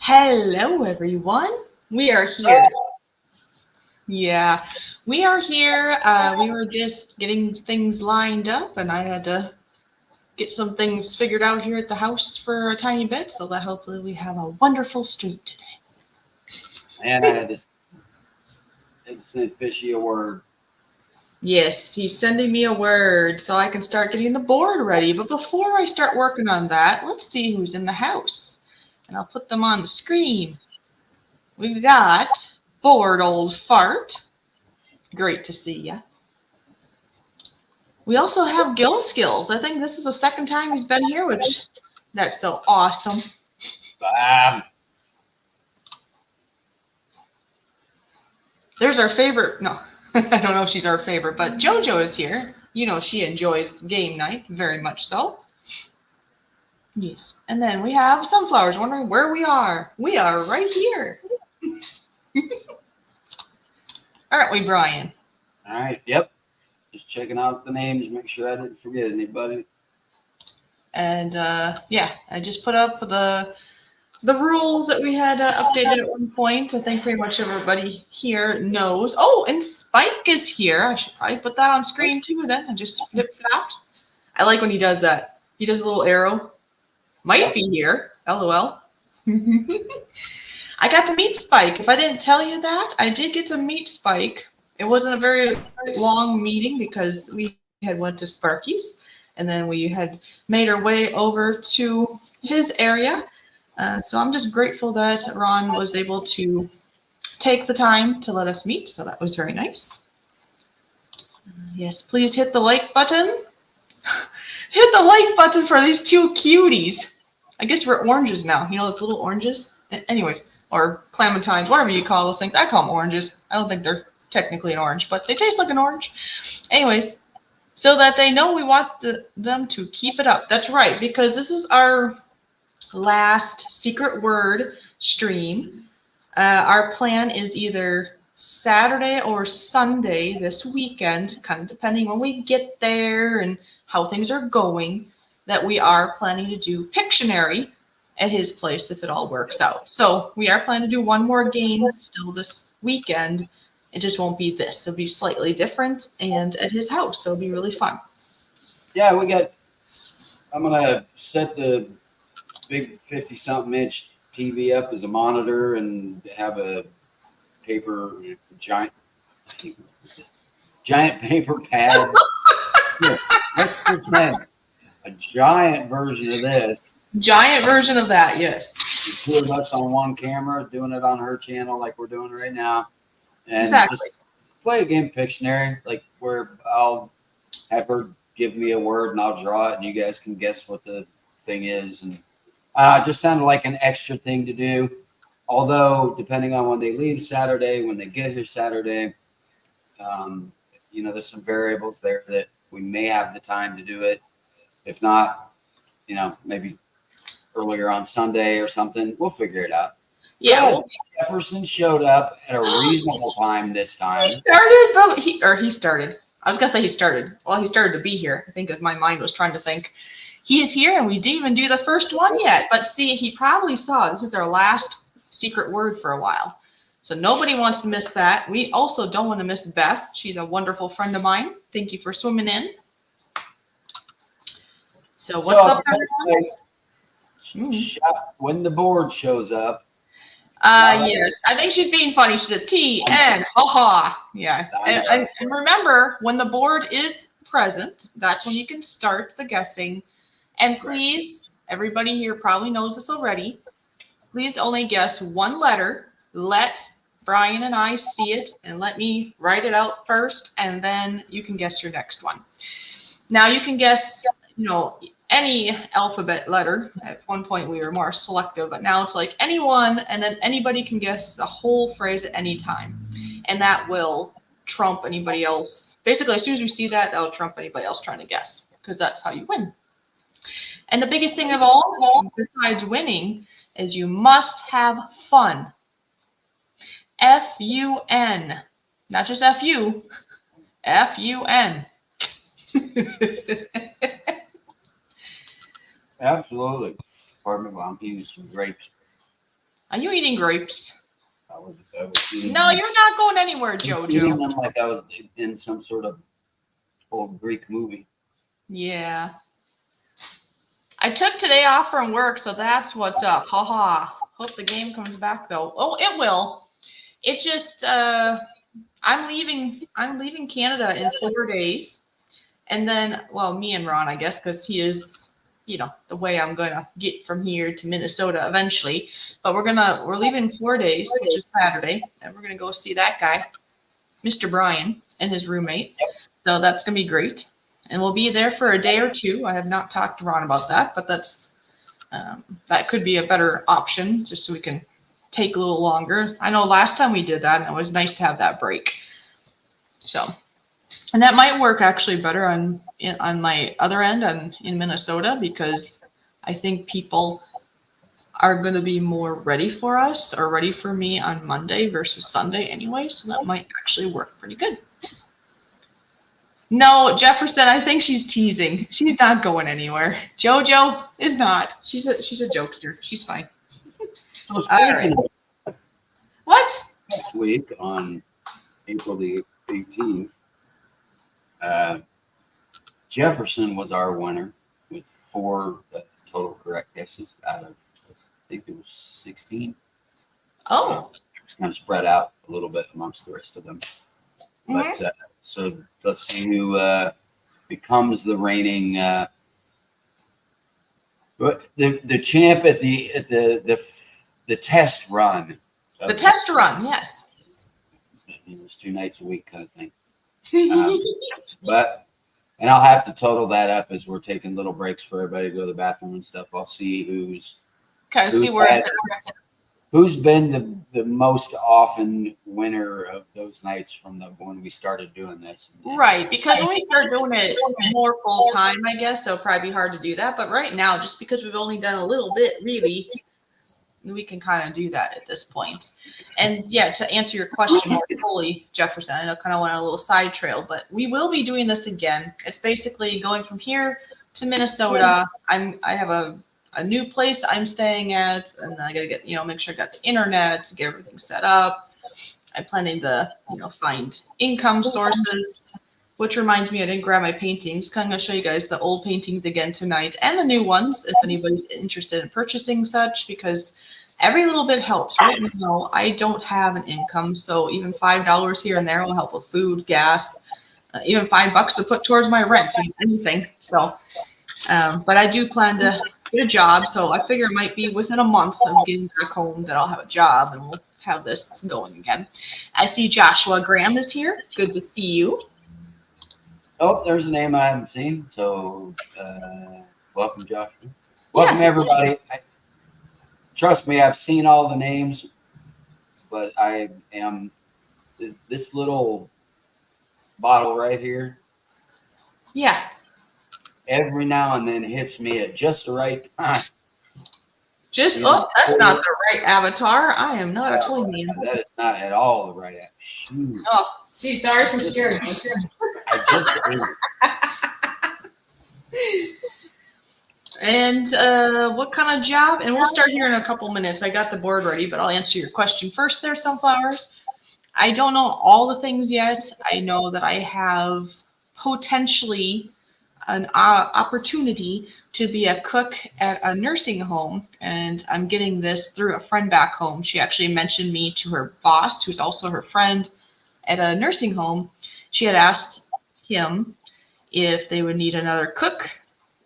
Hello, everyone. We are here. Yeah, we are here. We were just getting things lined up, and I had to get some things figured out here at the house for a tiny bit, so that hopefully we have a wonderful stream today. And I had to send Fishy a word. Yes, he's sending me a word so I can start getting the board ready. But before I start working on that, let's see who's in the house. And I'll put them on the screen. We've got Bored Old Fart. Great to see ya. We also have Gill Skills. I think this is the second time he's been here, which that's so awesome. There's our favorite. No, I don't know if she's our favorite, but JoJo is here. You know, she enjoys game night very much so. Yes. And then we have Sunflowers wondering where we are. We are right here. Aren't we, Brian? All right. Yep. Just checking out the names, make sure I didn't forget anybody. And yeah, I just put up the rules that we had updated at one point. I think pretty much everybody here knows. Oh, and Spike is here. I should probably put that on screen too then. I just flip-flopped. I like when he does that. He does a little arrow. Might be here. LOL. I got to meet Spike. If I didn't tell you that, I did get to meet Spike. It wasn't a very long meeting because we had went to Sparky's and then we had made our way over to his area. So I'm just grateful that Ron was able to take the time to let us meet. So that was very nice. Yes, please hit the like button. Hit the like button for these two cuties. I guess we're oranges now. You know those little oranges? Anyways, or clementines, whatever you call those things. I call them oranges. I don't think they're technically an orange, but they taste like an orange. Anyways, so that they know we want them to keep it up. That's right, because this is our last secret word stream. Our plan is either Saturday or Sunday this weekend, kind of depending when we get there and how things are going, that we are planning to do Pictionary at his place if it all works out. So we are planning to do one more game still this weekend. It just won't be this. It'll be slightly different and at his house. So it'll be really fun. Yeah, I'm going to set the big 50-something inch TV up as a monitor and have a giant paper pad. Here, let's pretend a giant version of this. Giant version of that, yes. Two of us on one camera doing it on her channel like we're doing right now. And exactly. Just play a game Pictionary, like where I'll have her give me a word and I'll draw it and you guys can guess what the thing is. And just sounded like an extra thing to do. Although, depending on when they leave Saturday, when they get here Saturday, there's some variables there that we may have the time to do it. If not, maybe earlier on Sunday or something. We'll figure it out. Yeah. Jefferson showed up at a reasonable time this time. He started. I was going to say he started. Well, he started to be here. I think as my mind was trying to think. He is here, and we didn't even do the first one yet. But see, he probably saw this is our last secret word for a while. So nobody wants to miss that. We also don't want to miss Beth. She's a wonderful friend of mine. Thank you for swimming in. So what's up, when the board shows up. Yes, I think she's being funny. She said T-N, ha-ha. Yeah, and remember, when the board is present, that's when you can start the guessing. And please, everybody here probably knows this already, please only guess one letter. Let Brian and I see it, and let me write it out first, and then you can guess your next one. Now, you can guess, any alphabet letter. At one point we were more selective, but now it's like anyone, and then anybody can guess the whole phrase at any time. And that will trump anybody else. Basically, as soon as we see that, that'll trump anybody else trying to guess, because that's how you win. And the biggest thing of all, besides winning, is you must have fun. F-U-N. Not just F-U. F-U-N. Absolutely. Pardon me while I'm eating some grapes. Are you eating grapes? I was eating No, you're not going anywhere, I was eating Jojo. them like I was in some sort of old Greek movie. Yeah. I took today off from work, so that's what's up. Ha ha. Hope the game comes back though. Oh, it will. It just I'm leaving Canada in 4 days. And then, well, me and Ron, I guess, because he is, the way I'm gonna get from here to Minnesota eventually. But we're leaving 4 days, which is Saturday, and we're gonna go see that guy, Mr. Brian, and his roommate. So that's gonna be great. And we'll be there for a day or two. I have not talked to Ron about that, but that could be a better option, just so we can take a little longer. I know last time we did that, and it was nice to have that break. So, and that might work actually better on my other end and in Minnesota, because I think people are going to be more ready for us or ready for me on Monday versus Sunday anyway. So that might actually work pretty good. No, Jefferson, I think she's teasing. She's not going anywhere. JoJo is not. She's a jokester. She's fine. So speaking of What? this week on April the 18th, Jefferson was our winner with 4 total correct guesses out of, I think it was 16. Oh. It was kind of spread out a little bit amongst the rest of them. Mm-hmm. But so let's see who becomes the reigning the champ at the test run. The test run, yes. It's 2 nights a week kind of thing. And I'll have to total that up as we're taking little breaks for everybody to go to the bathroom and stuff. I'll see who's been the most often winner of those nights from when we started doing this. Right, because when we start doing it more full time, I guess it'll probably be hard to do that. But right now, just because we've only done a little bit, really, we can kind of do that at this point. And yeah, to answer your question more fully, Jefferson, I know kind of went on a little side trail, but we will be doing this again. It's basically going from here to Minnesota. I have a new place I'm staying at, and I gotta get, make sure I got the internet to get everything set up. I'm planning to, find income sources, which reminds me, I didn't grab my paintings. I'm gonna show you guys the old paintings again tonight and the new ones if anybody's interested in purchasing such, because every little bit helps. Right now, I don't have an income, so even $5 here and there will help with food, gas, even $5 to put towards my rent, anything. So, but I do plan to get a job, so I figure it might be within a month of getting back home that I'll have a job and we'll have this going again. I see Joshua Graham is here. It's good to see you. Oh, there's a name I haven't seen. So welcome, Joshua. Welcome, everybody. Trust me, I've seen all the names, but I am this little bottle right here. Yeah. Every now and then hits me at just the right time. That's not the right avatar. I am not a toy man. That is not at all the right avatar. Shoot. Oh, gee, sorry for scaring me. I just And what kind of job? And we'll start here in a couple minutes. I got the board ready, but I'll answer your question first there, Sunflowers. I don't know all the things yet. I know that I have potentially an opportunity to be a cook at a nursing home, and I'm getting this through a friend back home. She actually mentioned me to her boss, who's also her friend at a nursing home. She had asked him if they would need another cook,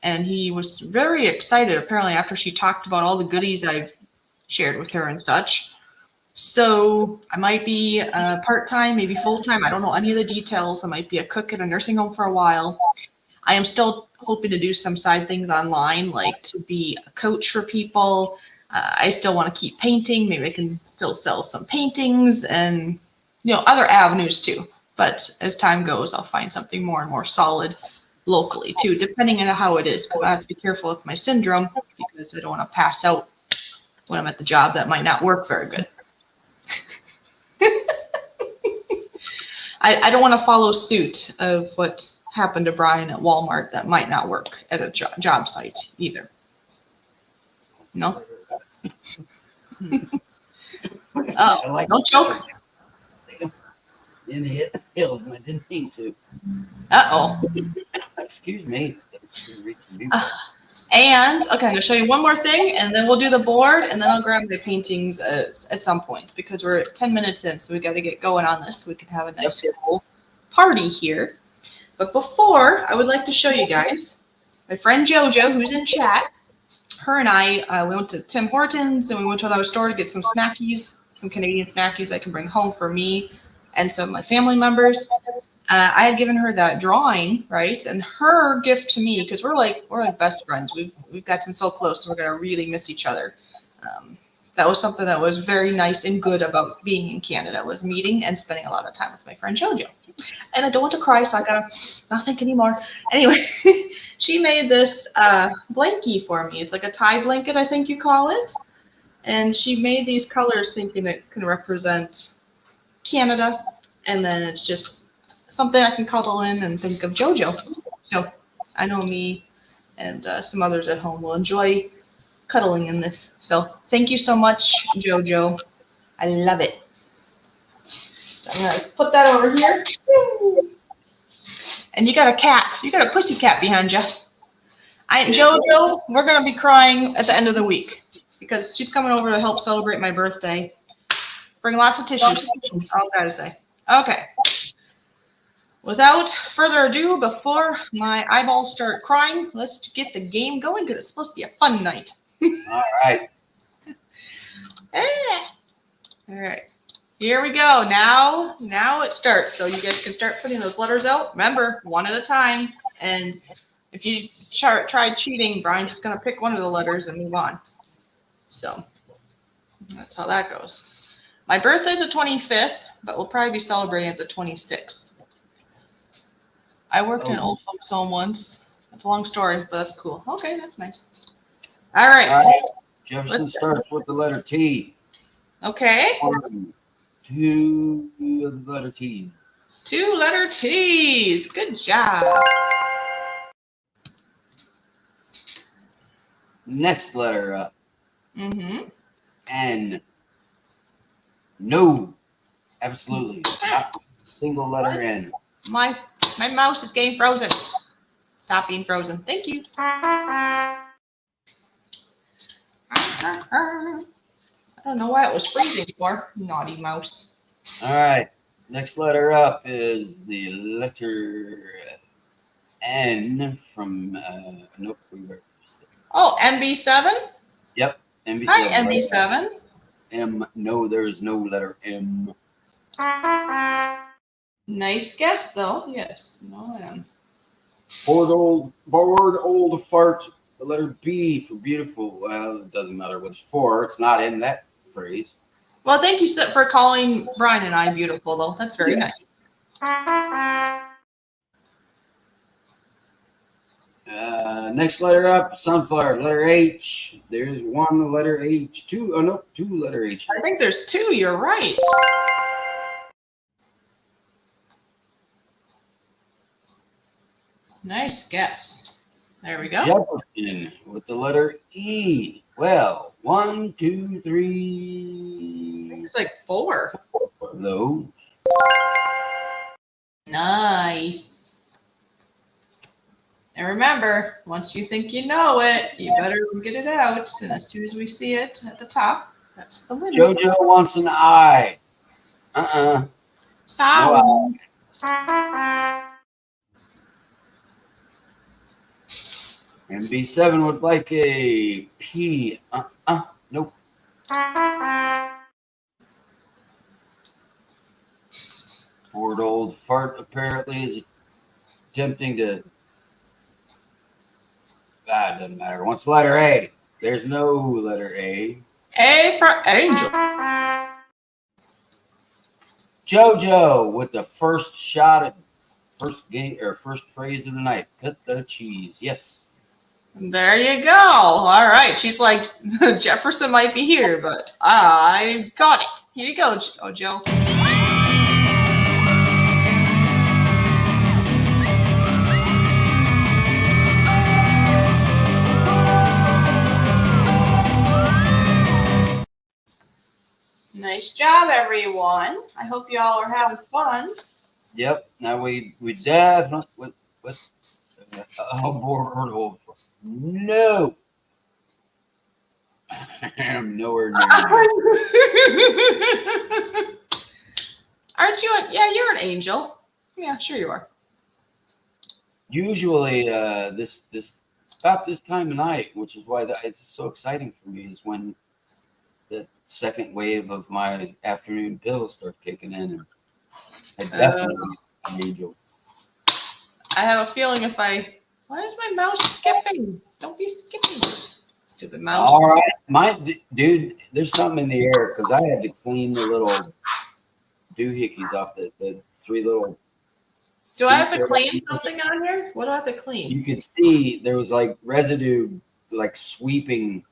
and he was very excited, apparently, after she talked about all the goodies I've shared with her and such. So I might be part-time, maybe full-time. I don't know any of the details. I might be a cook at a nursing home for a while. I am still hoping to do some side things online, like to be a coach for people. I still want to keep painting. Maybe I can still sell some paintings and, other avenues too. But as time goes, I'll find something more and more solid locally too, depending on how it is, because I have to be careful with my syndrome because I don't want to pass out when I'm at the job. That might not work very good. I don't want to follow suit of what's happened to Brian at Walmart. That might not work at a job site either. No? Oh, I like don't choke. In the hills, and I didn't mean to. Uh-oh. Excuse me. And, okay, I'm going to show you one more thing, and then we'll do the board, and then I'll grab my paintings at some point, because we're 10 minutes in, so we got to get going on this so we can have a nice little party here. But before, I would like to show you guys my friend JoJo, who's in chat. Her and I, we went to Tim Hortons, and we went to another store to get some snackies, some Canadian snackies I can bring home for me and some of my family members. I had given her that drawing, right? And her gift to me, because we're like best friends. We've gotten so close, so we're gonna really miss each other. That was something that was very nice and good about being in Canada, was meeting and spending a lot of time with my friend JoJo. And I don't want to cry, so I gotta not think anymore. Anyway, she made this blankie for me. It's like a tie blanket, I think you call it. And she made these colors thinking it can represent Canada, and then it's just something I can cuddle in and think of JoJo. So I know me and some others at home will enjoy cuddling in this. So thank you so much, JoJo. I love it. So I'm gonna put that over here. And you got a cat. You got a pussy cat behind you. JoJo, we're gonna be crying at the end of the week because she's coming over to help celebrate my birthday. Bring lots of tissues. That's all I gotta say. Okay. Without further ado, before my eyeballs start crying, let's get the game going because it's supposed to be a fun night. All right. All right. Here we go. Now it starts. So you guys can start putting those letters out. Remember, one at a time. And if you try cheating, Brian's just going to pick one of the letters and move on. So that's how that goes. My birthday's the 25th, but we'll probably be celebrating at the 26th. I worked in an old folks home once. That's a long story, but that's cool. Okay, that's nice. All right. All right. Jefferson starts with the letter T. Okay. 1, 2 of the letter T. 2 letter T's. Good job. Next letter up. Mm-hmm. N. No. Absolutely. Not a single letter N. My mouse is getting frozen. Stop being frozen. Thank you. I don't know why it was freezing for. Naughty mouse. All right. Next letter up is the letter N from nope. Oh, MB7? Yep. MB7. Hi, MB7. M. No, there is no letter M. Nice guess, though. Yes. No M. Bored old fart. The letter B for beautiful. Well, it doesn't matter what it's for. It's not in that phrase. Well, thank you for calling Brian and I beautiful, though. That's very nice. Next letter up, sunflower. Letter H. There's one letter H. Two. Oh no, 2 letter H. I think there's 2. You're right. Nice guess. There we go. Jefferson with the letter E. Well, 1, 2, 3. It's like 4. Of those. Nice. And remember, once you think you know it, you better get it out. And as soon as we see it at the top, that's the winner. JoJo wants an I. Sorry. No MB7 would like a P. Nope. Bored old fart apparently is attempting to. It doesn't matter. What's the letter A? There's no letter A. A for Angel. JoJo with the first shot at first game or first phrase of the night. Cut the cheese. Yes. There you go. All right. She's like, Jefferson might be here, but I got it. Here you go, JoJo. Nice job, everyone. I hope you all are having fun. Yep. Now we definitely what oh board no. I'm nowhere near you. Aren't you? Yeah, you're an angel. Yeah, sure you are. Usually, this about this time of night, which is why it's so exciting for me, is when the second wave of my afternoon pills start kicking in, and I definitely an angel. I have a feeling if I, why is my mouse skipping? Don't be skipping, stupid mouse. All right, dude, there's something in the air because I had to clean the little doohickeys off the three little. Do I have to clean something on here? What do I have to clean? You could see there was like residue, like sweeping.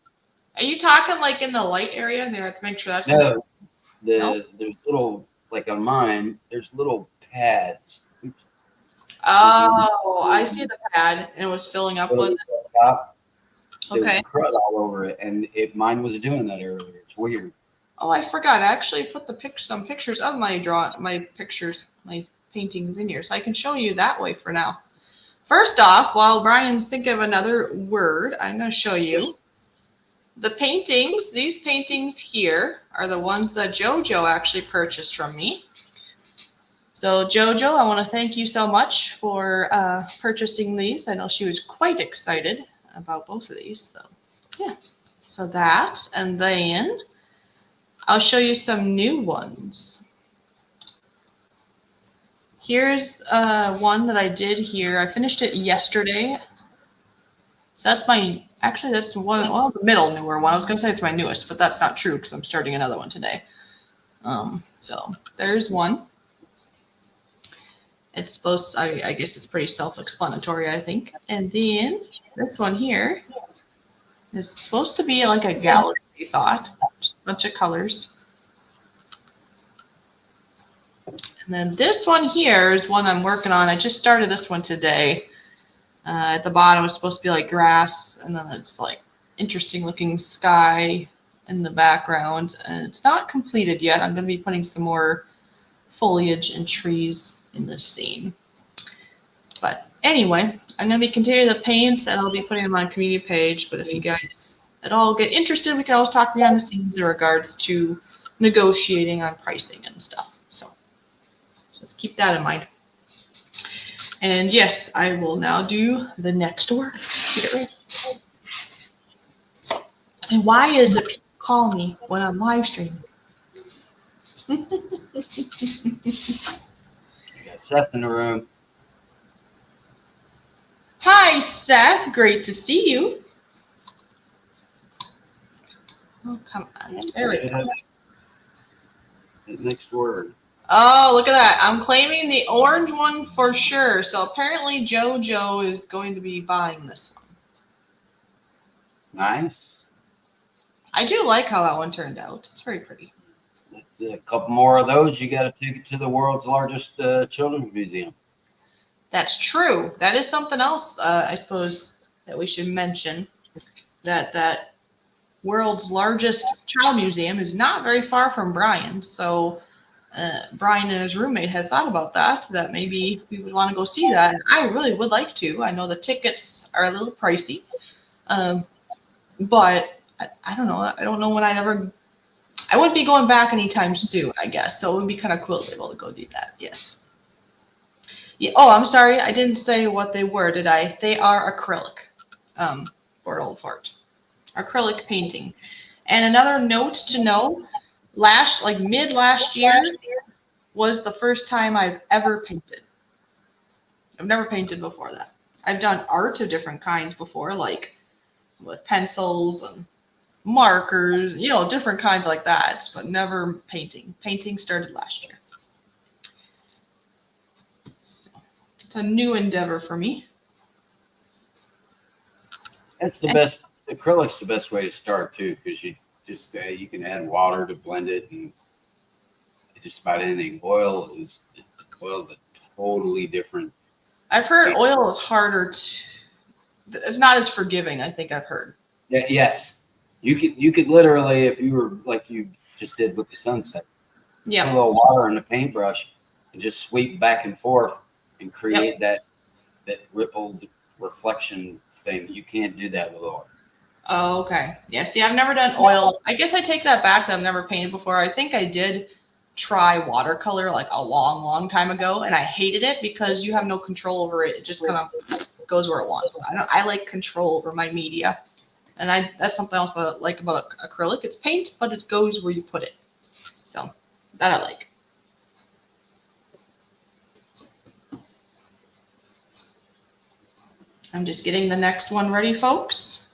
Are you talking like in the light area? There, I have to make sure that's no. Nope. There's little, like on mine, there's little pads. Oops. Oh, I see the pad, and it was filling up. Was it? Top. There Okay. was crud all over it, and mine was doing that earlier. It's weird. Oh, I forgot. I actually put some pictures of my paintings in here, so I can show you that way for now. First off, while Brian's thinking of another word, I'm going to show you the paintings. These paintings here are the ones that JoJo actually purchased from me. So JoJo, I want to thank you so much for purchasing these. I know she was quite excited about both of these. So yeah, so that, and then I'll show you some new ones. Here's one that I did here. I finished it yesterday. So that's that's one, well, the middle newer one. I was going to say it's my newest, but that's not true because I'm starting another one today. So there's one. It's supposed to, I guess it's pretty self-explanatory, I think. And then this one here is supposed to be like a galaxy thought, just a bunch of colors. And then this one here is one I'm working on. I just started this one today. At the bottom it's supposed to be like grass, and then it's like interesting looking sky in the background. And it's not completed yet. I'm going to be putting some more foliage and trees in this scene. But anyway, I'm going to be continuing the paints, and I'll be putting them on community page. But if you guys at all get interested, we can always talk behind the scenes in regards to negotiating on pricing and stuff. So let's keep that in mind. And yes, I will now do the next word. Get it ready. And why is it people call me when I'm live streaming? You got Seth in the room. Hi, Seth. Great to see you. Oh, come on. There we go. The next word. Oh, look at that. I'm claiming the orange one for sure. So apparently JoJo is going to be buying this one. Nice. I do like how that one turned out. It's very pretty. A couple more of those, you got to take it to the world's largest children's museum. That's true. That is something else, I suppose, that we should mention. That world's largest child museum is not very far from Brian. So Brian and his roommate had thought about that maybe we would want to go see that. I really would like to. I know the tickets are a little pricey, but I don't know. I don't know when I wouldn't be going back anytime soon, I guess. So it would be kind of cool to be able to go do that. Yes. Yeah. Oh, I'm sorry. I didn't say what they were, did I? They are acrylic. For Old Fort. Acrylic painting. And another note to know, mid last year was the first time I've ever painted. I've never painted before that. I've done art of different kinds before, like with pencils and markers, different kinds like that, but never painting. Painting started last year. So it's a new endeavor for me. That's the best. Acrylic's the best way to start too, because you can add water to blend it, and just about anything. Oil is a totally different. I've heard oil is harder it's not as forgiving. I think I've heard. Yeah. Yes. You could literally, if you were like you just did with the sunset, put a Yeah. little water in the paintbrush and just sweep back and forth and create that rippled reflection thing. You can't do that with oil. Oh, okay. Yeah, see, I've never done oil. I guess I take that back that I've never painted before. I think I did try watercolor like a long, long time ago, and I hated it because you have no control over it. It just kind of goes where it wants. I like control over my media. And that's something else that I like about acrylic. It's paint, but it goes where you put it. So that I like. I'm just getting the next one ready, folks.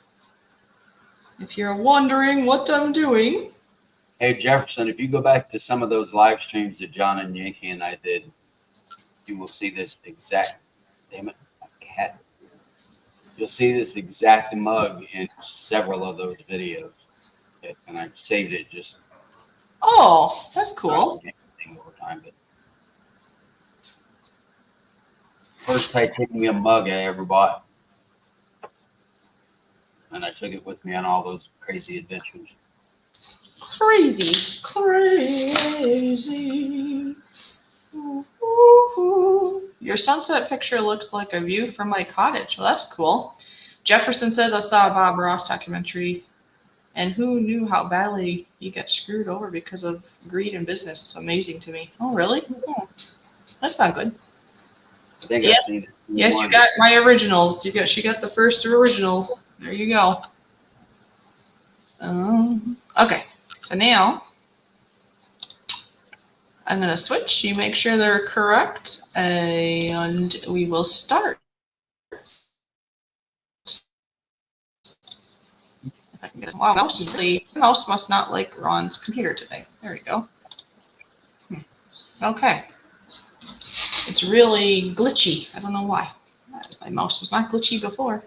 If you're wondering what I'm doing. Hey, Jefferson, if you go back to some of those live streams that John and Yankee and I did, you will see this exact, damn it, my cat. You'll see this exact mug in several of those videos. And I've saved it just. Oh, that's cool. Over time, but first titanium mug I ever bought. And I took it with me on all those crazy adventures. Crazy. Ooh, ooh, ooh. Your sunset picture looks like a view from my cottage. Well, that's cool. Jefferson says, I saw a Bob Ross documentary, and who knew how badly he got screwed over because of greed in business? It's amazing to me. Oh, really? Oh, that's not good. I think Yes. I've seen it. Yes, you got my originals. She got the first originals. There you go. Okay, so now I'm going to switch. You make sure they're correct, and we will start. If I can get wow, mouse must not like Ron's computer today. There we go. Okay. It's really glitchy. I don't know why. My mouse was not glitchy before.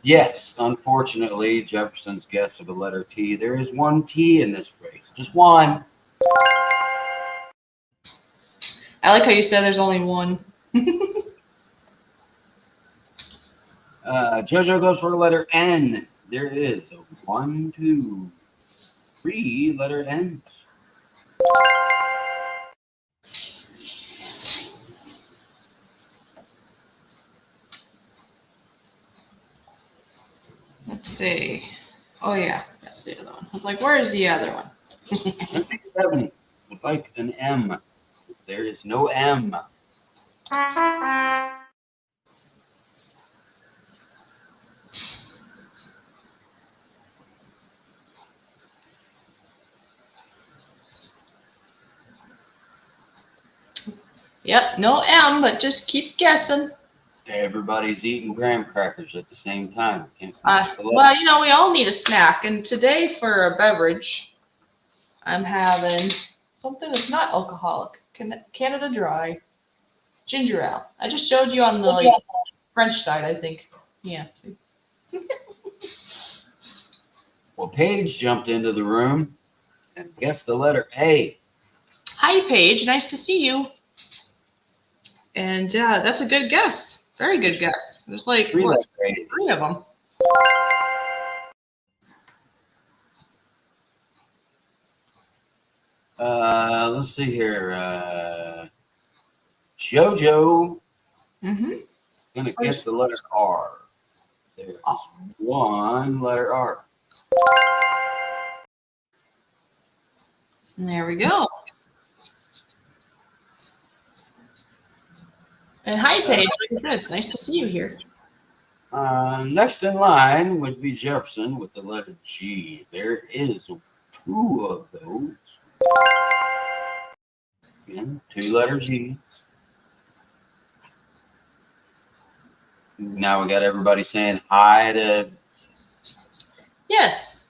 Yes, unfortunately, Jefferson's guess of the letter T. There is one T in this phrase. Just one. I like how you said there's only one. JoJo goes for the letter N. There is a 1, 2, 3 letter N's. Let's see. Oh, yeah, that's the other one. I was like, where's the other one? 7, like an M. There is no M. Yep, no M, but just keep guessing. Everybody's eating graham crackers at the same time. Can't come up with the letter. Well, you know, we all need a snack. And today for a beverage, I'm having something that's not alcoholic. Canada Dry ginger ale. I just showed you on the French side, I think. Yeah. See? Well, Paige jumped into the room and guessed the letter A. Hi, Paige. Nice to see you. And that's a good guess. Very good guess. There's like Three what, letter A's. 3 of them. Let's see here. JoJo gonna guess the letter R. There's one letter R. And there we go. And hi, Paige. Like I said, it's nice to see you here. Next in line would be Jefferson with the letter G. There is 2 of those. Again, 2 letter G's. Now we got everybody saying hi to. Yes.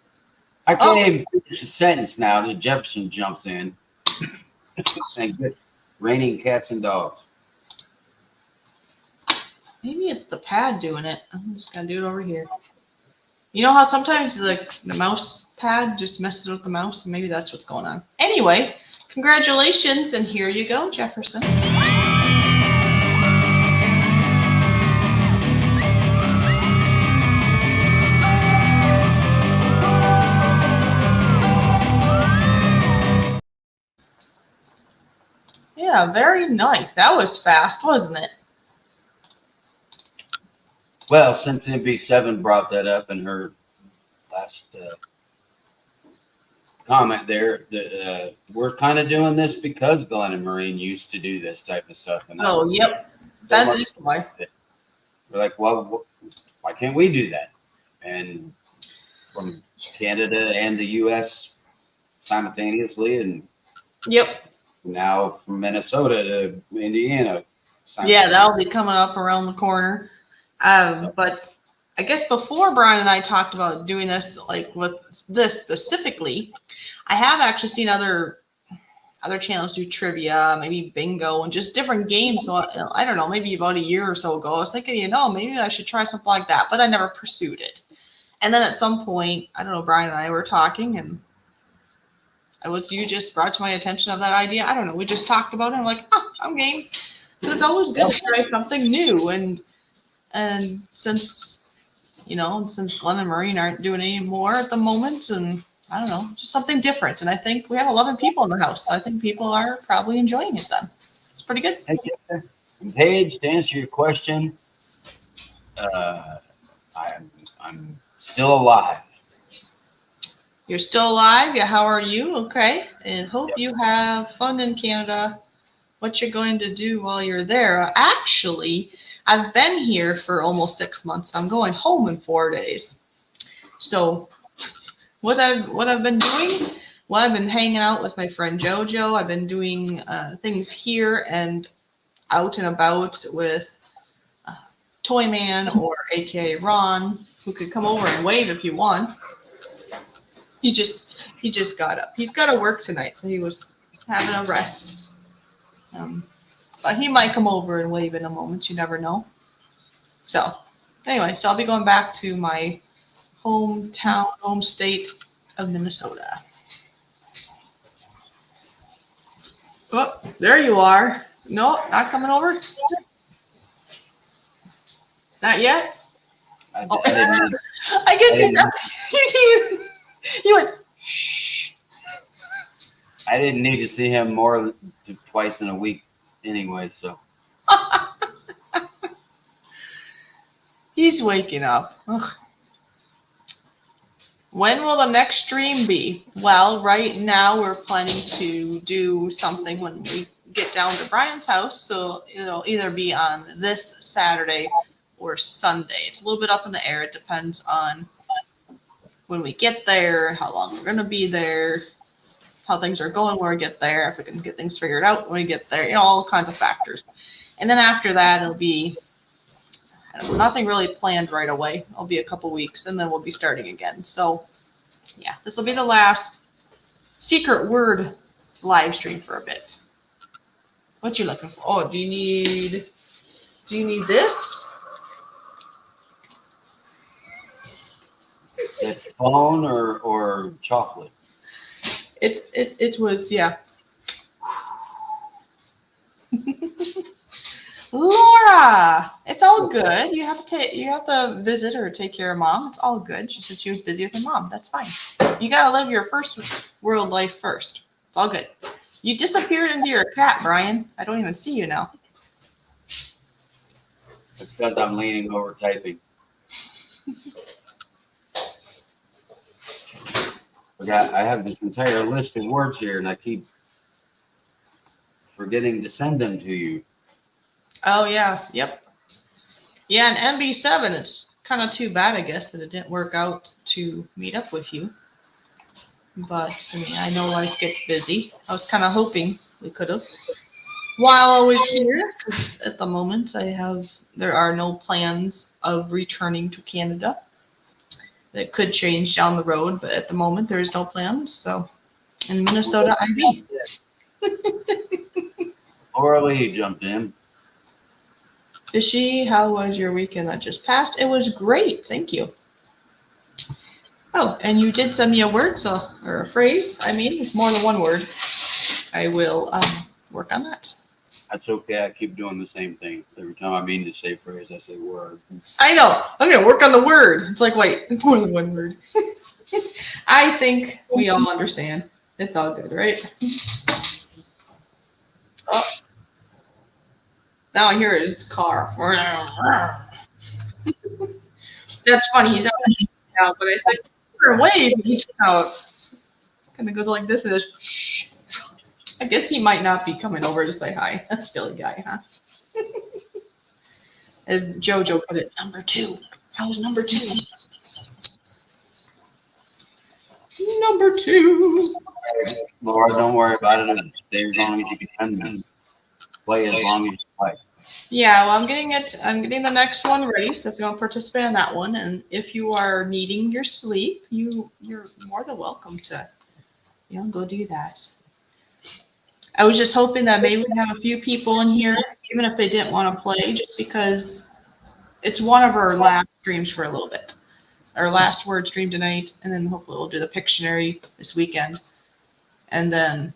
I can't even finish a sentence now that Jefferson jumps in and gets raining cats and dogs. Maybe it's the pad doing it. I'm just going to do it over here. You know how sometimes like the mouse pad just messes with the mouse? And maybe that's what's going on. Anyway, congratulations. And here you go, Jefferson. Yeah, very nice. That was fast, wasn't it? Well, since MB7 brought that up in her last comment there, that we're kind of doing this because Glenn and Marine used to do this type of stuff. And Oh, yep. That is why. We're like, well, why can't we do that? And from Canada and the U.S. simultaneously, and Yep. now from Minnesota to Indiana. Yeah, that'll be coming up around the corner. But I guess before Brian and I talked about doing this, like with this specifically, I have actually seen other channels do trivia, maybe bingo, and just different games. So I don't know, maybe about a year or so ago, I was thinking, maybe I should try something like that, but I never pursued it. And then at some point, I don't know, Brian and I were talking, and you just brought to my attention of that idea. I don't know. We just talked about it. I'm like, I'm game. But it's always good to try something new. And since Glenn and Marine aren't doing any more at the moment, and I don't know, just something different. And I think we have 11 people in the house. So I think people are probably enjoying it then. It's pretty good. Thank you. And Paige, to answer your question, I'm still alive. You're still alive? Yeah, how are you? Okay. And hope you have fun in Canada. What you're going to do while you're there. Actually, I've been here for almost 6 months. I'm going home in 4 days. So what I've been doing, well, I've been hanging out with my friend JoJo. I've been doing things here and out and about with Toyman, or AKA Ron, who could come over and wave if he wants. He just got up. He's got to work tonight, so he was having a rest. But he might come over and wave in a moment. You never know. So anyway, I'll be going back to my home state of Minnesota. Oh, there you are. No, not coming over? Not yet? I didn't. I guess he went, shh. I didn't need to see him more than twice in a week anyway, so. He's waking up. Ugh. When will the next stream be? Well, right now we're planning to do something when we get down to Brian's house. So it'll either be on this Saturday or Sunday. It's a little bit up in the air. It depends on when we get there, how long we're going to be there, how things are going when we get there, if we can get things figured out when we get there, all kinds of factors. And then after that, it'll be nothing really planned right away. It'll be a couple weeks, and then we'll be starting again. So, yeah, this will be the last Secret Word live stream for a bit. What you looking for? Oh, do you need this? Is that phone or chocolate? It was, yeah. Laura, it's all good. You have to visit or take care of Mom. It's all good. She said she was busy with her mom. That's fine. You gotta live your first world life first. It's all good. You disappeared into your cat, Brian. I don't even see you now. It's because I'm leaning over typing. I have this entire list of words here, and I keep forgetting to send them to you. Oh, yeah. Yep. Yeah, and MB7, it's kind of too bad, I guess, that it didn't work out to meet up with you. But, I mean, I know life gets busy. I was kind of hoping we could have. While I was here, 'cause at the moment, there are no plans of returning to Canada. That could change down the road, but at the moment, there is no plans. So, in Minnesota, IB. Laura Lee jumped in. Is she? How was your weekend that just passed? It was great. Thank you. Oh, and you did send me a word, or a phrase. I mean, it's more than one word. I will work on that. That's okay. I keep doing the same thing. Every time I mean to say phrase, I say word. I know. I'm going to work on the word. It's like, wait, it's more than one word. I think we all understand. It's all good, right? Oh, Now I hear his car. That's funny. He's out, but I said, "You're away." He took out. Kind of goes like this and this. Shh. I guess he might not be coming over to say hi. That's still a guy, huh? As JoJo put it, number 2. How's number 2? Number 2. Laura, don't worry about it. Stay as long as you can and play as long as you like. Yeah, well, I'm getting the next one ready. So if you want to participate in that one, and if you are needing your sleep, you're more than welcome to, go do that. I was just hoping that maybe we'd have a few people in here, even if they didn't want to play, just because it's one of our last streams for a little bit. Our last word stream tonight, and then hopefully we'll do the Pictionary this weekend. And then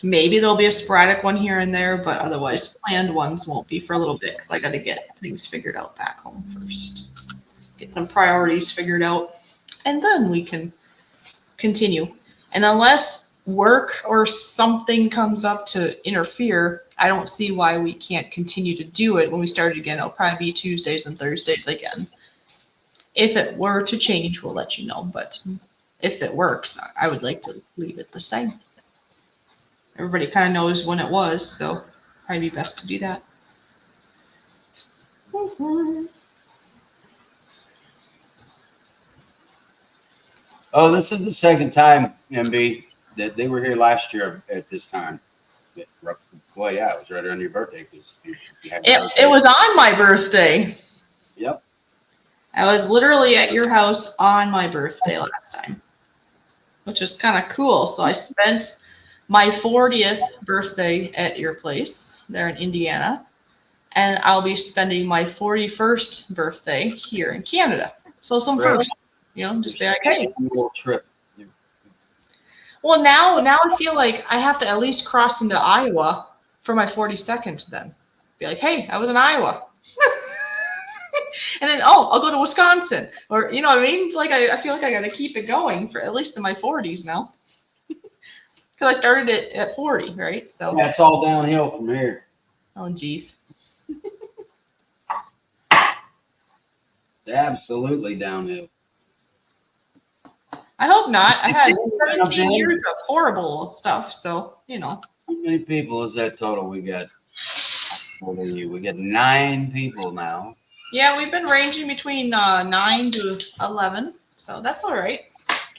maybe there'll be a sporadic one here and there, but otherwise planned ones won't be for a little bit because I got to get things figured out back home first. Get some priorities figured out, and then we can continue. And unless work or something comes up to interfere, I don't see why we can't continue to do it when we start again. It'll probably be Tuesdays and Thursdays again. If it were to change, we'll let you know. But if it works, I would like to leave it the same. Everybody kind of knows when it was, so probably be best to do that. Oh, this is the second time, MB, that they were here last year at this time. Well, yeah, it was right around your birthday. It was on my birthday. Yep. I was literally at your house on my birthday last time, which is kind of cool. So I spent my 40th birthday at your place there in Indiana, and I'll be spending my 41st birthday here in Canada. So some first, just be like, hey. Little trip. Well, now I feel like I have to at least cross into Iowa for my 42nd then. Be like, hey, I was in Iowa. And then, I'll go to Wisconsin. Or, you know what I mean? It's like I feel like I got to keep it going for at least in my 40s now. Because I started it at 40, right? So that's all downhill from here. Oh, geez. Absolutely downhill. I hope not. I had 17 years of horrible stuff, so, How many people is that total we got? We got 9 people now. Yeah, we've been ranging between 9 to 11, so that's all right.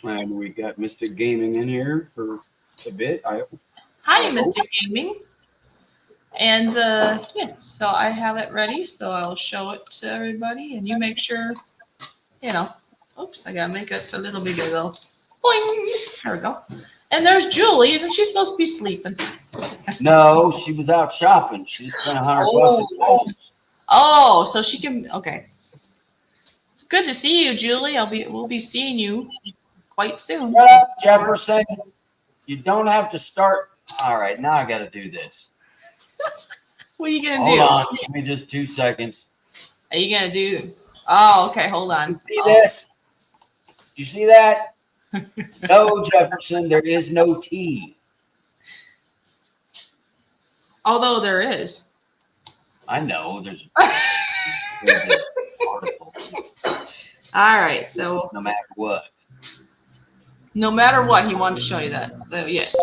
And we got Mystic Gaming in here for a bit. Hi, Mystic Gaming. And yes, so I have it ready, so I'll show it to everybody, and you make sure, oops, I gotta make it a little bigger though. Boing! There we go. And there's Julie. Isn't she supposed to be sleeping? No, she was out shopping. She spent $100 at Kohl's. Oh, so she can. Okay. It's good to see you, Julie. We'll be seeing you quite soon. Shut up, Jefferson. You don't have to start. All right, now I got to do this. What are you gonna Hold do? on, give me just 2 seconds. Are you gonna do? Oh, okay. Hold on. See this? You see that? No, Jefferson. There is no T. Although there is. I know. There's an article. All right. So No matter what. no matter what, he wanted to show you that. So yes.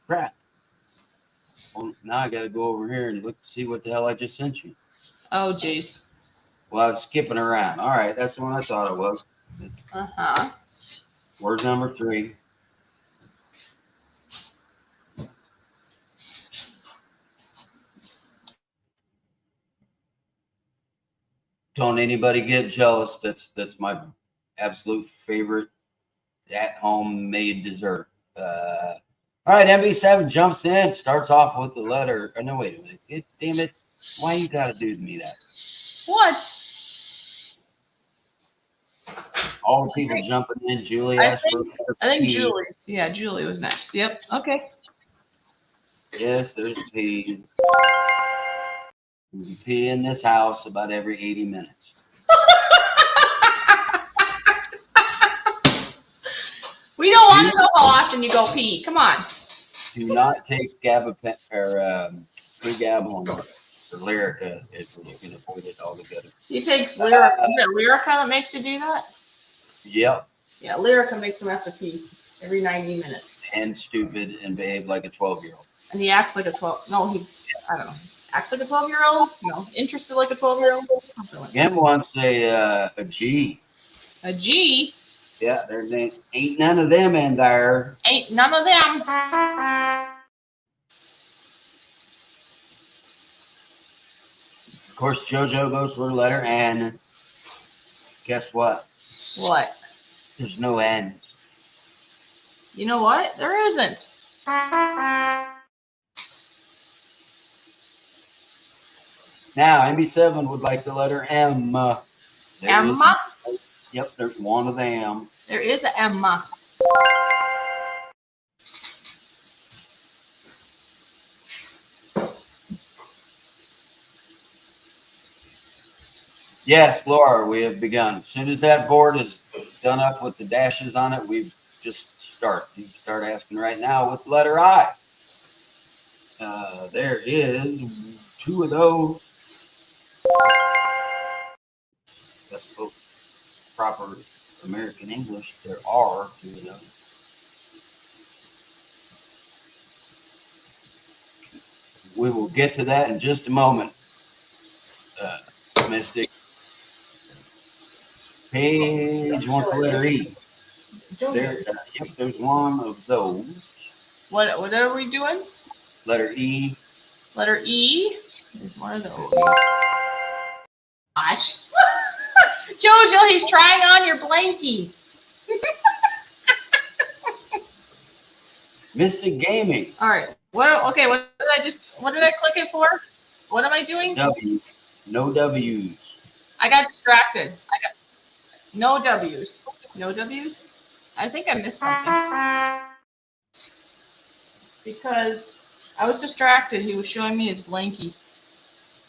Crap. Well, now I got to go over here and look to see what the hell I just sent you. Oh, geez. Well, I'm skipping around. All right, that's the one I thought it was. It's word number 3. Don't anybody get jealous. That's my absolute favorite at-home made dessert. All right, MB7 jumps in, starts off with the letter. Oh, no, wait a minute. Damn it. Why you got to do to me that? What? All the people jumping in. Julie I asked for I think P. Julie. Yeah, Julie was next. Yep. Okay. Yes, there's a P. There's a P in this house about every 80 minutes. We don't want to know how often you go pee. Come on. Do not take gabapentin or pregabalin or Lyrica if you can avoid it altogether. He takes Lyrica. Is it Lyrica that makes you do that? Yep. Yeah, Lyrica makes him have to pee every 90 minutes. And stupid and behave like a 12-year-old. And he acts like a 12. No, I don't know. Acts like a 12-year-old? No. Interested like a 12-year-old? Something like that. Again, wants a G. A G? Yeah, there ain't none of them in there. Ain't none of them. Of course, JoJo goes for the letter N. Guess what? What? There's no N's. You know what? There isn't. Now, MB7 would like the letter M. Emma? Yep, there's one of them. There is a Emma. Yes, Laura, we have begun. As soon as that board is done up with the dashes on it, we just start. You can start asking right now with the letter I. There is 2 of those. That's both proper American English. There are 2 of those. We will get to that in just a moment. Mystic. Paige wants the letter E. There, yep, there's one of those. What are we doing? Letter E. Letter E. There's one of those. Gosh. Jojo, he's trying on your blankie. Mystic Gaming. All right. What did I click it for? What am I doing? W. No W's. I got distracted. I got no W's. No W's? I think I missed something. Because I was distracted. He was showing me his blankie.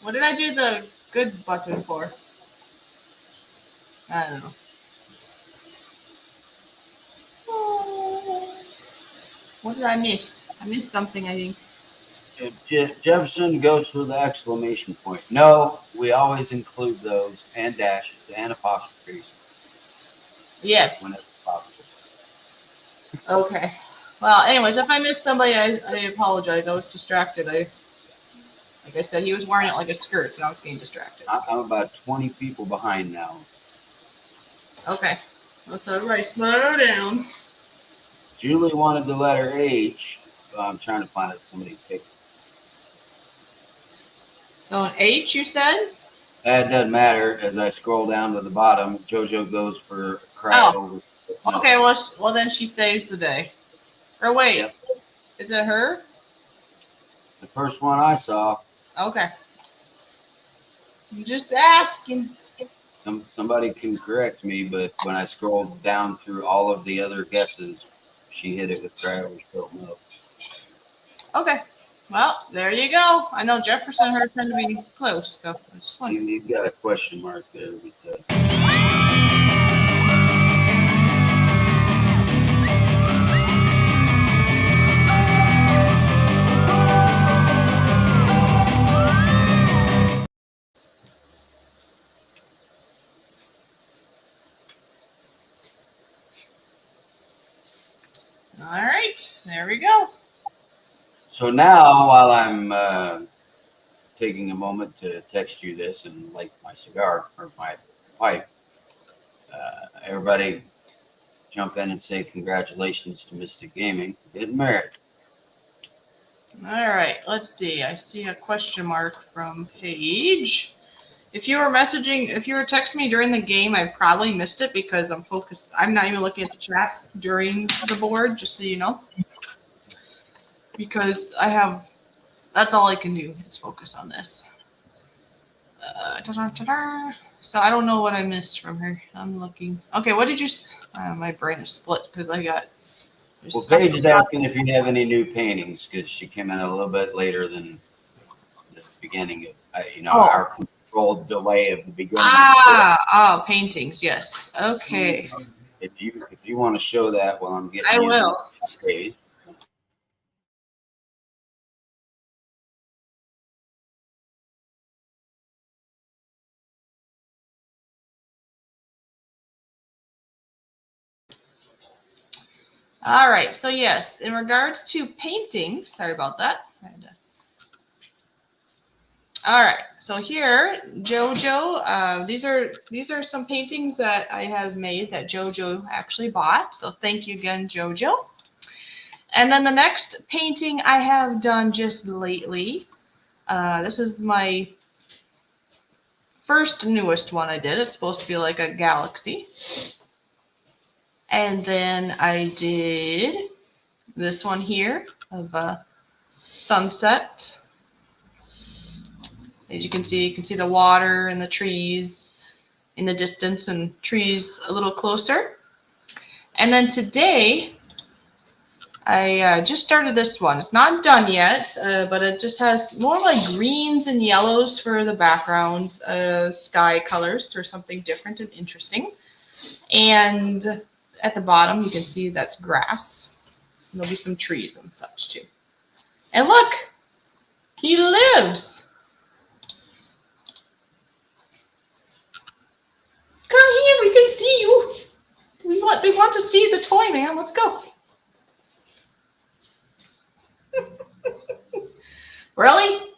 What did I do the good button for? I don't know. What did I miss? I missed something, I think. Jefferson goes for the exclamation point. No, we always include those and dashes and apostrophes Yes. whenever possible. Okay. Well, anyways, if I missed somebody, I apologize. I was distracted. Like I said, he was wearing it like a skirt, and I was getting distracted. I'm about 20 people behind now. Okay. Let's everybody slow down. Julie wanted the letter H. I'm trying to find it. Somebody picked. So an H, you said? That doesn't matter. As I scroll down to the bottom, JoJo goes for cry over. No. Okay, well then she saves the day. Or wait, Yep. Is it her? The first one I saw. Okay. I'm just asking. Somebody can correct me, but when I scrolled down through all of the other guesses, she hit it with cry over spilt milk. Okay. Well, there you go. I know Jefferson and her tend to be close, so it's fun. You've got a question mark there. With All right, there we go. So now, while I'm taking a moment to text you this and light my cigar or my pipe, everybody jump in and say congratulations to Mystic Gaming for getting married. All right, let's see. I see a question mark from Paige. If you were texting me during the game, I probably missed it because I'm focused. I'm not even looking at the chat during the board, just so you know. Because that's all I can do is focus on this. So I don't know what I missed from her. I'm looking. Okay, what did you? My brain is split because I got. Well, Paige is asking if you have any new paintings because she came in a little bit later than the beginning of, our controlled delay of the beginning. Paintings. Yes. Okay. If you want to show that while I'm getting I will. Days. All right. So yes, in regards to painting, sorry about that. All right. So here, JoJo, these are some paintings that I have made that JoJo actually bought. So thank you again, JoJo. And then the next painting I have done just lately. This is my first newest one I did. It's supposed to be like a galaxy. And then I did this one here of a sunset. As you can see the water and the trees in the distance and trees a little closer. And then today, I just started this one. It's not done yet, but it just has more like greens and yellows for the background, sky colors or something different and interesting. And at the bottom, you can see that's grass. And there'll be some trees and such too. And look, he lives. Come here, we can see you. They want to see the toy man. Let's go. Really?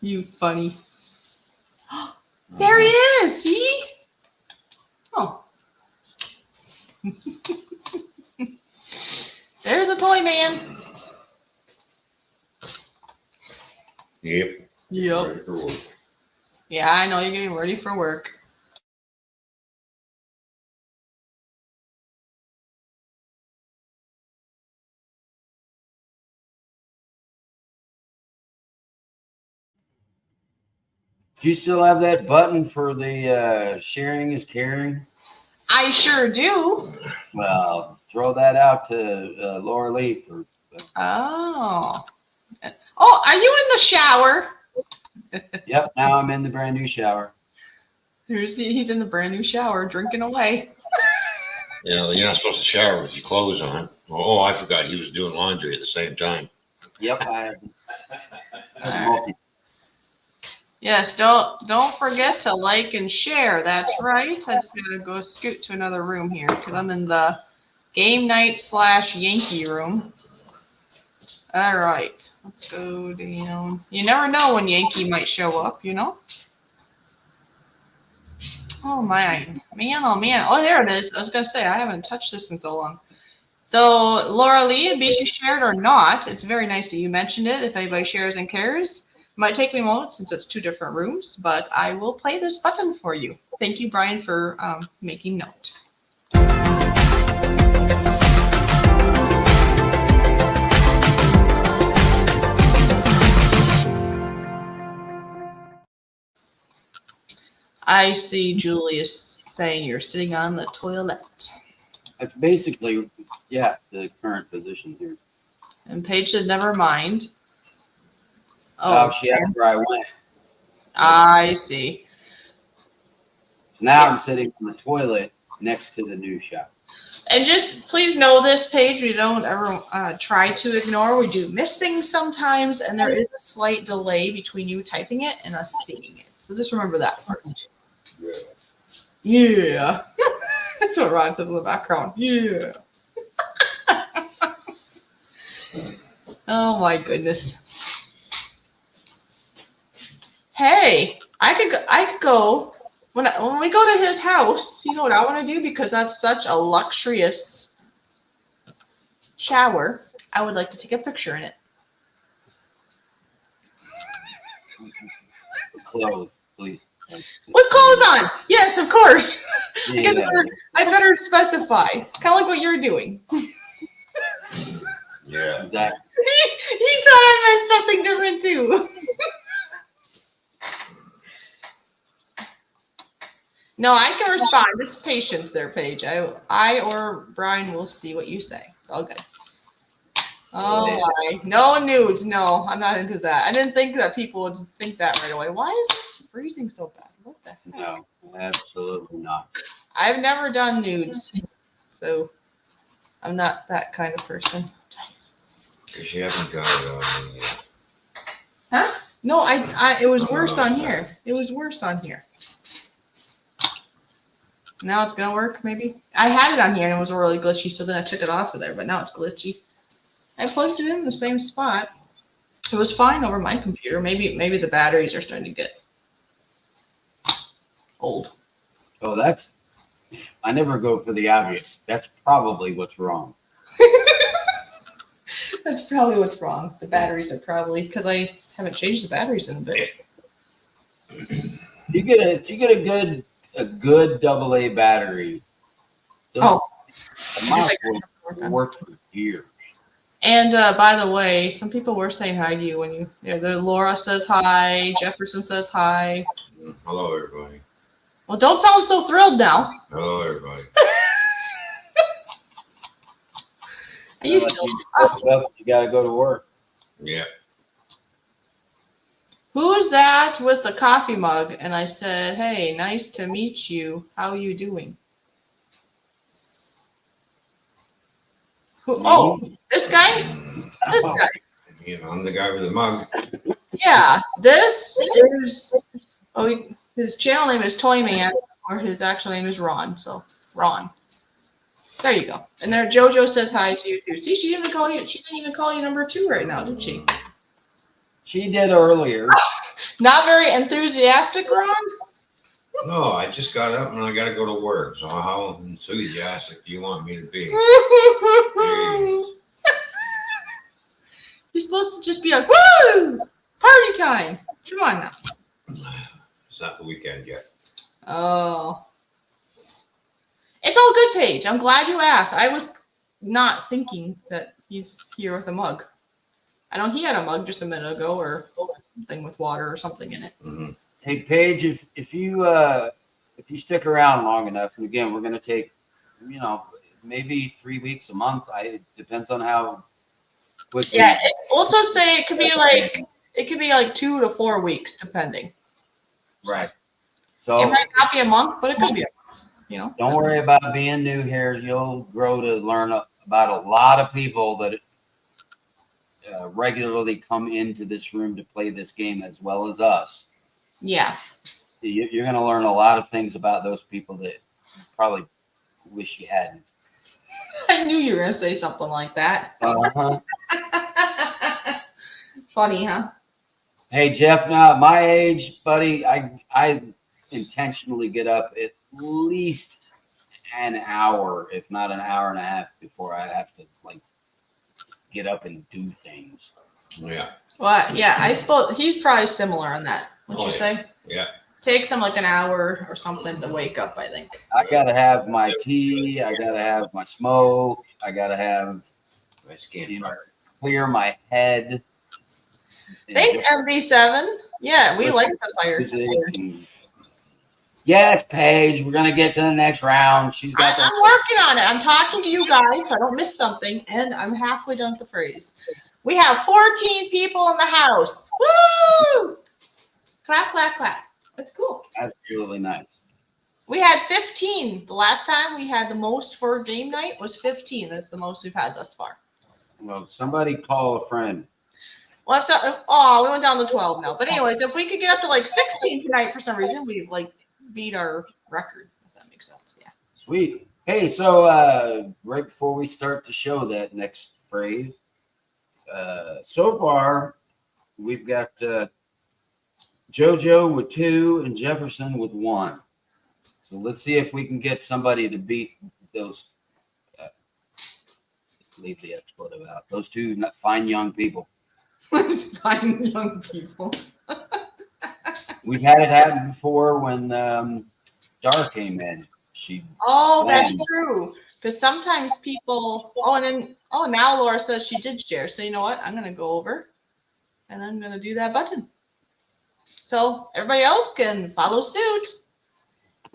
You funny. There he is. See? Oh. There's a toy man. Yep. Yep. Ready for work. Yeah, I know you're getting ready for work. Do you still have that button for the sharing is caring? I sure do. Well, throw that out to Laura Lee for. Oh. Oh, are you in the shower? Yep, now I'm in the brand new shower. He's in the brand new shower, drinking away. You know, you're not supposed to shower with your clothes on. Oh, I forgot he was doing laundry at the same time. Yep, I had All right. Yes, don't forget to like and share. That's right. I just gotta go scoot to another room here because I'm in the game night / Yankee room. All right, let's go down. You never know when Yankee might show up, you know? Oh my, man, oh man. Oh, there it is. I was gonna say, I haven't touched this in so long. So Laura Lee, be you shared or not, it's very nice that you mentioned it. If anybody shares and cares, it might take me a moment since it's 2 different rooms, but I will play this button for you. Thank you, Brian, for making note. I see Julius saying you're sitting on the toilet. That's basically, yeah, the current position here. And Paige said, never mind. Oh, she asked where I went. I see. So now I'm sitting on the toilet next to the new shower. And just please know this, Paige, we don't ever try to ignore. We do miss things sometimes, and there is a slight delay between you typing it and us seeing it. So just remember that part. Yeah. That's what Ron says in the background. Yeah. Oh my goodness. Hey, I could go when we go to his house. You know what I want to do, because that's such a luxurious shower. I would like to take a picture in it. Clothes, please. With clothes on. Yes, of course. Yeah. I guess I better specify. Kind of like what you're doing. Yeah. Exactly. He thought I meant something different too. No, I can respond. Just patience there, Paige. I or Brian will see what you say. It's all good. Oh my. No nudes. No, I'm not into that. I didn't think that people would just think that right away. Why is this freezing so bad? What the heck? No, absolutely not. I've never done nudes, so I'm not that kind of person. Because you haven't got it on me yet. Huh? No, I it was worse on here. It was worse on here. Now it's gonna work, maybe. I had it on here and it was really glitchy, so then I took it off of there, but now it's glitchy. I plugged it in the same spot. It was fine over my computer. Maybe the batteries are starting to get old. Oh, I never go for the obvious. That's probably what's wrong. That's probably what's wrong. The batteries are probably because I haven't changed the batteries in a bit. If you get a good AA battery, those the mouse will work for years. And by the way, some people were saying hi to you when you. Yeah, Laura says hi. Jefferson says hi. Hello, everybody. Well, don't sound so thrilled now. Hello, everybody. You gotta go to work. Yeah. Who is that with the coffee mug? And I said, hey, nice to meet you. How are you doing? Who? Oh, this guy? This guy. You know, I'm the guy with the mug. Yeah, this is. Oh, his channel name is Toy Man, or his actual name is Ron. So, Ron. There you go. And there, JoJo says hi to you too. See, she didn't even call you. She didn't even call you number 2 right now, did she? She did earlier. Not very enthusiastic, Ron. No, I just got up and I got to go to work. So how enthusiastic do you want me to be? You're supposed to just be like, woo! Party time. Come on now. It's not the weekend yet. Oh. It's all good, Paige. I'm glad you asked. I was not thinking that he's here with a mug. I know he had a mug just a minute ago, or something with water or something in it. Mm-hmm. Hey, Paige, if you stick around long enough, and again, we're gonna take, maybe 3 weeks, a month. It depends on how quickly. Yeah. Also say it could be like 2 to 4 weeks, depending. Right. So it might not be a month, but it could be a month. Don't worry about being new here. You'll grow to learn about a lot of people that regularly come into this room to play this game as well as us. Yeah. You're going to learn a lot of things about those people that you probably wish you hadn't. I knew you were going to say something like that. Uh-huh. Funny, huh? Hey, Jeff, now at my age, buddy, I intentionally get up at least an hour, if not an hour and a half, before I have to get up and do things. Yeah. Well, yeah, I suppose he's probably similar on that. Wouldn't you say? Yeah. Takes him like an hour or something to wake up, I think. I got to have my tea. I got to have my smoke. I got to have, clear my head. Thanks, MV7. Yeah, we like the fire. Yes, Paige, we're going to get to the next round. I'm working on it. I'm talking to you guys so I don't miss something. And I'm halfway done with the phrase. We have 14 people in the house. Woo! Clap, clap, clap. That's cool. That's really nice. We had 15. The last time we had the most for game night was 15. That's the most we've had thus far. Well, somebody call a friend. Well, we went down to 12 now. But anyways, if we could get up to 16 tonight for some reason, we'd beat our record, if that makes sense. Yeah. Sweet. Hey, so right before we start to show that next phrase, so far we've got JoJo with 2 and Jefferson with 1. So let's see if we can get somebody to beat those. Leave the expletive out. Those 2 fine young people. Fine young people. We've had it happen before when Dar came in. That's true. Because sometimes people. Now Laura says she did share. So you know what? I'm gonna go over, and I'm gonna do that button. So everybody else can follow suit.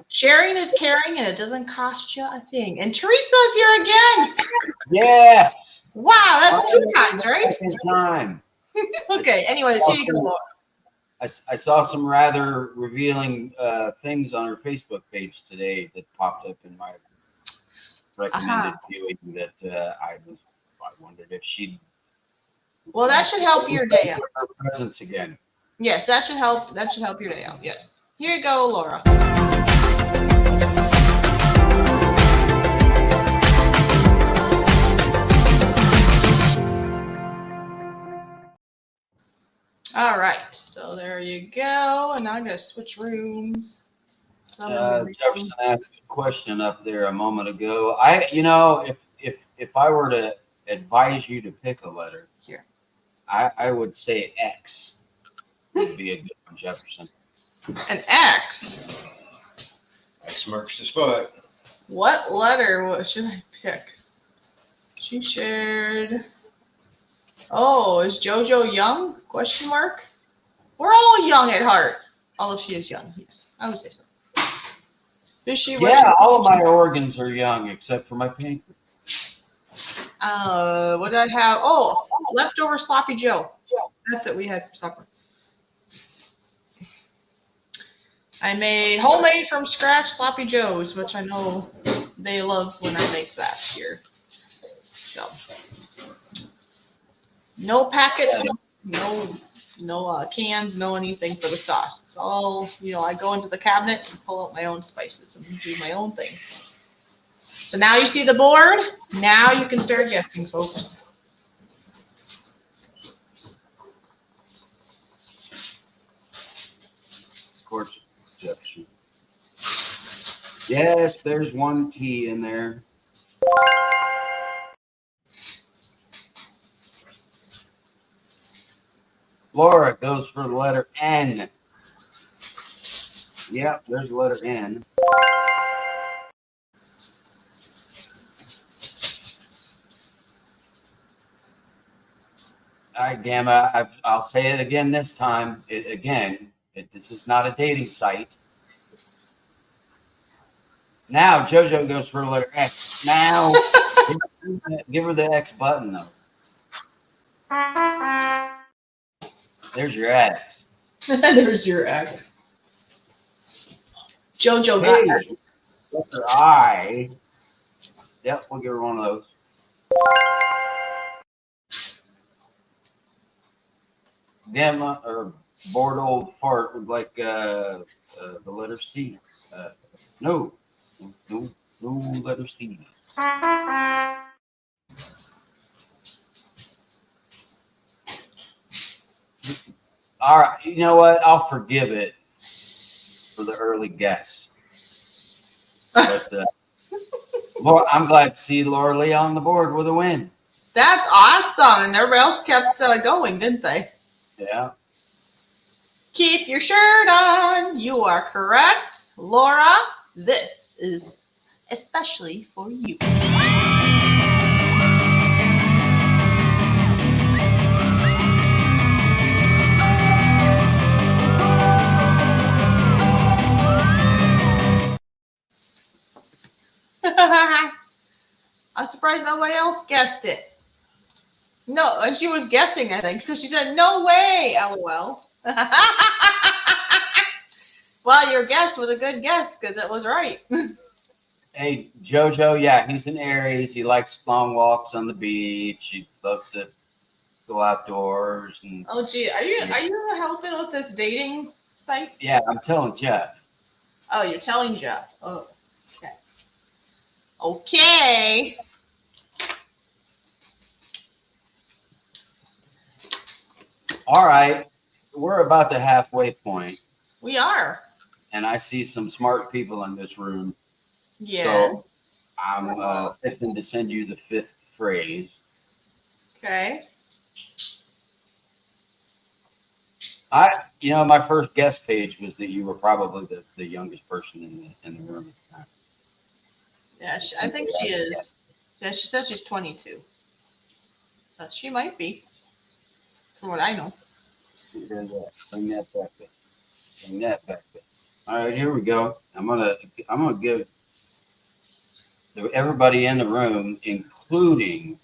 Sharing is caring, and it doesn't cost you a thing. And Teresa's here again. Yes. Wow, that's 2 times, right? Second time. Okay. Anyways, here you go, Laura. I saw some rather revealing things on her Facebook page today that popped up in my recommended viewing that I wondered if she'd. Well, that should help your day out. Her presence again. Yes, that should help. That should help your day out. Yes. Here you go, Laura. All right. So there you go. And now I'm going to switch rooms. So I'm in the room. Jefferson asked a question up there a moment ago. If I were to advise you to pick a letter Here. I would say X would be a good one, Jefferson. An X. X marks the spot. What letter should I pick? She shared. Oh, is JoJo young? Question mark. We're all young at heart. Although she is young. Yes, I would say so. Fishy. Yeah, all of my organs are young except for my pancreas. What did I have? Oh, leftover sloppy Joe. That's it we had for supper. I made homemade from scratch sloppy joes, which I know they love when I make that here. So, no packets, no cans, no anything for the sauce. It's all, I go into the cabinet and pull out my own spices and do my own thing. So now you see the board. Now you can start guessing, folks. Of course, Jefferson. Yes, there's one T in there. Laura goes for the letter N. Yep, there's the letter N. All right, Gamma, I'll say it again this time. This is not a dating site. Now, JoJo goes for the letter X. Now, give her the X button, though. There's your X. There's your X. JoJo got X. Letter I. Yep, we'll give her one of those. Gamma or bored old fart would like the letter C. No, letter C. All right, you know what? I'll forgive it for the early guess. But I'm glad to see Laura Lee on the board with a win. That's awesome. And everybody else kept going, didn't they? Yeah. Keep your shirt on. You are correct. Laura, this is especially for you. I'm surprised nobody else guessed it. No, and she was guessing, I think, because she said, no way, LOL. Well, your guess was a good guess because it was right. Hey, JoJo, yeah, he's an Aries. He likes long walks on the beach. He loves to go outdoors. And Oh, gee, are you helping with this dating site? yeah, I'm telling Jeff. Oh, you're telling Jeff. Oh, okay. Okay. All right, we're about the halfway point, We are. and I see some smart people in this room. Yes. So I'm fixing to send you the fifth phrase. Okay. My first guest page was that you were probably the youngest person in the room at the time. Yeah, I think she is. Yeah, she said she's 22. So she might be, from what I know. Bring that back there. Bring that back there. All right, here we go. I'm gonna give everybody in the room, including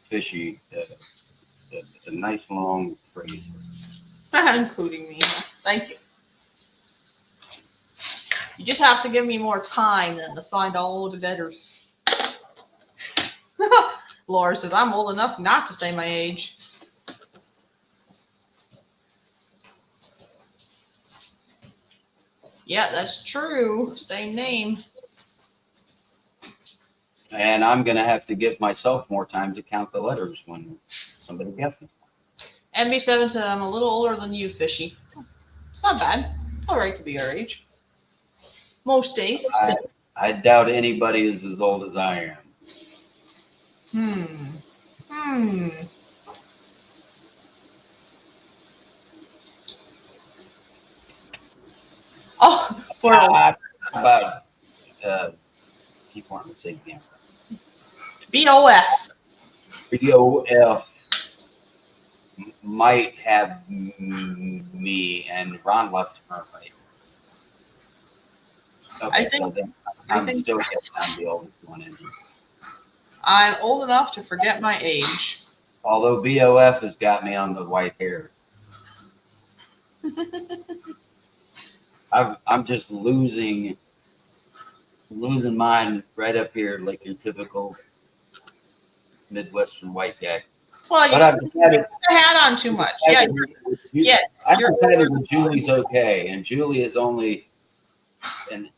Fishy, a nice long phrase. Including me. Thank you. You just have to give me more time then to find all the letters. Laura says, I'm old enough not to say my age. Yeah, that's true. Same name. And I'm gonna have to give myself more time to count the letters when somebody guesses. MB7 said I'm a little older than you, Fishy. It's not bad. It's all right to be our age. Most days. I doubt anybody is as old as I am. Oh, poor About keep wanting to say again. BOF. BOF might have me, and Ron left her right. Okay, I think- so then I I'm think- still guessing I'm the oldest one in here. I'm old enough to forget my age. Although BOF has got me on the white hair. I'm just losing mine right up here like your typical Midwestern white guy. Well, But you I've decided, put the hat on too much. Yeah, yes. I've You're decided that Julie's okay, and Julie is only an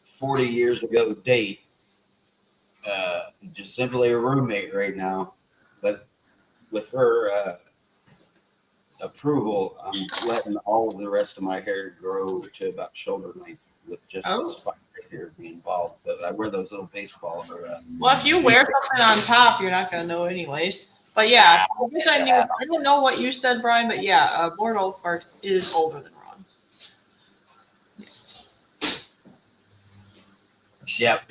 40 years ago date, just simply a roommate right now. But with her approval, I'm letting all of the rest of my hair grow to about shoulder length with just Oh. the spike hair being bald. But I wear those little baseball well, if you wear something on top, you're not gonna know anyways. But yeah, I guess I knew. I don't know what you said, Brian, but yeah, Bordeaux Fart is older than Ron. Yep.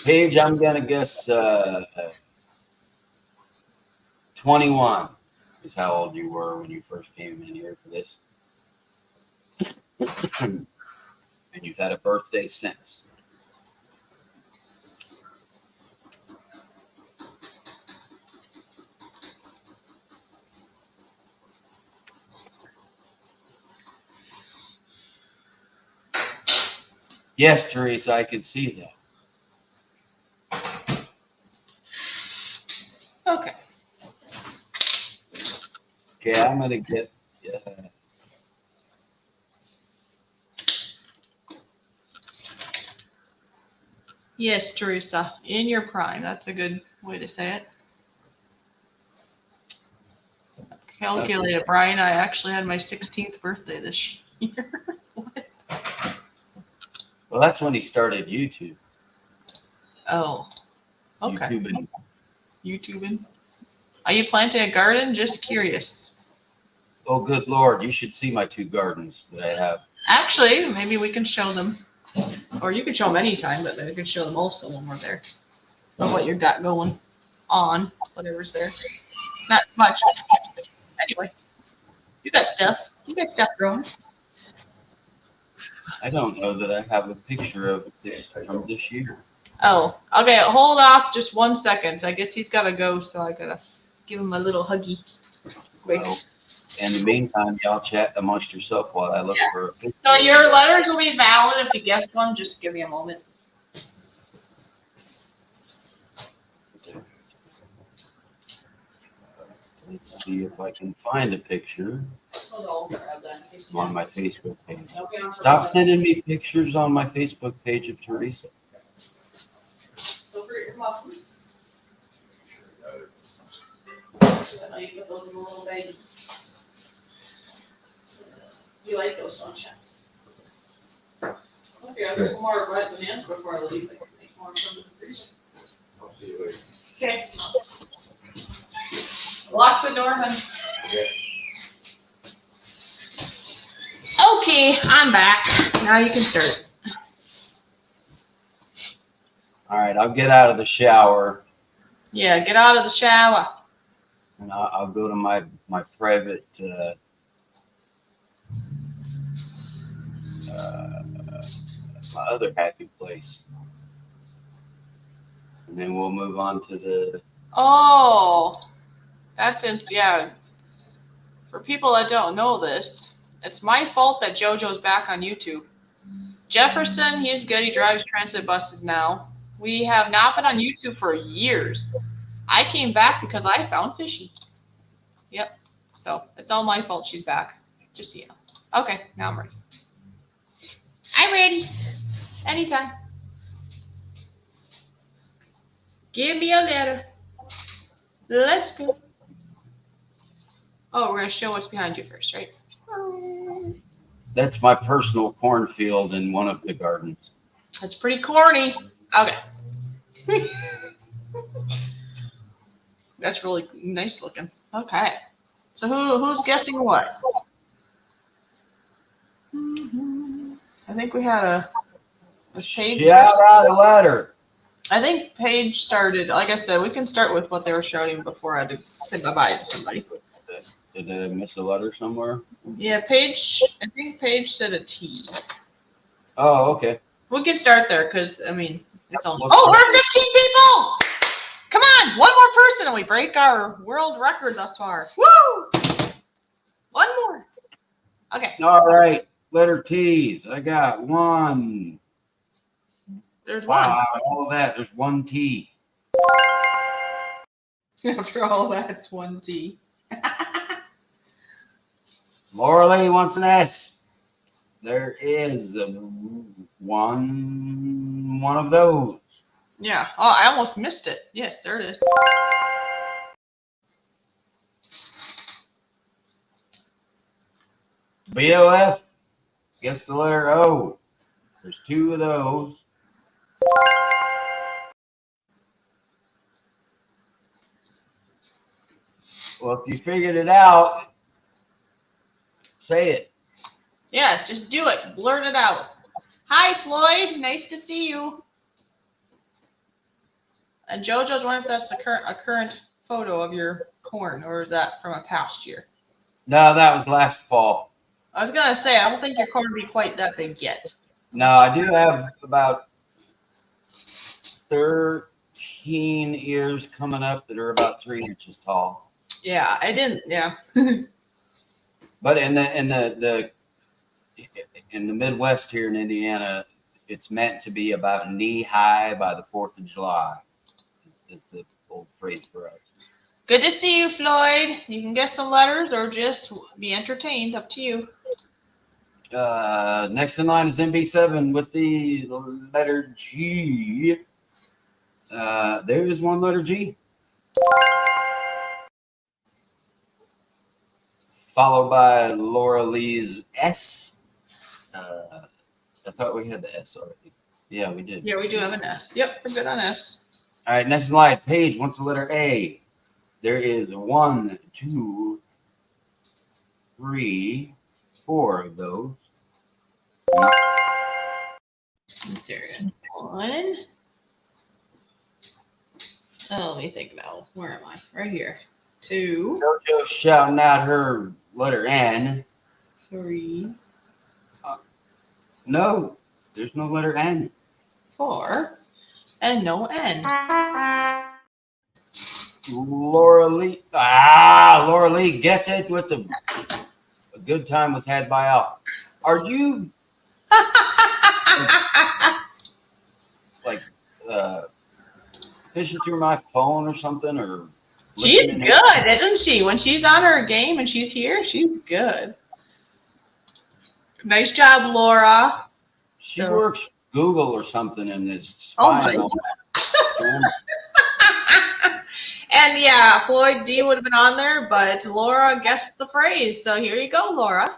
Paige, I'm gonna guess 21 is how old you were when you first came in here for this. And you've had a birthday since. Yes, Teresa, I can see that. Okay. Okay, I'm gonna get. Yes, Teresa, in your prime. That's a good way to say it. Calculated, Brian. I actually had my 16th birthday this year. Well, that's when he started YouTube. Oh, okay. YouTubing. YouTubing. Are you planting a garden? Just curious. Oh, good Lord. You should see my 2 gardens that I have. Actually, maybe we can show them. Or you can show them anytime, but we can show them also when we're there. Of what you got going on, whatever's there. Not much. Anyway, you got stuff. You got stuff growing. I don't know that I have a picture of this from this year. Oh, okay. Hold off just 1 second. I guess he's got to go, so I got to give him a little huggy. Quick. Well, in the meantime, y'all chat amongst yourself while I look for a picture. So your letters will be valid if you guessed one. Just give me a moment. Let's see if I can find a picture on my Facebook page. Stop sending me pictures on my Facebook page of Teresa. Don't forget your muffins. I know you put those in a little bag. You like those, don't you? Okay, I'll get more red bananas before I leave. I can make more from the freezer. I'll see you later. Okay. Lock the door, honey. Okay, I'm back. Now you can start. All right, I'll get out of the shower Yeah, get out of the shower. and I'll go to my private my other happy place, and then we'll move on to the. Oh, that's in, yeah. For people that don't know this, it's my fault that JoJo's back on YouTube. Jefferson, he's good. He drives transit buses now. We have not been on YouTube for years. I came back because I found Fishy. Yep. So it's all my fault she's back. Just so you know. Okay, now I'm ready. I'm ready. Anytime. Give me a letter. Let's go. Oh, we're going to show what's behind you first, right? That's my personal cornfield in one of the gardens. That's pretty corny. Okay. That's really nice looking. Okay. So who's guessing what? I think we had a Paige. Shout out a letter. I think Paige started. Like I said, we can start with what they were shouting before I had to say bye-bye to somebody. Did I miss a letter somewhere? Yeah, Paige. I think Paige said a T. Oh, okay. We can start there because, I mean, it's only. Let's Oh, start. we're 15 people! Come on, one more person and we break our world record thus far. Woo! One more. Okay, All right. Letter T's. I got one. there's one. Wow, all of that. There's one T. After all that, it's one T. Laura Lee wants an S. There is one of those. Yeah. Oh, I almost missed it. Yes, there it is. BOF. Guess the letter O. There's two of those. Well, if you figured it out, say it. Yeah, just do it. Blurt it out. Hi, Floyd. Nice to see you. And JoJo's wondering if that's a current photo of your corn, or is that from a past year? No, that was last fall. I was gonna say I don't think your corn will be quite that big yet. No, I do have about 13 ears coming up that are about 3 inches tall. Yeah, I didn't. Yeah. But in the Midwest here in Indiana, it's meant to be about knee high by the 4th of July. Is the old phrase for us. Good to see you, Floyd. You can guess some letters or just be entertained. Up to you. Next in line is MB7 with the letter G. There is one letter G. Followed by Laura Lee's S. I thought we had the S already. Yeah, we did. Yeah, we do have an S. Yep, we're good on S. All right, next in line, Paige wants the letter A. There is 1, 2, 3, 4 of those. Serious. One. Oh, let me think now. Where am I? Right here. 2, JoJo shouting out her letter N. 3, No, there's no letter N. 4, and no N. Laura Lee. Laura Lee gets it with the a good time was had by all. Are you like fishing through my phone or something? Or She's listening? good, isn't she? When she's on her game and she's here, she's good. Nice job, Laura. She So- works Google or something and is Oh my spying on that. And yeah, Floyd D would have been on there, but Laura guessed the phrase. So here you go, Laura.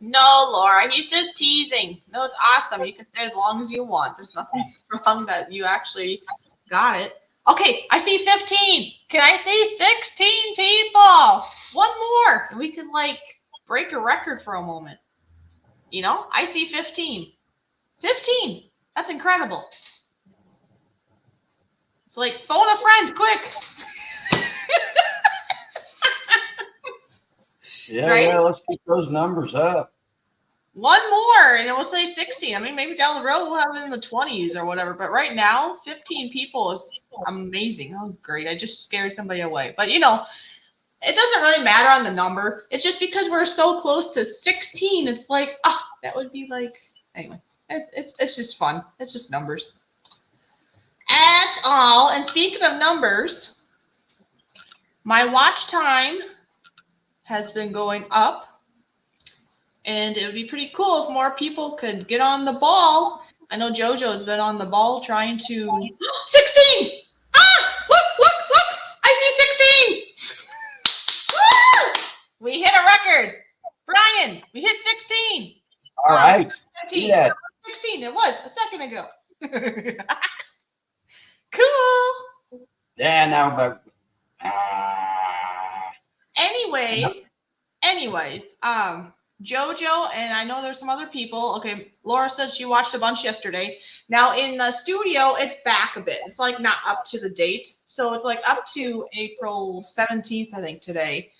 No, Laura, he's just teasing. No, it's awesome. You can stay as long as you want. There's nothing wrong that you actually got it. Okay, I see 15. Can I see 16 people? One more. And we can like break a record for a moment. You know, I see 15. 15. That's incredible. It's like phone a friend, quick. Yeah, Right? yeah, let's keep those numbers up. One more, and it will say 60. I mean, maybe down the road we'll have it in the 20s or whatever. But right now, 15 people is amazing. Oh, great. I just scared somebody away. But, you know, it doesn't really matter on the number. It's just because we're so close to 16. It's like, that would be like, anyway, it's just fun. It's just numbers. That's all. And speaking of numbers, my watch time has been going up. And it would be pretty cool if more people could get on the ball. I know JoJo's been on the ball trying to 16! Ah! Look! I see 16! Woo! We hit a record. Brian, we hit 16. All right. 15. Yeah. 16. It was a second ago. Cool. Yeah, now, but Anyways, JoJo, and I know there's some other people. Okay, Laura said she watched a bunch yesterday. Now in the studio, it's back a bit. It's like not up to the date. So it's like up to April 17th, I think, today.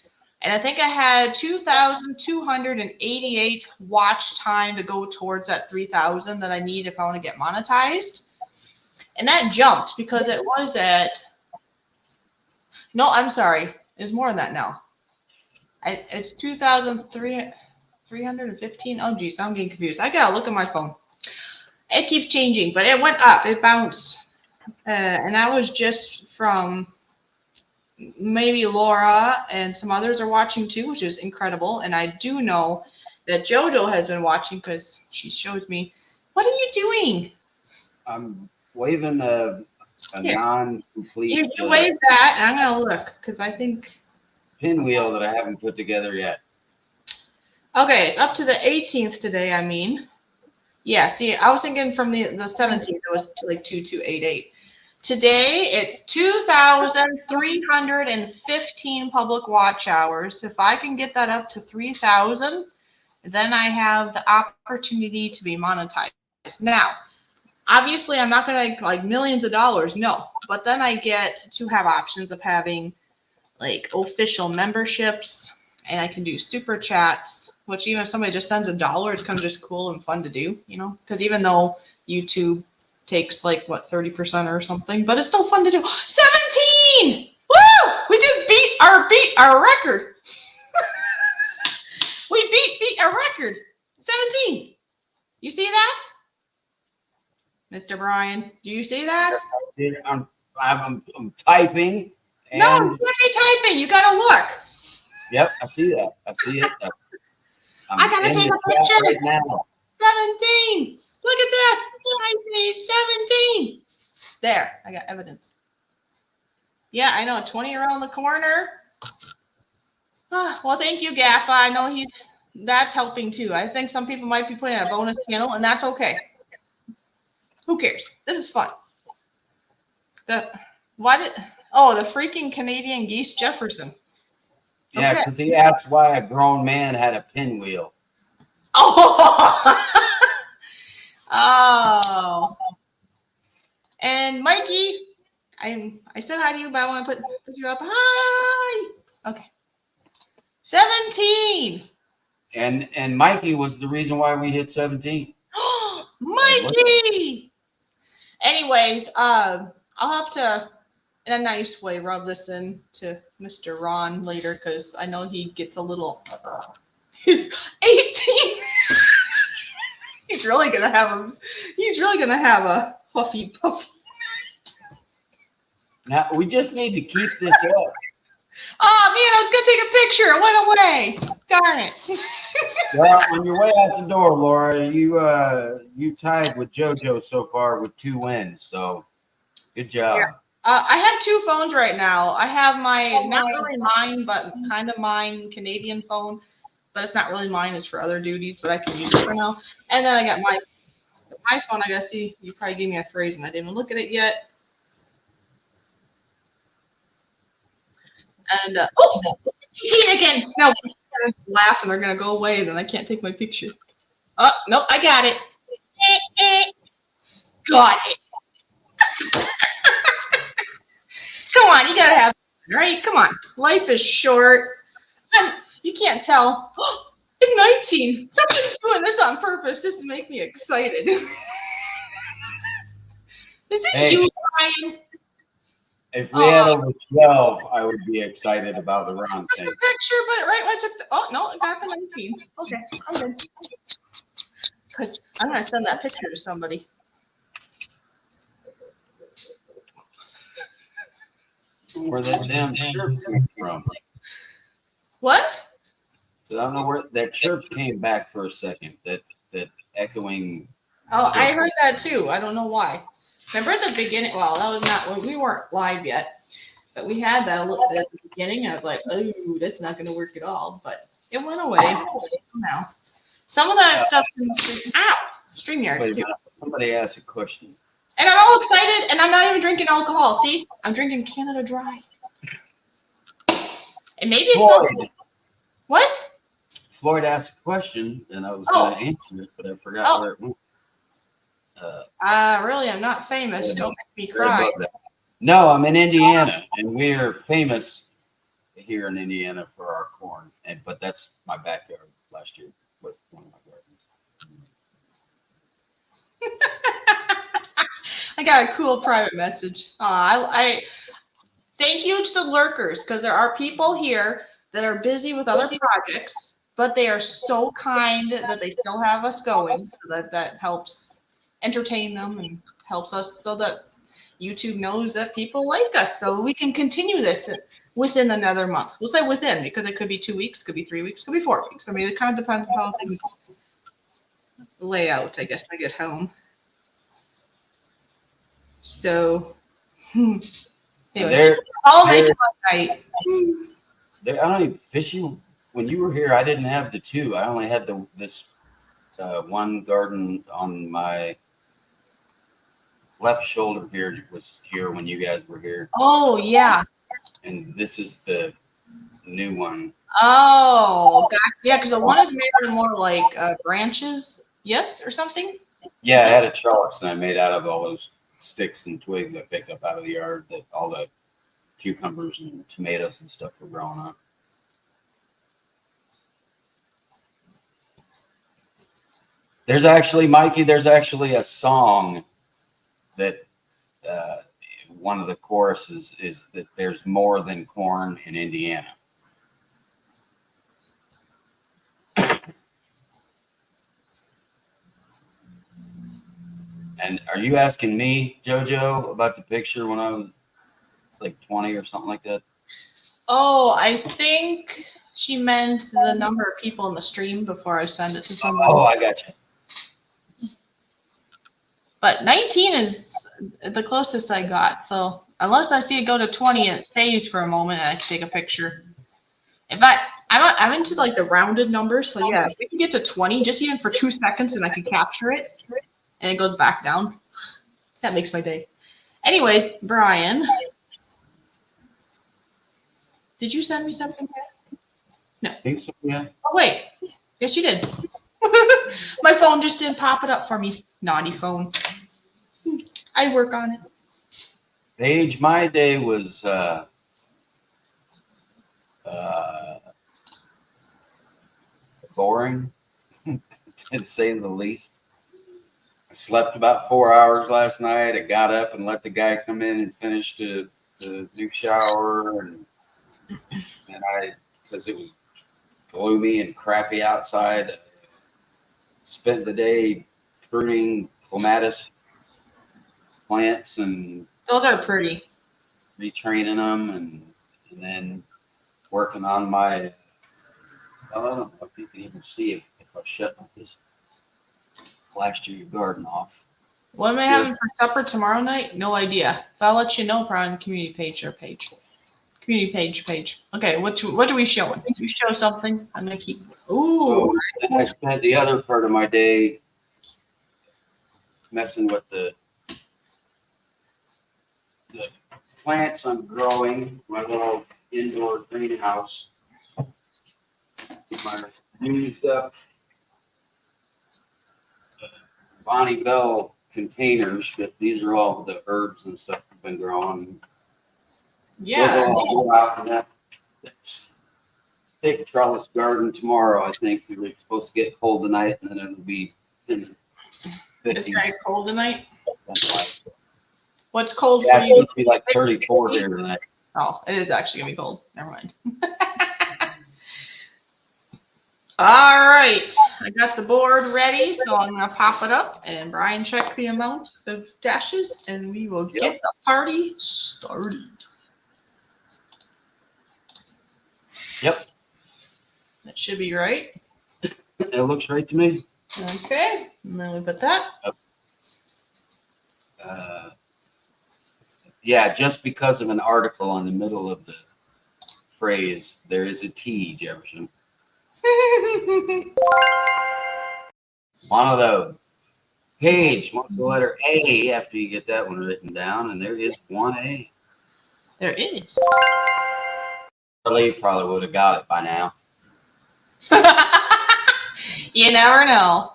And I think I had 2,288 watch time to go towards that 3,000 that I need if I want to get monetized. And that jumped because it was at, no, I'm sorry. It's more than that now. It's 2,315. Oh, geez, I'm getting confused. I got to look at my phone. It keeps changing, but it went up. It bounced. And that was just from maybe Laura and some others are watching too, which is incredible. And I do know that JoJo has been watching because she shows me. What are you doing? I'm waving a non-complete You wave that, and I'm going to look because I think. pinwheel that I haven't put together yet. Okay, it's up to the 18th today, I mean. Yeah, see, I was thinking from the 17th, it was like 2288. Today, it's 2,315 public watch hours. If I can get that up to 3,000, then I have the opportunity to be monetized. Now, obviously, I'm not going to like millions of dollars, no. But then I get to have options of having like official memberships, and I can do super chats, which even if somebody just sends $1, it's kind of just cool and fun to do, you know, because even though YouTube takes like what 30% or something, but it's still fun to do. 17! Woo! We just beat our record. We beat our record. 17. You see that? Mr. Brian, do you see that? I'm typing. And No, you can't be typing. You gotta look. Yep, I see that. I see it. I gotta in take the a chat picture. right now. 17. Look at that. I see 17. There, I got evidence. Yeah, I know. 20 around the corner. Well, thank you, Gaffa. I know that's helping too. I think some people might be putting a bonus channel, and that's okay. Who cares? This is fun. The freaking Canadian Geese Jefferson. Yeah, Okay. because he asked why a grown man had a pinwheel. Oh. Oh. And Mikey, I said hi to you, but I want to put you up. Hi. Okay. 17. And Mikey was the reason why we hit 17. Mikey. Anyways, I'll have to, in a nice way, rub this in to Mr. Ron later because I know he gets a little 18. He's really gonna have a puffy. Now we just need to keep this up. Oh man, I was gonna take a picture. It went away. Darn it. Well, on your way out the door, Laura, you tied with JoJo so far with 2 wins. So good job. Yeah. I have 2 phones right now. I have my not really mine, but kind of mine Canadian phone, but it's not really mine. It's for other duties, but I can use it for now. And then I got my phone. I gotta see. You probably gave me a phrase, and I didn't even look at it yet. And 18 again. No, they're gonna laugh and they're gonna go away. Then I can't take my picture. Oh nope, I got it. Got it. Come on, you gotta have fun, right? Come on, life is short. You can't tell. It's 19. Somebody's doing this on purpose just to make me excited. Is it you, Ryan? If we had over 12, I would be excited about the round I thing. took the picture, but right when I took the no, I got the 19. Okay, I'm good. Because I'm gonna send that picture to somebody. where that damn chirp came from. What? So I don't know where that chirp came back for a second. That echoing. Oh, I chirp. heard that too. I don't know why. Remember at the beginning? Well, that was not when we weren't live yet, but we had that a little bit at the beginning. I was like, oh, that's not going to work at all. But it went away somehow. Some of that stuff in StreamYards too. Somebody asked a question. And I'm all excited, and I'm not even drinking alcohol. See, I'm drinking Canada Dry. And maybe it's Floyd. What? Floyd asked a question, and I was going to answer it, but I forgot where it went. Really, I'm not famous. Don't make me Right cry. above that. No, I'm in Indiana, and we're famous here in Indiana for our corn. But that's my backyard last year with one of my gardens. I got a cool private message. I thank you to the lurkers, because there are people here that are busy with other projects, but they are so kind that they still have us going, so that helps entertain them and helps us so that YouTube knows that people like us, so we can continue this within another month. We'll say within, because it could be 2 weeks, could be 3 weeks, could be 4 weeks. I mean, it kind of depends on how things lay out, I guess, when I get home. So, anyway, I'll make it one night. I don't even fishy. When you were here, I didn't have the two. I only had this one garden on my left shoulder here. It was here when you guys were here. Oh, yeah. And this is the new one. Oh, gotcha. Yeah, because the one is made out of more like branches, yes, or something. Yeah, I had a trellis and I made out of all those sticks and twigs I picked up out of the yard that all the cucumbers and tomatoes and stuff were growing on. There's actually, Mikey, there's actually a song that one of the choruses is that there's more than corn in Indiana. And are you asking me, JoJo, about the picture when I was like 20 or something like that? Oh, I think she meant the number of people in the stream before I send it to someone. Oh, I got you. But 19 is the closest I got. So unless I see it go to 20 and it stays for a moment, and I can take a picture. If I'm into like the rounded numbers, so yeah, if we can get to 20, just even for 2 seconds, and I can capture it, and it goes back down, that makes my day. Anyways, Brian, did you send me something? No. I think so, yeah. Oh wait, yes you did. My phone just didn't pop it up for me. Naughty phone. I work on it. Paige, my day was boring, to say the least. I slept about 4 hours last night. I got up and let the guy come in and finish the new shower, and because it was gloomy and crappy outside, spent the day pruning clematis plants and Those are pretty. retraining them, and then working on my. I don't know if you can even see if I shut this last year garden off. What am I having for supper tomorrow night? No idea. But I'll let you know probably on the community page or page. Community page. Okay, what do we show? We show something. I'm gonna keep. Ooh. So I spent the other part of my day messing with the plants I'm growing, my little indoor greenhouse. My used up Bonnie Bell containers, but these are all the herbs and stuff I've been growing. Yeah. Those all go out in that thick trellis garden tomorrow. I think we're supposed to get cold tonight, and then it'll be in the It's 50s. very cold tonight. That's why. What's cold Yeah, for it's you? supposed to be like 34 here tonight. Oh, it is actually gonna be cold. Never mind. All right, I got the board ready, so I'm gonna pop it up and Brian check the amount of dashes, and we will get the party started. Yep, That should be right. it looks right to me. Okay, and then we put that. Yeah, just because of an article on the middle of the phrase, there is a T, Jefferson. One of those. Paige wants the letter A after you get that one written down, and there is one A. There is. Charlie probably would have got it by now. You never know.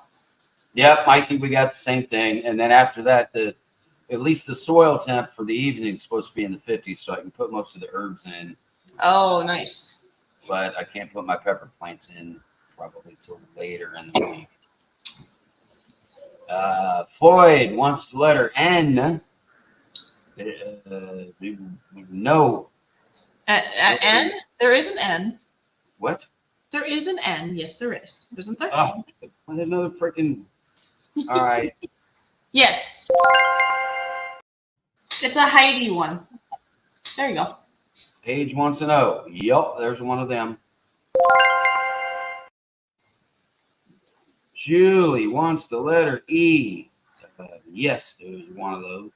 Yep, Mikey, we got the same thing. And then after that, at least the soil temp for the evening is supposed to be in the 50s, so I can put most of the herbs in. Oh, nice. But I can't put my pepper plants in probably till later in the week. Floyd wants the letter N. No. N? There is an N. What? There is an N. Yes, there is. Isn't there? Oh, another freaking. All right. Yes. It's a Heidi one. There you go. Paige wants an O. Yup, there's one of them. Julie wants the letter E. Yes, there's one of those.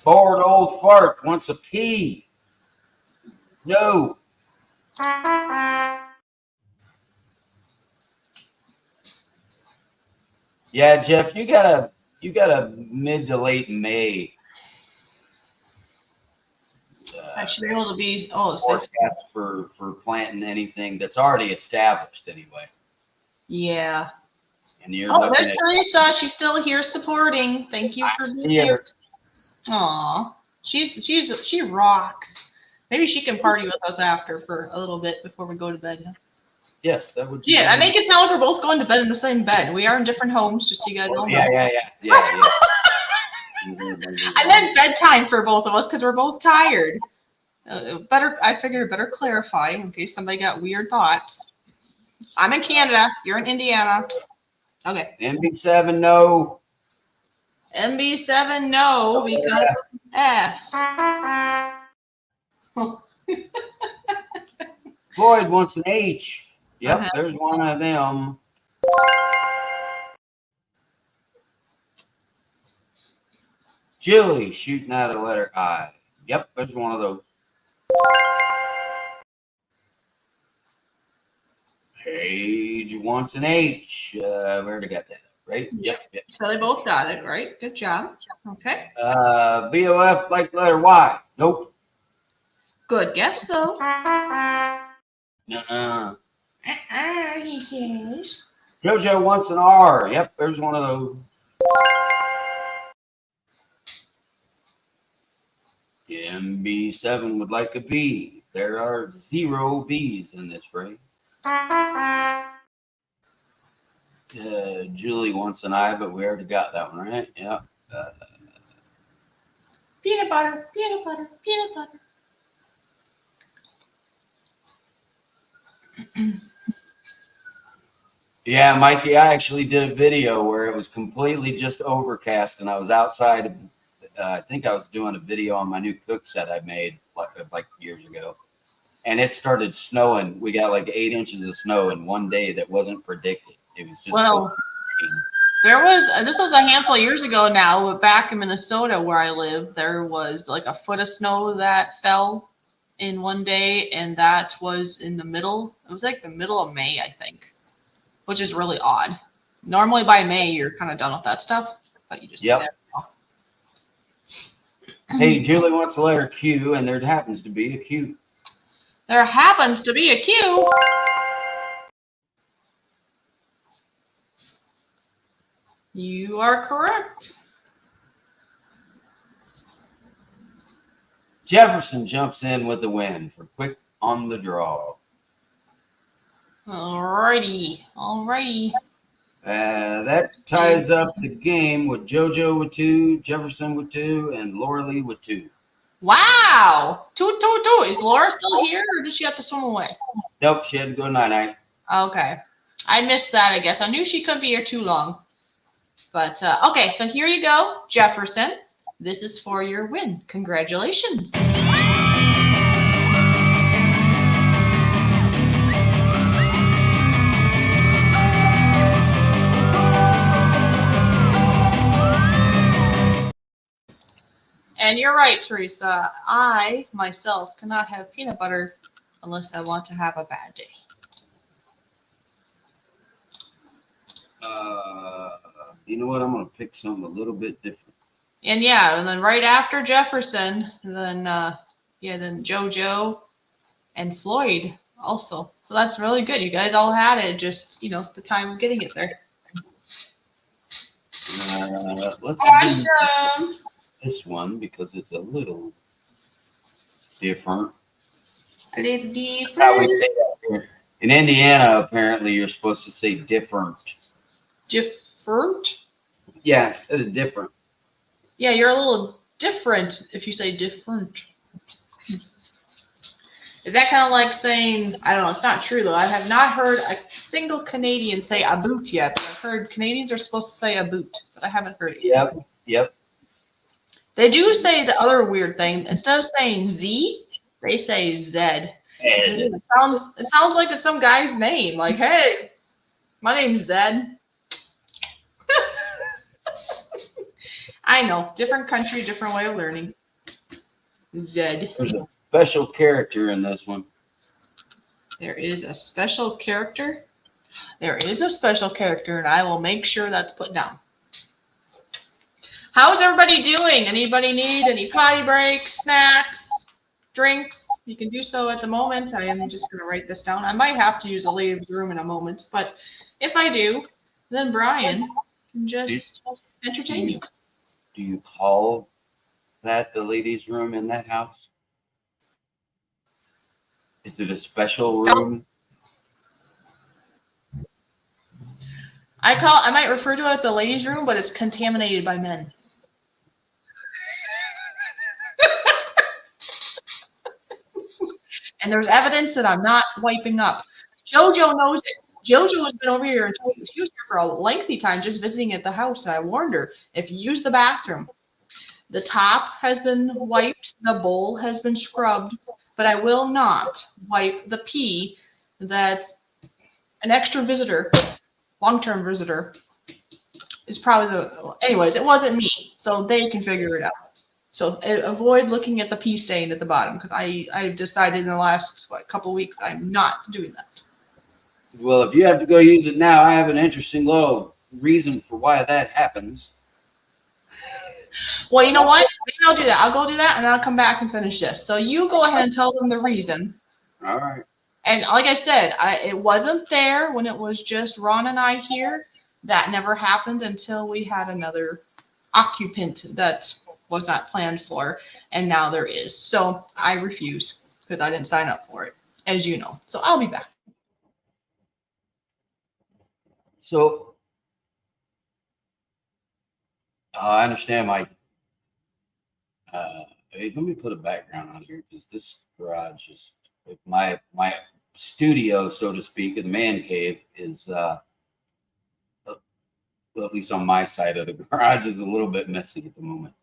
Bored old fart wants a P. No. Yeah, Jeff, you got a mid to late May. I should be able to be. Oh, so, Forecast for planting anything that's already established anyway. yeah. And you're Oh, looking there's at Teresa. She's still here supporting. Thank you I for see being her. here. Aw, she rocks. Maybe she can party with us after for a little bit before we go to bed. Yes, that would be. Yeah, I make it sound like we're both going to bed in the same bed. We are in different homes, just so you guys all know. Yeah. I meant bedtime for both of us because we're both tired. I figured better clarify in case somebody got weird thoughts. I'm in Canada. You're in Indiana. Okay. MB7, no. MB7, no, because F. Floyd wants an H. Yep, Uh-huh. there's one of them. Julie shooting out a letter I. Yep, there's one of those. Paige wants an H. We already got that, right? Yep. So they both got it, right? Good job. Okay. BOF like letter Y. Nope. Good guess, though. Nuh-uh. He says. JoJo wants an R. Yep, there's one of those. MB7 would like a B. There are 0 B's in this phrase. Julie wants an I, but we already got that one, right? Yeah. Peanut butter, peanut butter, peanut butter. Yeah, Mikey, I actually did a video where it was completely just overcast, and I was outside. I think I was doing a video on my new cook set I made like years ago, and it started snowing. We got like 8 inches of snow in one day that wasn't predicted. It was just Well, this was a handful of years ago now, but back in Minnesota where I live, there was like a foot of snow that fell in one day, and that was in the middle. It was like the middle of May, I think, which is really odd. Normally by May, you're kind of done with that stuff, but you just Yep. do that. Hey, Julie wants the letter Q, and there happens to be a Q. There happens to be a Q. You are correct. Jefferson jumps in with the win for quick on the draw. Alrighty. That ties up the game with JoJo with 2, Jefferson with 2, and Laura Lee with 2. Wow. Two. Is Laura still here, or did she have to swim away? Nope, she had to go night-night. Okay. I missed that, I guess. I knew she couldn't be here too long. But, okay, so here you go, Jefferson. this is for your win. Congratulations. And you're right, Teresa. I, myself, cannot have peanut butter unless I want to have a bad day. You know what? I'm going to pick something a little bit different. And yeah, and then right after Jefferson, then then JoJo and Floyd also. So that's really good. You guys all had it, just the time of getting it there. Let's do this one because it's a little different. That's how we say that here. In Indiana, apparently, you're supposed to say different. Different? Yeah, instead of different. Yeah, you're a little different if you say different. Is that kind of like saying, I don't know, it's not true though. I have not heard a single Canadian say a boot yet. But I've heard Canadians are supposed to say a boot, but I haven't heard it yet. Yep. They do say the other weird thing. Instead of saying Z, they say Zed. It sounds like it's some guy's name. Like, hey, my name's Zed. I know. Different country, different way of learning. Zed. There's a special character in this one. There is a special character. There is a special character, and I will make sure that's put down. How is everybody doing? Anybody need any potty breaks, snacks, drinks? You can do so at the moment. I am just going to write this down. I might have to use a ladies' room in a moment, but if I do, then Brian can just entertain you. Do you call that the ladies' room in that house? Is it a special room? I might refer to it as the ladies' room, but it's contaminated by men. And there's evidence that I'm not wiping up. JoJo knows it. JoJo has been over here and told me she was here for a lengthy time just visiting at the house. And I warned her, if you use the bathroom, the top has been wiped, the bowl has been scrubbed, but I will not wipe the pee that an extra visitor, long-term visitor, is probably anyways, it wasn't me, so they can figure it out. So avoid looking at the pee stain at the bottom because I've decided in the last couple weeks I'm not doing that. Well, if you have to go use it now, I have an interesting little reason for why that happens. Well, you know what? Maybe I'll do that. I'll go do that, and then I'll come back and finish this. So you go ahead and tell them the reason. All right. And like I said, it wasn't there when it was just Ron and I here. That never happened until we had another occupant that was not planned for, and now there is. So I refuse because I didn't sign up for it, as you know. So I'll be back. So I understand my. Hey, let me put a background on here because this garage is my studio, so to speak, the man cave is. Well, at least on my side of the garage is a little bit messy at the moment.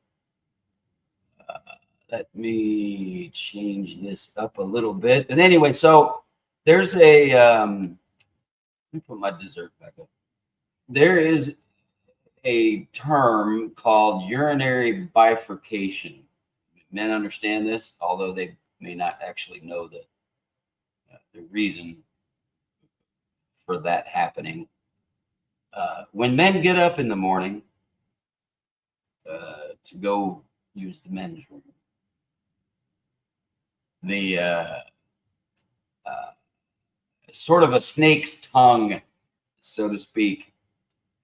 Let me change this up a little bit. But anyway, so there's a, let me put my dessert back up. There is a term called urinary bifurcation. Men understand this, although they may not actually know the reason for that happening. When men get up in the morning to go use the men's room, the sort of a snake's tongue, so to speak,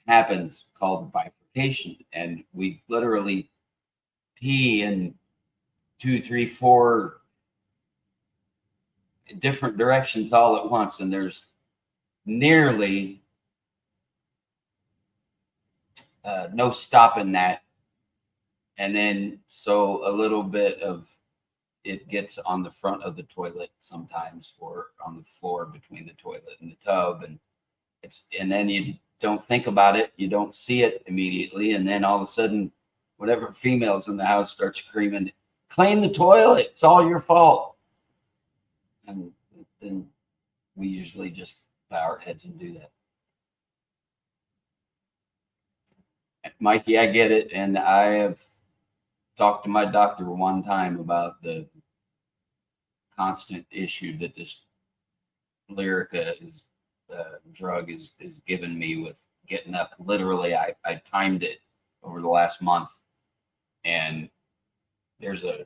happens called bifurcation, and we literally pee in 2, 3, 4 different directions all at once, and there's nearly no stopping that. And then so a little bit of it gets on the front of the toilet sometimes, or on the floor between the toilet and the tub, and then you don't think about it, you don't see it immediately, and then all of a sudden whatever females in the house start screaming, "Clean the toilet! It's all your fault!" And then we usually just bow our heads and do that. Mikey, I get it, and I have talked to my doctor one time about the constant issue that this Lyrica is drug is giving me with getting up. Literally, I timed it over the last month, and there's a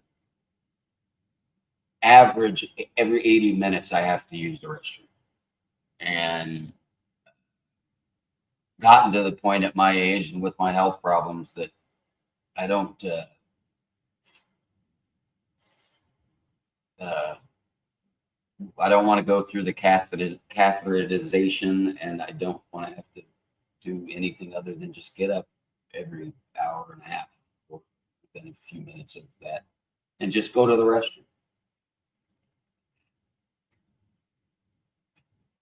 average every 80 minutes I have to use the restroom, and gotten to the point at my age and with my health problems that I don't want to go through the catheterization, and I don't want to have to do anything other than just get up every hour and a half or within a few minutes of that and just go to the restroom.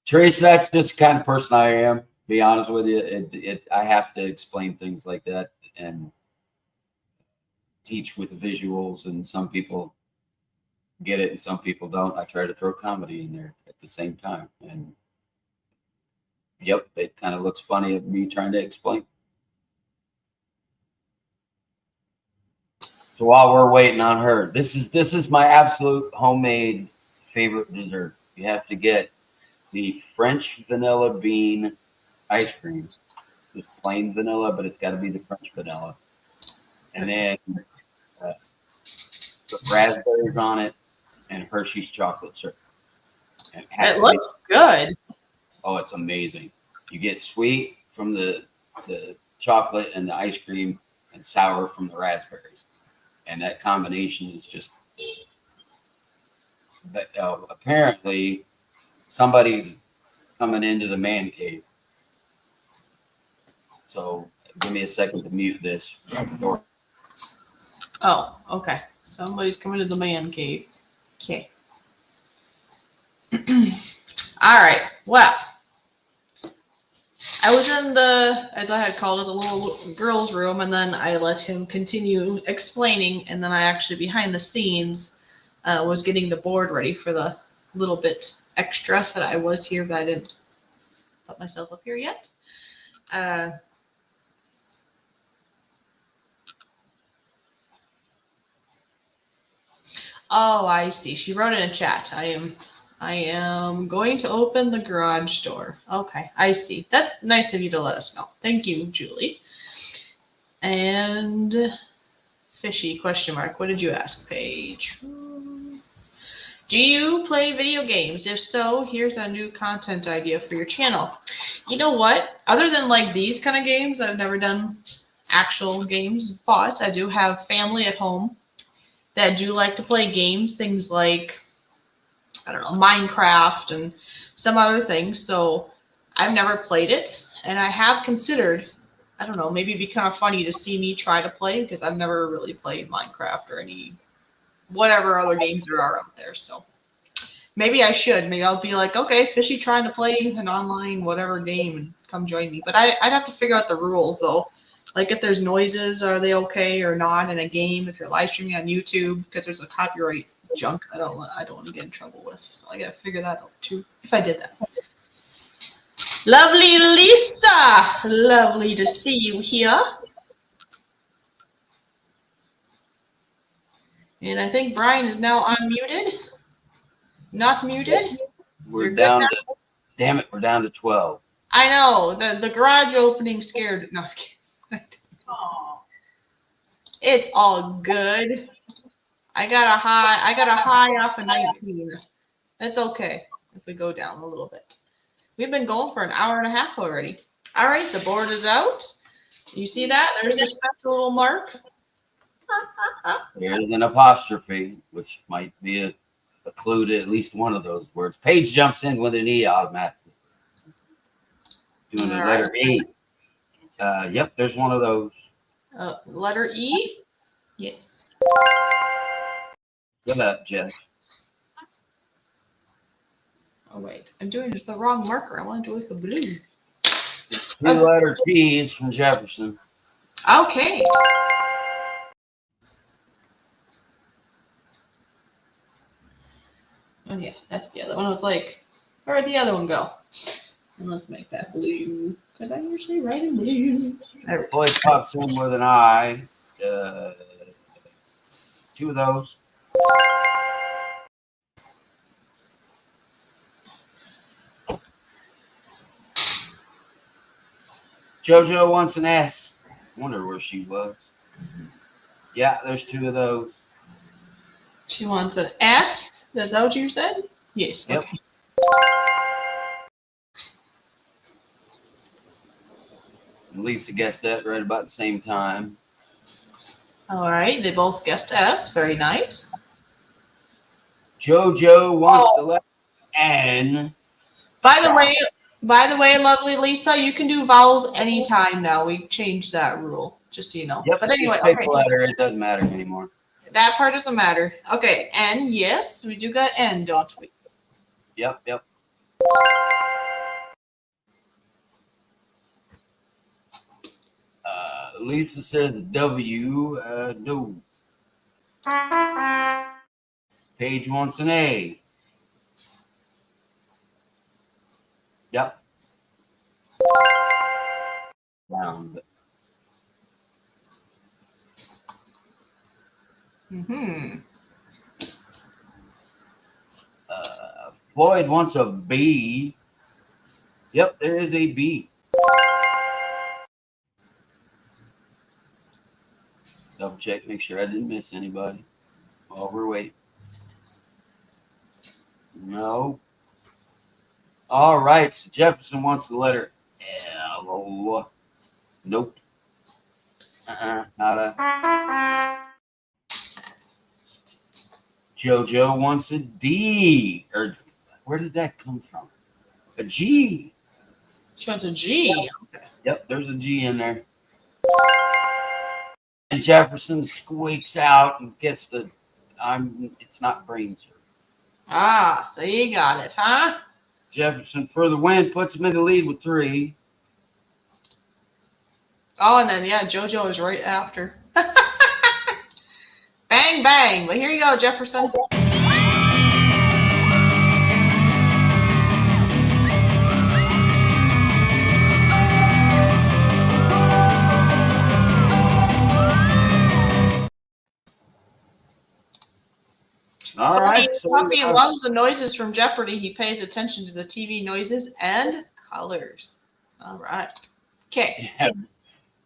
Trace, that's just the kind of person I am. Be honest with you, I have to explain things like that and teach with visuals, and some people get it and some people don't. I try to throw comedy in there at the same time, and yep, it kind of looks funny of me trying to explain. So while we're waiting on her, this is my absolute homemade favorite dessert. You have to get the French vanilla bean ice cream, just plain vanilla, but it's got to be the French vanilla, and then put raspberries on it and Hershey's chocolate syrup. And It looks good. Oh, it's amazing. You get sweet from the chocolate and the ice cream, and sour from the raspberries, and that combination is just. But apparently, somebody's coming into the man cave. So give me a second to mute this door. Oh, okay. Somebody's coming to the man cave. Okay. All right. Well, I was in the, as I had called it, the little girl's room, and then I let him continue explaining, and then I actually, behind the scenes, was getting the board ready for the little bit extra that I was here, but I didn't put myself up here yet. Oh, I see. She wrote in a chat. I am going to open the garage door. Okay, I see. That's nice of you to let us know. Thank you, Julie. And fishy question mark. What did you ask, Paige? Do you play video games? If so, here's a new content idea for your channel. You know what? Other than like these kind of games, I've never done actual games, but I do have family at home that do like to play games, things like, I don't know, Minecraft and some other things. So I've never played it, and I have considered, I don't know, maybe it'd be kind of funny to see me try to play, because I've never really played Minecraft or any whatever other games there are out there. So maybe I should. Maybe I'll be like, okay, Fishy trying to play an online whatever game, and come join me. But I'd have to figure out the rules though. Like if there's noises, are they okay or not in a game? If you're live streaming on YouTube, because there's a copyright junk I don't want to get in trouble with. So I gotta figure that out too. If I did that. Lovely Lisa, lovely to see you here. And I think Brian is now unmuted. Not muted. We're down to, damn it, we're down to 12. I know the garage opening scared. No, it's all good. I got a high off of 19. It's okay if we go down a little bit. We've been going for an hour and a half already. All right, the board is out. You see that? There's the special little mark. There's an apostrophe, which might be a clue to at least one of those words. Paige jumps in with an E automatically. Doing the letter E. Yep, there's one of those. Letter E? Yes. Good up, Jeff. Oh, wait. I'm doing the wrong marker. I want to do it with the blue. 2 letter T's from Jefferson. Okay. Oh yeah, that's the other one. Was like, where'd the other one go? And let's make that blue because I usually write in blue. There we go. Floyd pops in with an I. 2 of those. JoJo wants an S. Wonder where she was. Yeah, there's 2 of those. She wants an S. That's what you said? Yes. Yep. Okay. Lisa guessed that right about the same time. All right. They both guessed S. Very nice. JoJo wants the letter N. By the way, lovely Lisa, you can do vowels anytime now. We changed that rule, just so you know. Yep, But anyway, just pick okay. a letter. It doesn't matter anymore. That part doesn't matter. Okay, N, yes, we do got N, don't we? Yep. Lisa said W. No. Paige wants an A. Yep. Round. Mm-hmm. Floyd wants a B. Yep, there is a B. Double check, make sure I didn't miss anybody while we're waiting. No. All right, so Jefferson wants the letter L. Nope. Not a. JoJo wants a D. Or where did that come from? A G. She wants a G. Okay. Yep, there's a G in there. And Jefferson squeaks out and gets the. It's not brain surgery. Ah, so you got it, huh? Jefferson for the win puts him in the lead with 3. Oh, and then yeah, JoJo is right after. Bang bang! But here you go, Jefferson. All right. So, Puppy loves the noises from Jeopardy. He pays attention to the TV noises and colors. All right. Okay. yeah.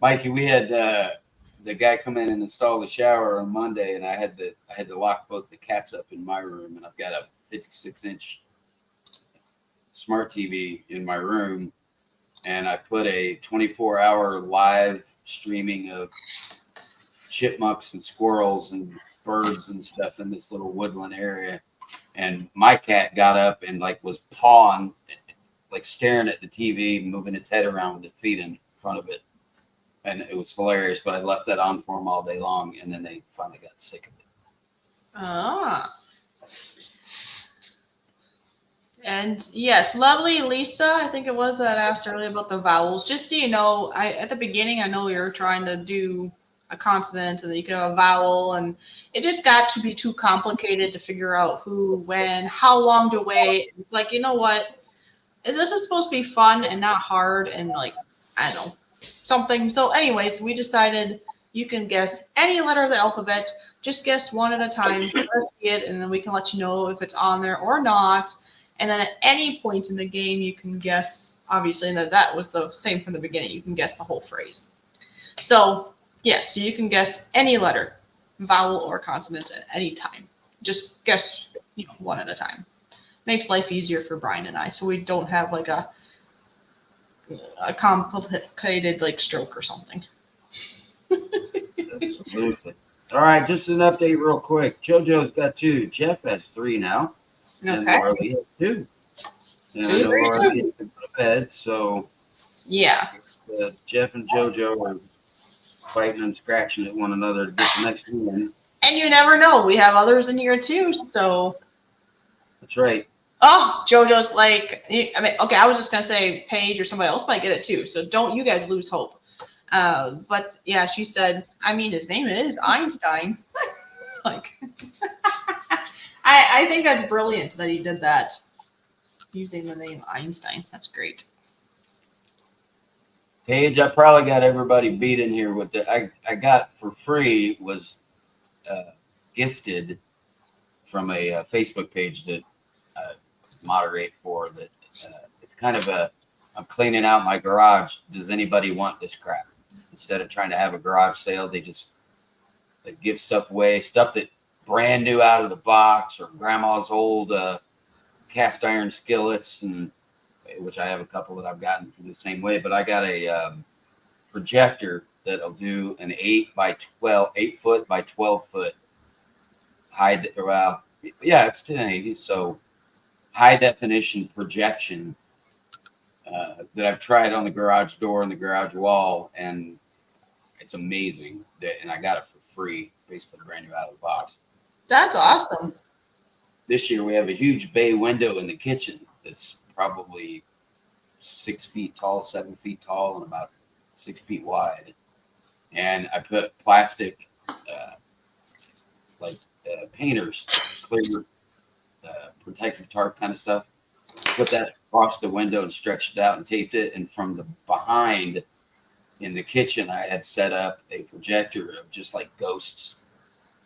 Mikey, we had the guy come in and install the shower on Monday, and I had to lock both the cats up in my room, and I've got a 56-inch smart TV in my room, and I put a 24-hour live streaming of chipmunks and squirrels and birds and stuff in this little woodland area. And my cat got up and was pawing, staring at the TV, moving its head around with its feet in front of it. And it was hilarious, but I left that on for them all day long, and then they finally got sick of it. Ah. And yes, lovely Lisa, I think it was that asked earlier about the vowels. Just so you know, at the beginning, I know you were trying to do a consonant and then you could have a vowel, and it just got to be too complicated to figure out who, when, how long to wait. It's like, you know what? This is supposed to be fun and not hard and I don't know, something. So anyways, we decided you can guess any letter of the alphabet. Just guess one at a time. Let's see it, and then we can let you know if it's on there or not. And then at any point in the game, you can guess, obviously, and that was the same from the beginning. You can guess the whole phrase. So yes, so you can guess any letter, vowel or consonant at any time. Just guess, one at a time. Makes life easier for Brian and I, so we don't have a complicated stroke or something. Absolutely. All right, just an update real quick. JoJo's got 2. Jeff has 3 now. And Okay. Laura Lee has 2. And I 2, know 3, Laura 2. Lee has to go to bed, so Yeah. Jeff and JoJo are fighting and scratching at one another to get the next one. And you never know. We have others in here too, so. That's right. Oh, JoJo's okay, I was just going to say Paige or somebody else might get it too, so don't you guys lose hope. But yeah, she said, his name is Einstein. I I think that's brilliant that he did that using the name Einstein. That's great. Paige, I probably got everybody beat in here with the I got for free was gifted from a Facebook page that I moderate for that. It's kind of I'm cleaning out my garage. Does anybody want this crap? Instead of trying to have a garage sale, they give stuff away, stuff that brand new out of the box or grandma's old cast iron skillets, and which I have a couple that I've gotten for the same way. But I got a projector that'll do an 8 foot by 12 foot high. Well, yeah, it's 1080, so high definition projection that I've tried on the garage door and the garage wall, and it's amazing. And I got it for free, basically brand new out of the box. That's awesome. This year we have a huge bay window in the kitchen that's probably 6 feet tall, 7 feet tall, and about 6 feet wide. And I put plastic, painters, clear protective tarp kind of stuff. Put that across the window and stretched it out and taped it. And from the behind in the kitchen, I had set up a projector of just like ghosts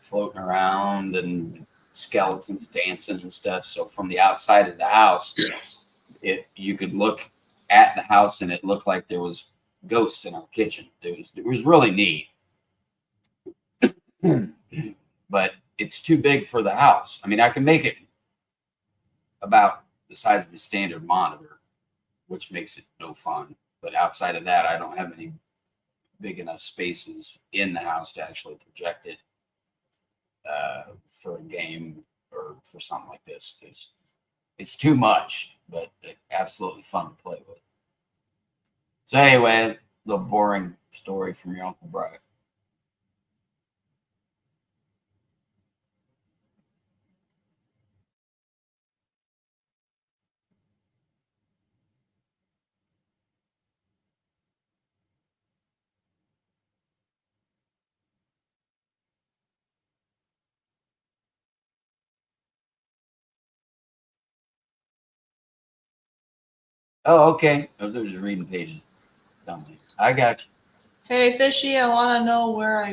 floating around and skeletons dancing and stuff. So from the outside of the house, you could look at the house and it looked like there was ghosts in our kitchen. It was really neat. But it's too big for the house. I mean, I can make it about the size of a standard monitor, which makes it no fun. But outside of that, I don't have any big enough spaces in the house to actually project it for a game or for something like this. It's too much, but absolutely fun to play with. So anyway, a little boring story from your Uncle Brian. Oh, okay. I was just reading pages. I got you. Hey, Fishy, I want to know where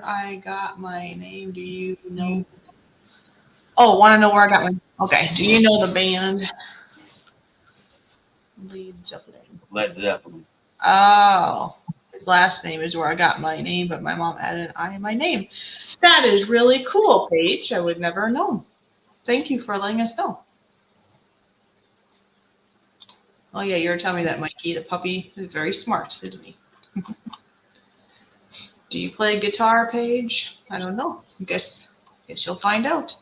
I got my name. Do you know? Oh, want to know where I got my? Okay. Do you know the band? Led Zeppelin. Oh, his last name is where I got my name, but my mom added I in my name. That is really cool, Paige. I would never have known. Thank you for letting us know. Oh yeah, you were telling me that Mikey, the puppy, is very smart, isn't he? Do you play guitar, Paige? I don't know. I guess you'll find out.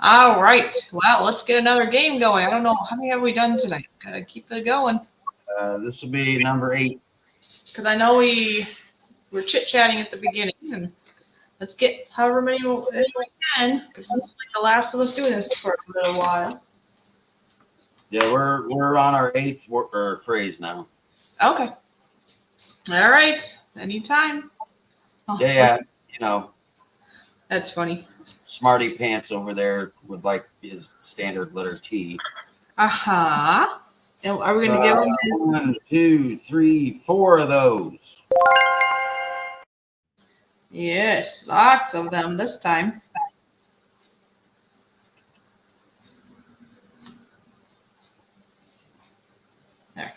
All right. Well, let's get another game going. I don't know. How many have we done tonight? Gotta keep it going. This will be number 8. Because I know we were chit-chatting at the beginning. And let's get however many we can. Because this is like the last of us doing this for a little while. Yeah, we're on our 8th phrase now. Okay. All right. Anytime. Oh, Yeah, you know. That's funny. Smarty Pants over there would like his standard letter T. Uh-huh. And are we going to give him his... 1, 2, 3, 4 of those. Yes, lots of them this time. There.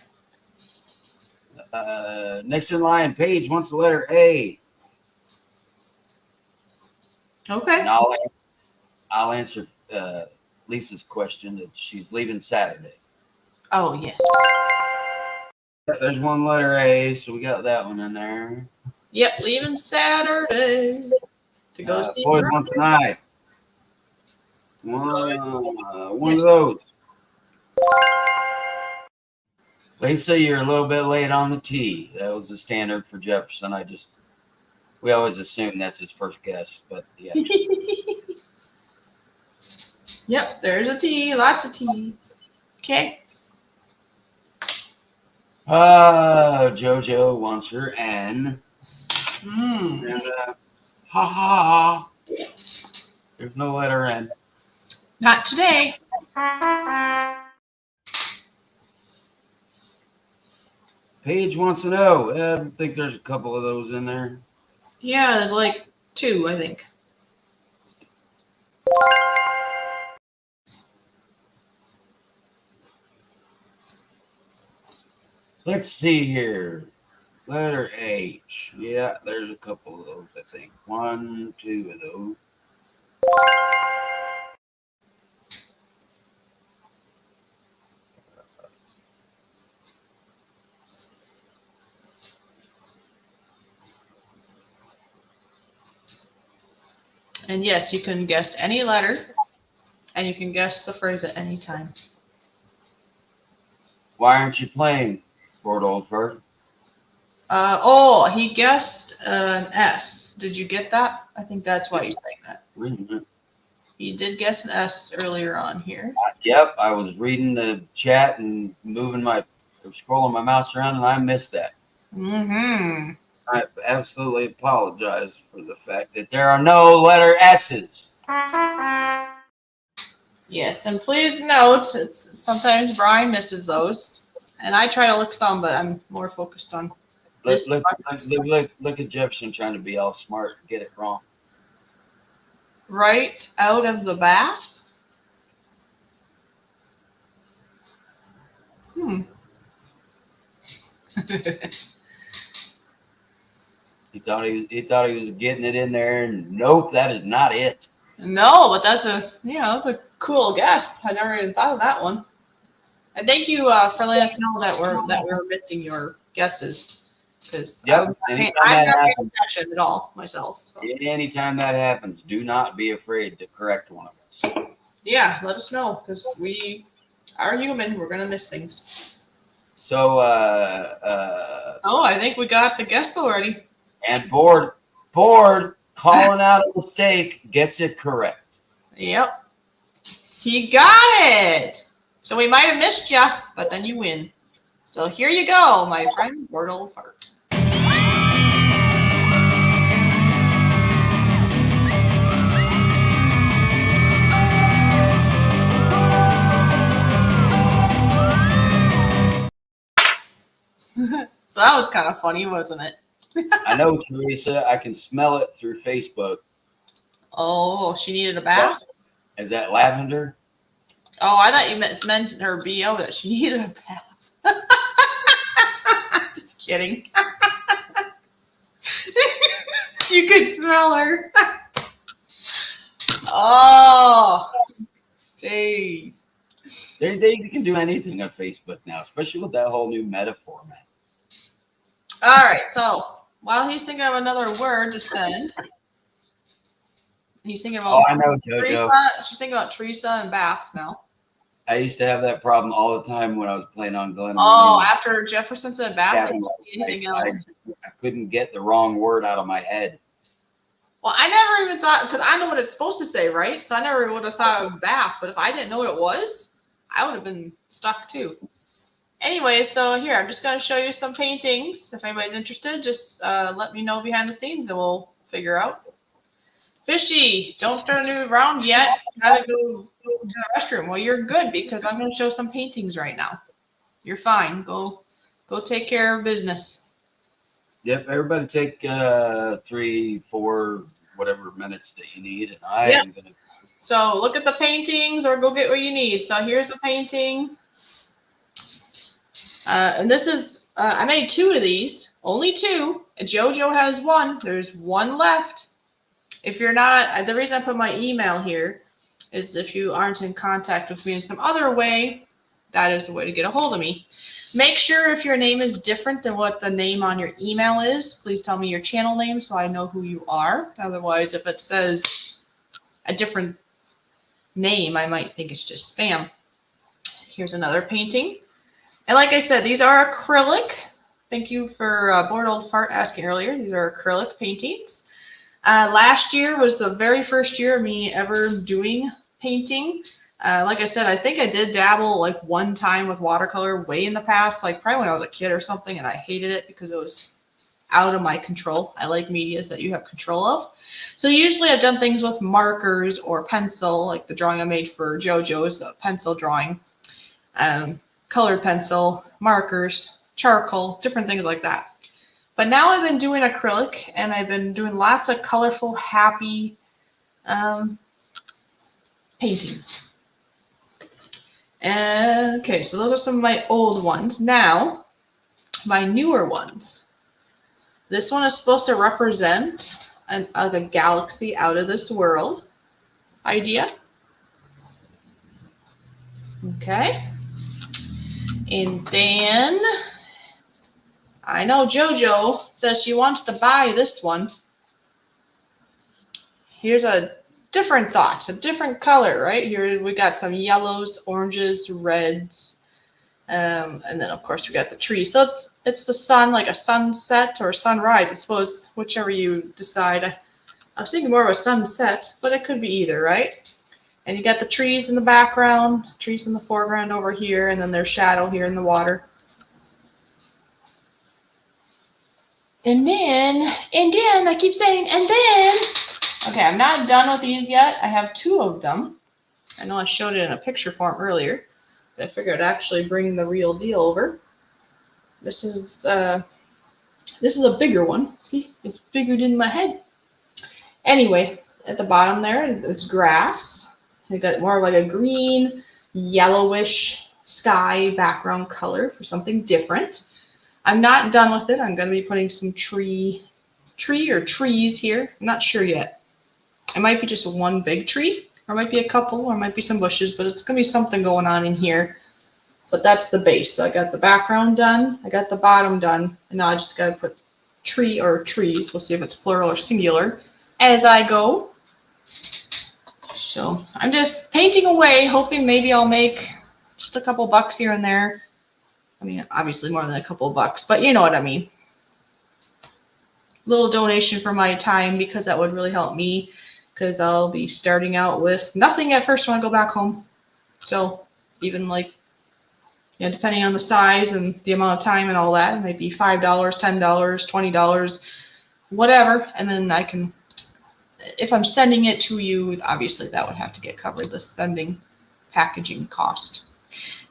Next in line, Paige wants the letter A. Okay. And I'll answer Lisa's question that she's leaving Saturday. Oh, yes. There's one letter A, so we got that one in there. Yep, leaving Saturday to go see Floyd wants tonight. One of those. Lisa, you're a little bit late on the T. That was the standard for Jefferson. We always assume that's his first guess, but yeah. Yep, there's a T, lots of T's. Okay. JoJo wants her N. And ha. There's no letter N. Not today. Paige wants to know. I think there's a couple of those in there. Yeah, there's like 2, I think. Let's see here. Letter H. Yeah, there's a couple of those, I think. 1, 2 of those. And yes, you can guess any letter, and you can guess the phrase at any time. Why aren't you playing, Lord Oldford? He guessed an S. Did you get that? I think that's why he's saying that. Mhm. He did guess an S earlier on here. Yep, I was reading the chat and scrolling my mouse around, and I missed that. Mm-hmm. I absolutely apologize for the fact that there are no letter S's. Yes, and please note, sometimes Brian misses those, and I try to look some, but I'm more focused on this. Look at Jefferson trying to be all smart and get it wrong. Right out of the bath. He thought he was getting it in there, and nope, that is not it. No, but that's a cool guess. I never even thought of that one. And thank you for letting us know that we're missing your guesses, because Yep, I'm not anytime paying that happens. attention at all myself. So. Anytime that happens, do not be afraid to correct one of us. Yeah, let us know, because we are human. We're gonna miss things. So, I think we got the guess already. and Board calling out a mistake gets it correct. Yep, he got it. So we might have missed you, but then you win. So here you go, my friend, Wordle Fart. So that was kind of funny, wasn't it? I know, Teresa. I can smell it through Facebook. Oh, she needed a bath? Is that lavender? Oh, I thought you meant her BO that she needed a bath. Just kidding. You could smell her. Oh, jeez. They can do anything on Facebook now, especially with that whole new meta format. All right, so while he's thinking of another word to send, he's thinking about. Oh, I know, JoJo. Teresa. She's thinking about Teresa and baths now. I used to have that problem all the time when I was playing on Glen. Oh, after Jefferson said baths, I didn't see anything else. I couldn't get the wrong word out of my head. Well, I never even thought, because I know what it's supposed to say, right? So I never would have thought of bath, but if I didn't know what it was, I would have been stuck too. Anyway, so here, I'm just going to show you some paintings. If anybody's interested, just let me know behind the scenes and we'll figure out. Fishy, don't start a new round yet. Gotta go to the restroom. Well, you're good because I'm going to show some paintings right now. You're fine. Go take care of business. Yep, everybody take 3, 4, whatever minutes that you need, and I am gonna. So look at the paintings or go get what you need. So here's a painting. And this is, I made 2 of these, only 2. JoJo has 1. There's 1 left. If you're not, the reason I put my email here is if you aren't in contact with me in some other way, that is the way to get a hold of me. Make sure if your name is different than what the name on your email is, please tell me your channel name so I know who you are. Otherwise, if it says a different name, I might think it's just spam. Here's another painting. And like I said, these are acrylic. Thank you for Bored Old Fart asking earlier. These are acrylic paintings. Last year was the very first year of me ever doing painting. Like I said, I think I did dabble like 1 time with watercolor way in the past, like probably when I was a kid or something, and I hated it because out of my control. I like medias that you have control of. So usually I've done things with markers or pencil, like the drawing I made for JoJo's pencil drawing, colored pencil, markers, charcoal, different things like that. But now I've been doing acrylic, and I've been doing lots of colorful, happy paintings. Okay, so those are some of my old ones. Now, my newer ones. This one is supposed to represent a galaxy out of this world idea. Okay. And then I know JoJo says she wants to buy this one. Here's a different thought, a different color, right? Here we got some yellows, oranges, reds, and then of course we got the tree. So it's the sun, like a sunset or a sunrise, I suppose, whichever you decide. I was thinking more of a sunset, but it could be either, right? And you got the trees in the background, trees in the foreground over here, and then there's shadow here in the water. And then I keep saying, and then. Okay, I'm not done with these yet. I have 2 of them. I know I showed it in a picture form earlier. I figured I'd actually bring the real deal over. This is a bigger one. See, it's bigger than my head. Anyway, at the bottom there, it's grass. I got more like a green, yellowish sky background color for something different. I'm not done with it. I'm going to be putting some tree or trees here. I'm not sure yet. It might be just one big tree, or it might be a couple, or it might be some bushes, but it's going to be something going on in here. But that's the base. So I got the background done. I got the bottom done. And now I just got to put tree or trees. We'll see if it's plural or singular as I go. So I'm just painting away, hoping maybe I'll make just a couple bucks here and there. I mean, obviously more than a couple bucks, but you know what I mean. Little donation for my time, because that would really help me, because I'll be starting out with nothing at first when I go back home. So even like, you know, depending on the size and the amount of time and all that, it might be $5, $10, $20, whatever. And then I can, if I'm sending it to you, obviously that would have to get covered, the sending packaging cost.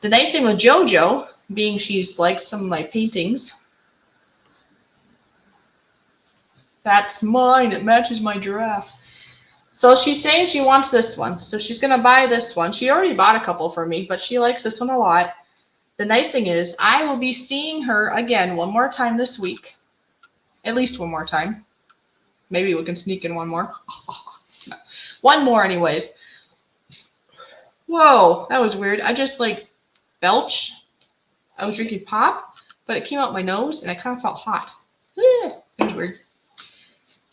The nice thing with JoJo, being she's liked some of my paintings, that's mine. It matches my giraffe. So she's saying she wants this one. So she's going to buy this one. She already bought a couple for me, but she likes this one a lot. The nice thing is I will be seeing her again one more time this week. At least one more time. Maybe we can sneak in one more. No. One more anyways. Whoa, that was weird. I just like belch. I was drinking pop, but it came out my nose and I kind of felt hot. It was weird.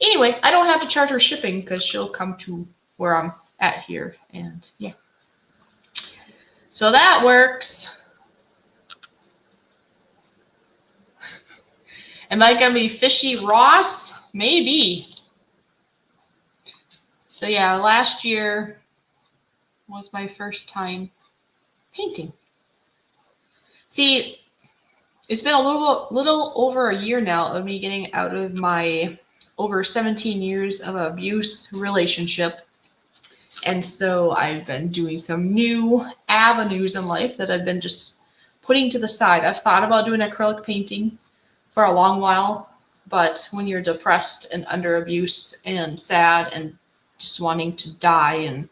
Anyway, I don't have to charge her shipping because she'll come to where I'm at here. And yeah. So that works. Am I going to be Fishy Ross? Maybe. So yeah, last year was my first time painting. See, it's been a little over a year now of me getting out of my over 17 years of abuse relationship. And so I've been doing some new avenues in life that I've been just putting to the side. I've thought about doing acrylic painting for a long while, but when you're depressed and under abuse and sad and just wanting to die and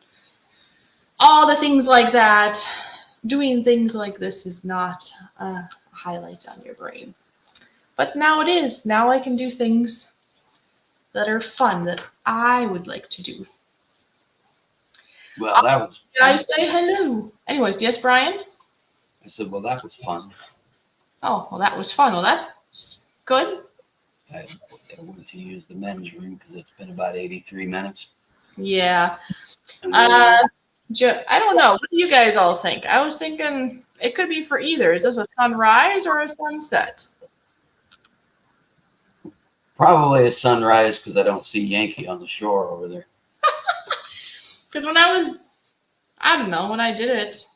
all the things like that, doing things like this is not a highlight on your brain. But now it is. Now I can do things that are fun that I would like to do. Well, that was Did I say hello? Anyways, yes, Brian? I said, well, that was fun. Oh, well, that was fun. Well, that's good. I went to use the men's room because it's been about 83 minutes. Yeah. And I don't know. What do you guys all think? I was thinking it could be for either. Is this a sunrise or a sunset? probably a sunrise because I don't see Yankee on the shore over there. Because when I don't know, when I did it,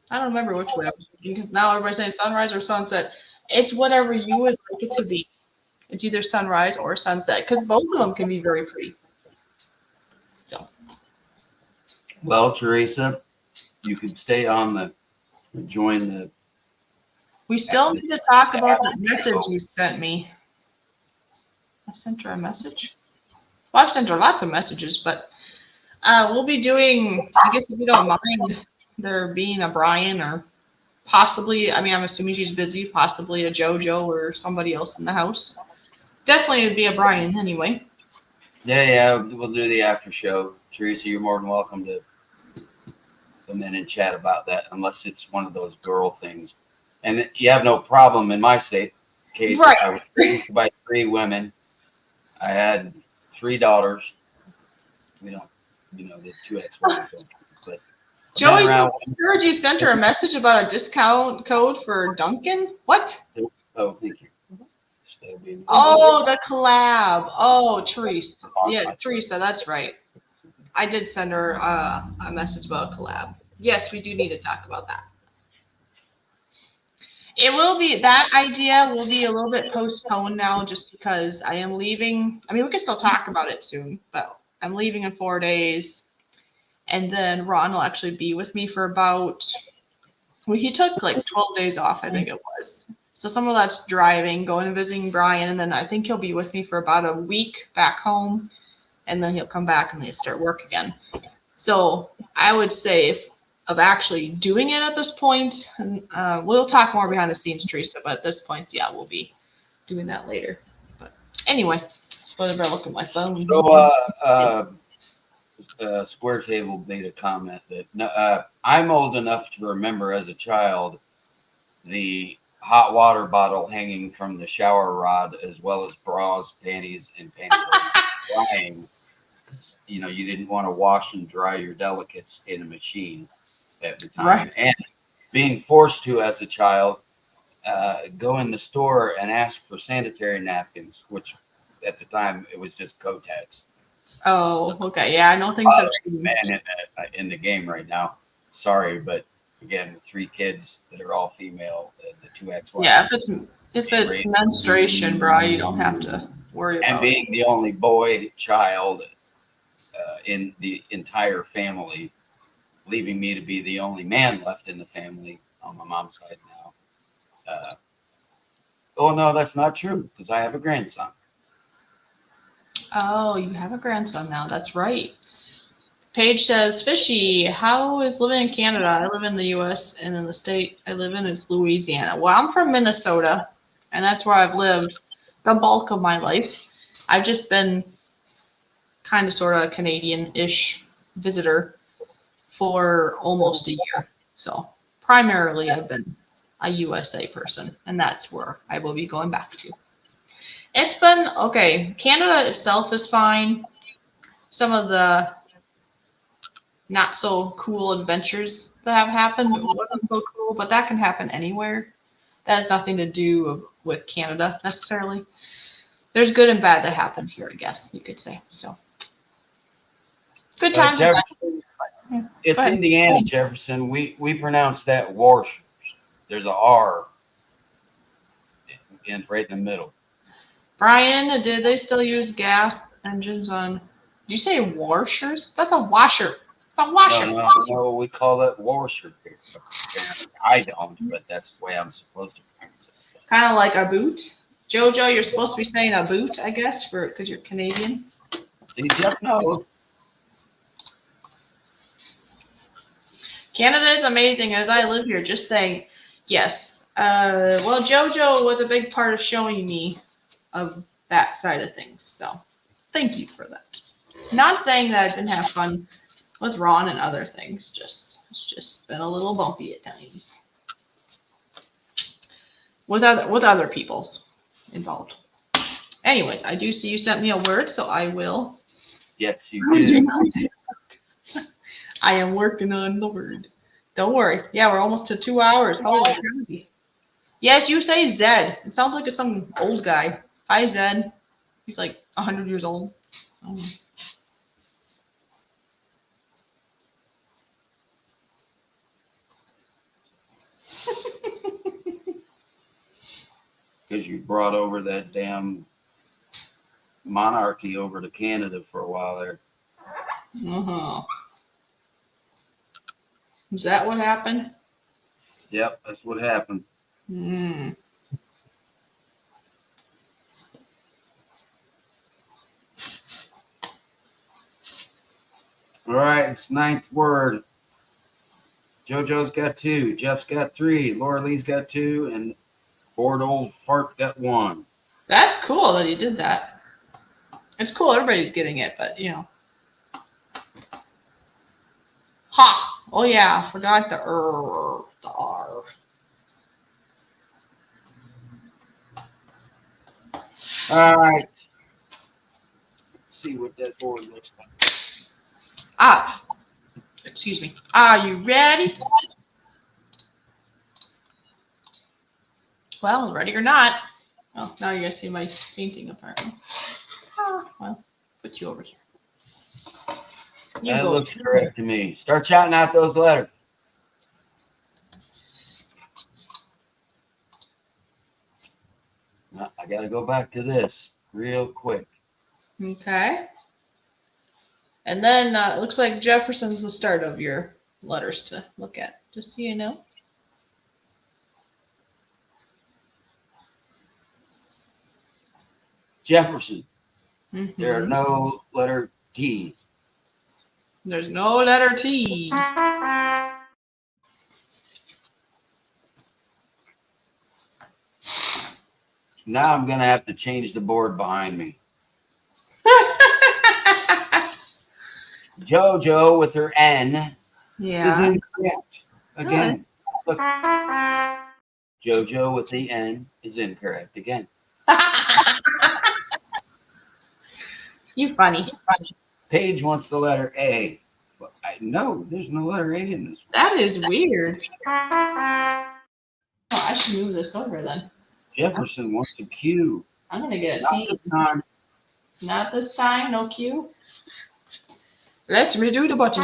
I don't remember which way I was thinking, because now everybody's saying sunrise or sunset. It's whatever you would like it to be. It's either sunrise or sunset because both of them can be very pretty. So Well, Teresa, you can stay on join the. we still need to talk about that message you sent me. I sent her a message. Well, I've sent her lots of messages, but we'll be doing, I guess if you don't mind there being a Brian or possibly, I mean, I'm assuming she's busy, possibly a JoJo or somebody else in the house. Definitely would be a Brian anyway. Yeah, we'll do the after show. Teresa, you're more than welcome to come in and chat about that, unless it's one of those girl things. And you have no problem in my case. Right. I was raised by 3 women. I had 3 daughters. We don't, the 2 ex-wives. But Joey heard you sent her a message about a discount code for Duncan. What? Oh, thank you. Oh, the collab. Oh, Teresa. Yes, Teresa, that's right. I did send her a message about a collab. Yes, we do need to talk about that. It will be, that idea will be a little bit postponed now just because I am leaving. I mean, we can still talk about it soon, but I'm leaving in 4 days. And then Ron will actually be with me for about, well, he took like 12 days off, I think it was. So some of that's driving, going and visiting Brian, and then I think he'll be with me for about a week back home, and then he'll come back and they start work again. So I would say of actually doing it at this point, we'll talk more behind the scenes, Teresa, but at this point, yeah, we'll be doing that later. But anyway, just whatever I look at my phone. So, Square Table made a comment that I'm old enough to remember as a child the hot water bottle hanging from the shower rod, as well as bras, panties, and pantyhose drying. You didn't want to wash and dry your delicates in a machine at the time. Right. And being forced to, as a child, go in the store and ask for sanitary napkins, which at the time it was just Kotex. Oh, okay. Yeah, I know things have changed. Man in the game right now. Sorry, but again, 3 kids that are all female, the 2 ex-wives. Yeah, if it's menstruation, bro, you don't have to worry about it. And being the only boy child in the entire family, leaving me to be the only man left in the family on my mom's side now. Oh no, that's not true because I have a grandson. Oh, you have a grandson now. That's right. Paige says, Fishy, how is living in Canada? I live in the U.S. and in the state I live in is Louisiana. Well, I'm from Minnesota, and that's where I've lived the bulk of my life. I've just been kind of sort of a Canadian-ish visitor for almost a year. So primarily I've been a USA person, and that's where I will be going back to. It's been okay. Canada itself is fine. Some of the not so cool adventures that have happened wasn't so cool, but that can happen anywhere. That has nothing to do with Canada necessarily. There's good and bad that happened here, I guess you could say. So good times. It's Indiana, Jefferson. We pronounce that Warshers. There's a R right in the middle. Brian, did they still use gas engines on? Did you say washers? That's a washer. It's a washer. No, we call that Warsher here. I don't, but that's the way I'm supposed to pronounce it. Kind of like a boot. Jojo, you're supposed to be saying a boot, I guess, because you're Canadian. See, Jeff knows. Canada is amazing as I live here. Just saying, yes. Well, Jojo was a big part of showing me of that side of things. So thank you for that. Not saying that I didn't have fun with Ron and other things. It's just been a little bumpy at times. With other people's involved. Anyways, I do see you sent me a word, so I will. Yes, you did. I am working on the word. Don't worry. Yeah, we're almost to 2 hours. Holy crazy. Yes, you say Zed. It sounds like it's some old guy. Hi, Zed. He's like 100 years old. Oh. Because you brought over that damn monarchy over to Canada for a while there. Uh-huh. Is that what happened? Yep, that's what happened. Hmm. All right, it's ninth word. JoJo's got 2, Jeff's got 3, Laura Lee's got 2, and Bored Old Fart got 1. That's cool that he did that. It's cool everybody's getting it, but you know. Ha! Oh yeah, I forgot the R. The R. All right. Let's see what that board looks like. Ah, excuse me. Are you ready? Well, ready or not. Oh, now you're gonna see my painting apparently. Ah, well, put you over here. You That go. looks correct to me. Start shouting out those letters. Now, I got to go back to this real quick. Okay. And then it looks like Jefferson's the start of your letters to look at, just so you know. Jefferson. Mhm. There are no letter T's. There's no letter T. Now I'm going to have to change the board behind me. JoJo with her N is Yeah. incorrect. Again. Look. JoJo with the N is incorrect again. You funny. Paige wants the letter A. But no, there's no letter A in this one. That is weird. Oh, I should move this over then. Jefferson wants a Q. I'm gonna get a Not T. this time. Not this time, no Q. Let me do the button.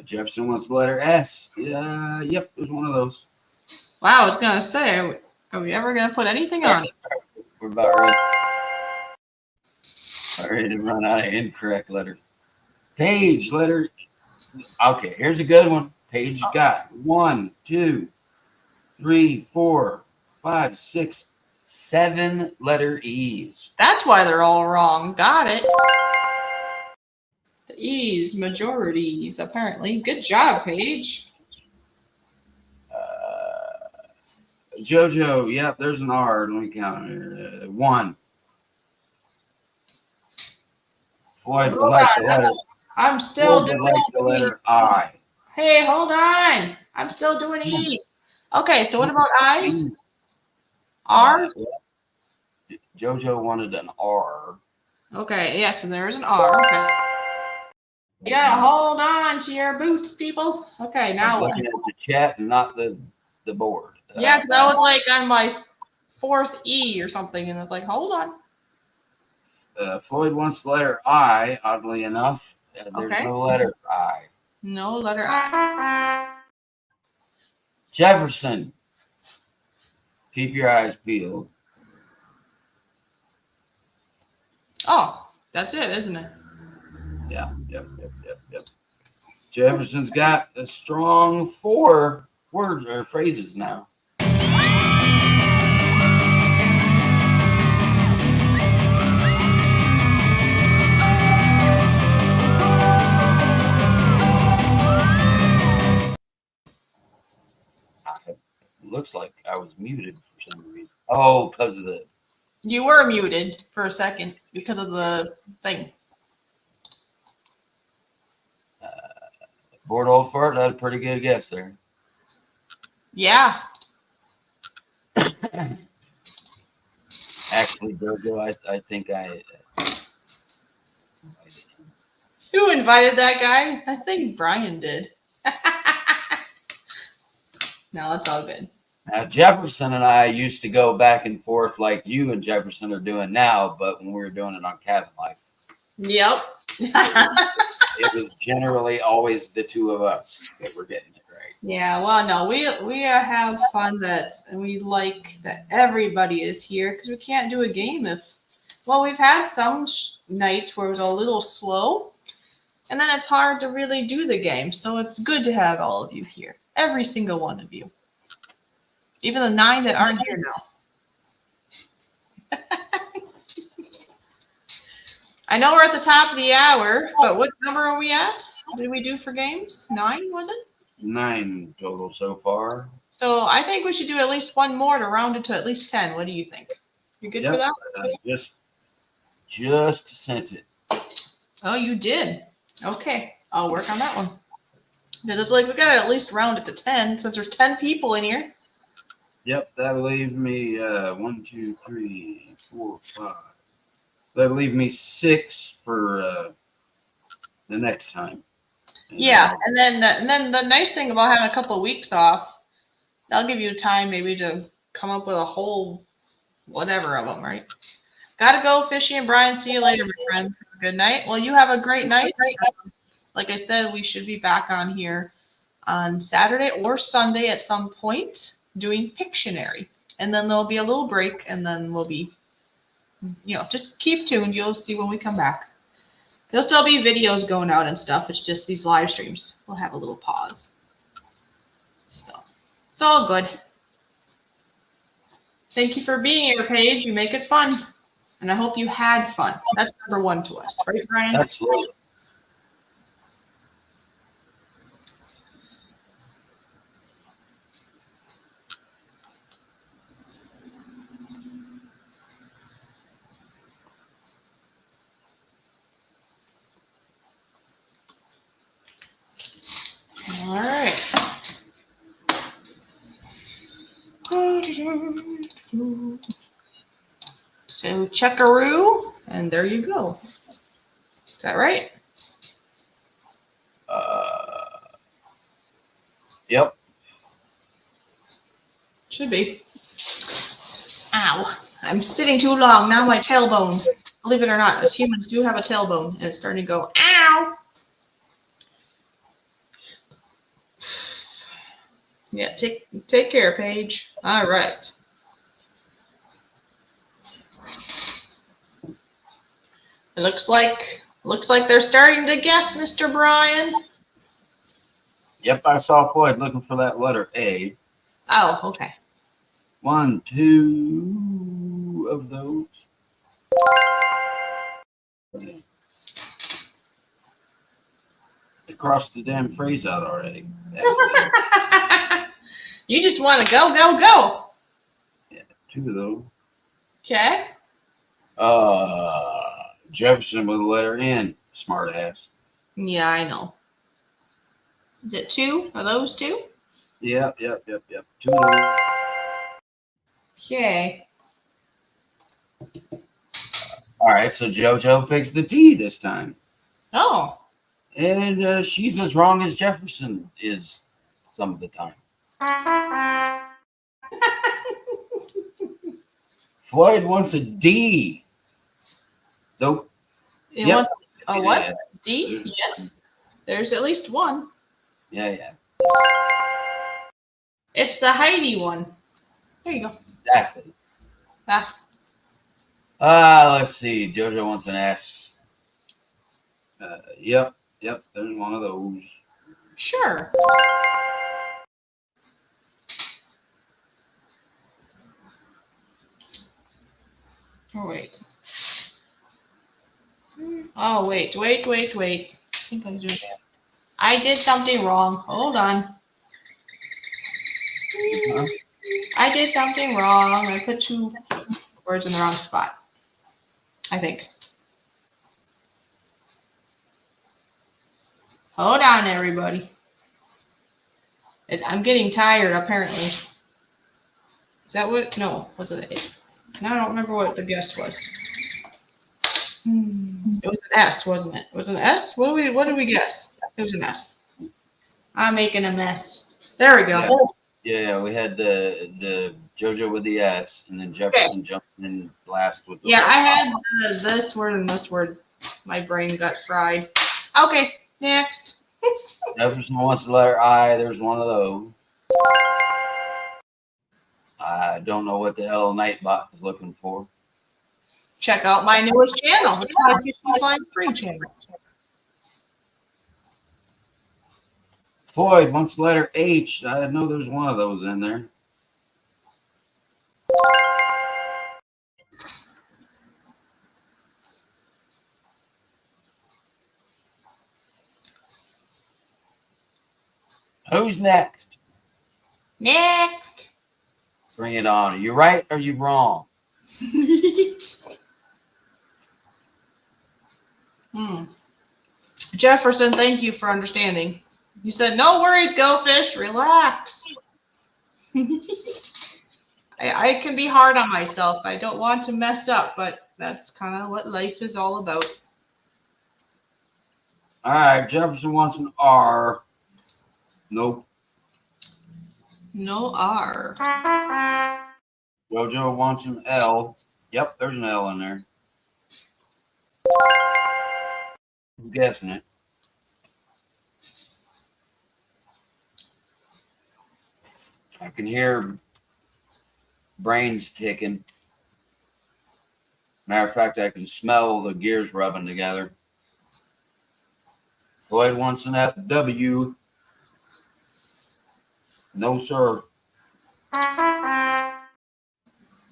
Jefferson wants the letter S. Yep, there's one of those. Wow, I was gonna say, are we ever gonna put anything on? We're about ready to run out of incorrect letters. Paige, letter. Okay, here's a good one. Paige got 1, 2, 3, 4, 5, 6, 7 letter E's. That's why they're all wrong. Got it. The E's, majorities, apparently. Good job, Paige. JoJo, yep, there's an R. Let me count here. 1. Floyd would like the letter. I'm still Floyd would doing like the letter I. Hey, hold on. I'm still doing E's. Okay, so what about I's? R's? JoJo wanted an R. Okay, yes, and there's an R. Okay. You gotta hold on to your boots, peoples. Okay, I'm now what? looking at the chat and not the board. Yeah, because I was like on my 4th E or something, and it's like, hold on. Floyd wants the letter I, oddly enough. There's Okay. no letter I. No letter I. Jefferson. Keep your eyes peeled. Oh, that's it, isn't it? Yeah, yep. Jefferson's got a strong 4 words or phrases now. Looks like I was muted for some reason. Oh, because of the. You were muted for a second because of the thing. Bored Old Fart had a pretty good guess there. Yeah. Actually, JoJo, I think I. Who invited that guy? I think Brian did. No, it's all good. Now, Jefferson and I used to go back and forth like you and Jefferson are doing now, but when we were doing it on Cabin Life, Yep. it was generally always the two of us that were getting it right. Yeah, well, no, we have fun and we like that everybody is here because we can't do a game if, well, we've had some nights where it was a little slow, and then it's hard to really do the game. So it's good to have all of you here, every single one of you, even the 9 that aren't here now. I know we're at the top of the hour, but what number are we at? What did we do for games? 9, was it? 9 total so far. So I think we should do at least one more to round it to at least 10. What do you think? You good for Yep. that? Just sent it. Oh, you did. Okay, I'll work on that one. Because it's like we gotta at least round it to 10 since there's 10 people in here. Yep, that would leave me 1, 2, 3, 4, 5. That would leave me 6 for the next time. Yeah, and then the nice thing about having a couple of weeks off, that'll give you time maybe to come up with a whole whatever of them, right? Gotta go, Fishy and Brian. See you later, my friends. Have a good night. Well, you have a great night. Like I said, we should be back on here on Saturday or Sunday at some point doing Pictionary. And then there'll be a little break, and then we'll be, just keep tuned. You'll see when we come back. There'll still be videos going out and stuff. It's just these live streams. We'll have a little pause. So it's all good. Thank you for being here, Paige. You make it fun. And I hope you had fun. That's number 1 to us. Right, Brian? Absolutely. All right. So checkaroo, and there you go. Is that right? Yep. Should be. Ow. I'm sitting too long. Now my tailbone. Believe it or not, us humans do have a tailbone, and it's starting to go, ow. Yeah, take care, Paige. All right. It looks like they're starting to guess, Mr. Brian. Yep, I saw Floyd looking for that letter A. Oh, okay. 1, 2 of those. They crossed the damn phrase out already. You just want to go, go, go. Yeah, 2 of those. Okay. Jefferson with the letter N. Smart ass. Yeah, I know. Is it 2? Are those 2? Yep. 2 of those. Okay. All right, so JoJo picks the T this time. Oh. And she's as wrong as Jefferson is some of the time. Floyd wants a D. Nope. It wants a what? Yeah. D? Yes. There's at least one. Yeah. It's the Heidi one. There you go. Exactly. Let's see. JoJo wants an S. Yep. There's one of those. Sure. Oh, wait. Oh, wait. I think I'm doing that. I did something wrong. Hold on. Huh? I did something wrong. I put 2 words in the wrong spot. I think. Hold on, everybody. I'm getting tired, apparently. Is that what? No. Was it A? No, I don't remember what the guess was. It was an S, wasn't it? It was an S? What did we guess? It was an S. I'm making a mess. There we go. Yeah, we had the JoJo with the S, and then Jefferson jumped in last with the Yeah, I had this word and this word. My brain got fried. Okay, next. Jefferson wants the letter I. There's one of those. I don't know what the hell Nightbot is looking for. Check out my newest channel. It's called PC Flying Free channel. Floyd wants the letter H. I know there's one of those in there. Who's next? Next. Bring it on. Are you right or are you wrong? Jefferson, thank you for understanding. You said, no worries, Go Fish, relax. I can be hard on myself. I don't want to mess up, but that's kind of what life is all about. All right, Jefferson wants an R. Nope. No R. Jojo wants an L. Yep, there's an L in there. I'm guessing it. I can hear brains ticking. Matter of fact, I can smell the gears rubbing together. Floyd wants an FW. No, sir.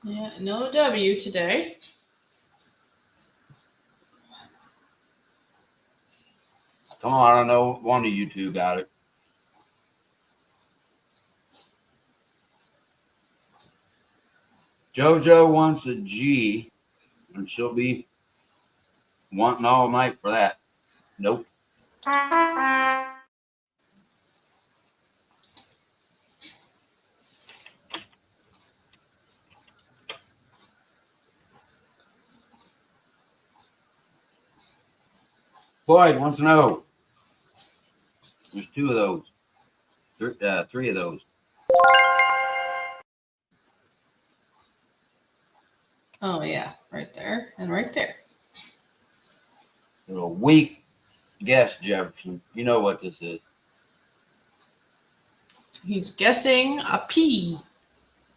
Yeah, no W today. Come on, I don't know. One of you two got it. JoJo wants a G, and she'll be wanting all night for that. Nope. Floyd wants to know. There's two of those. Three of those. Oh, yeah, right there and right there. Little weak guess, Jefferson. You know what this is. He's guessing a P.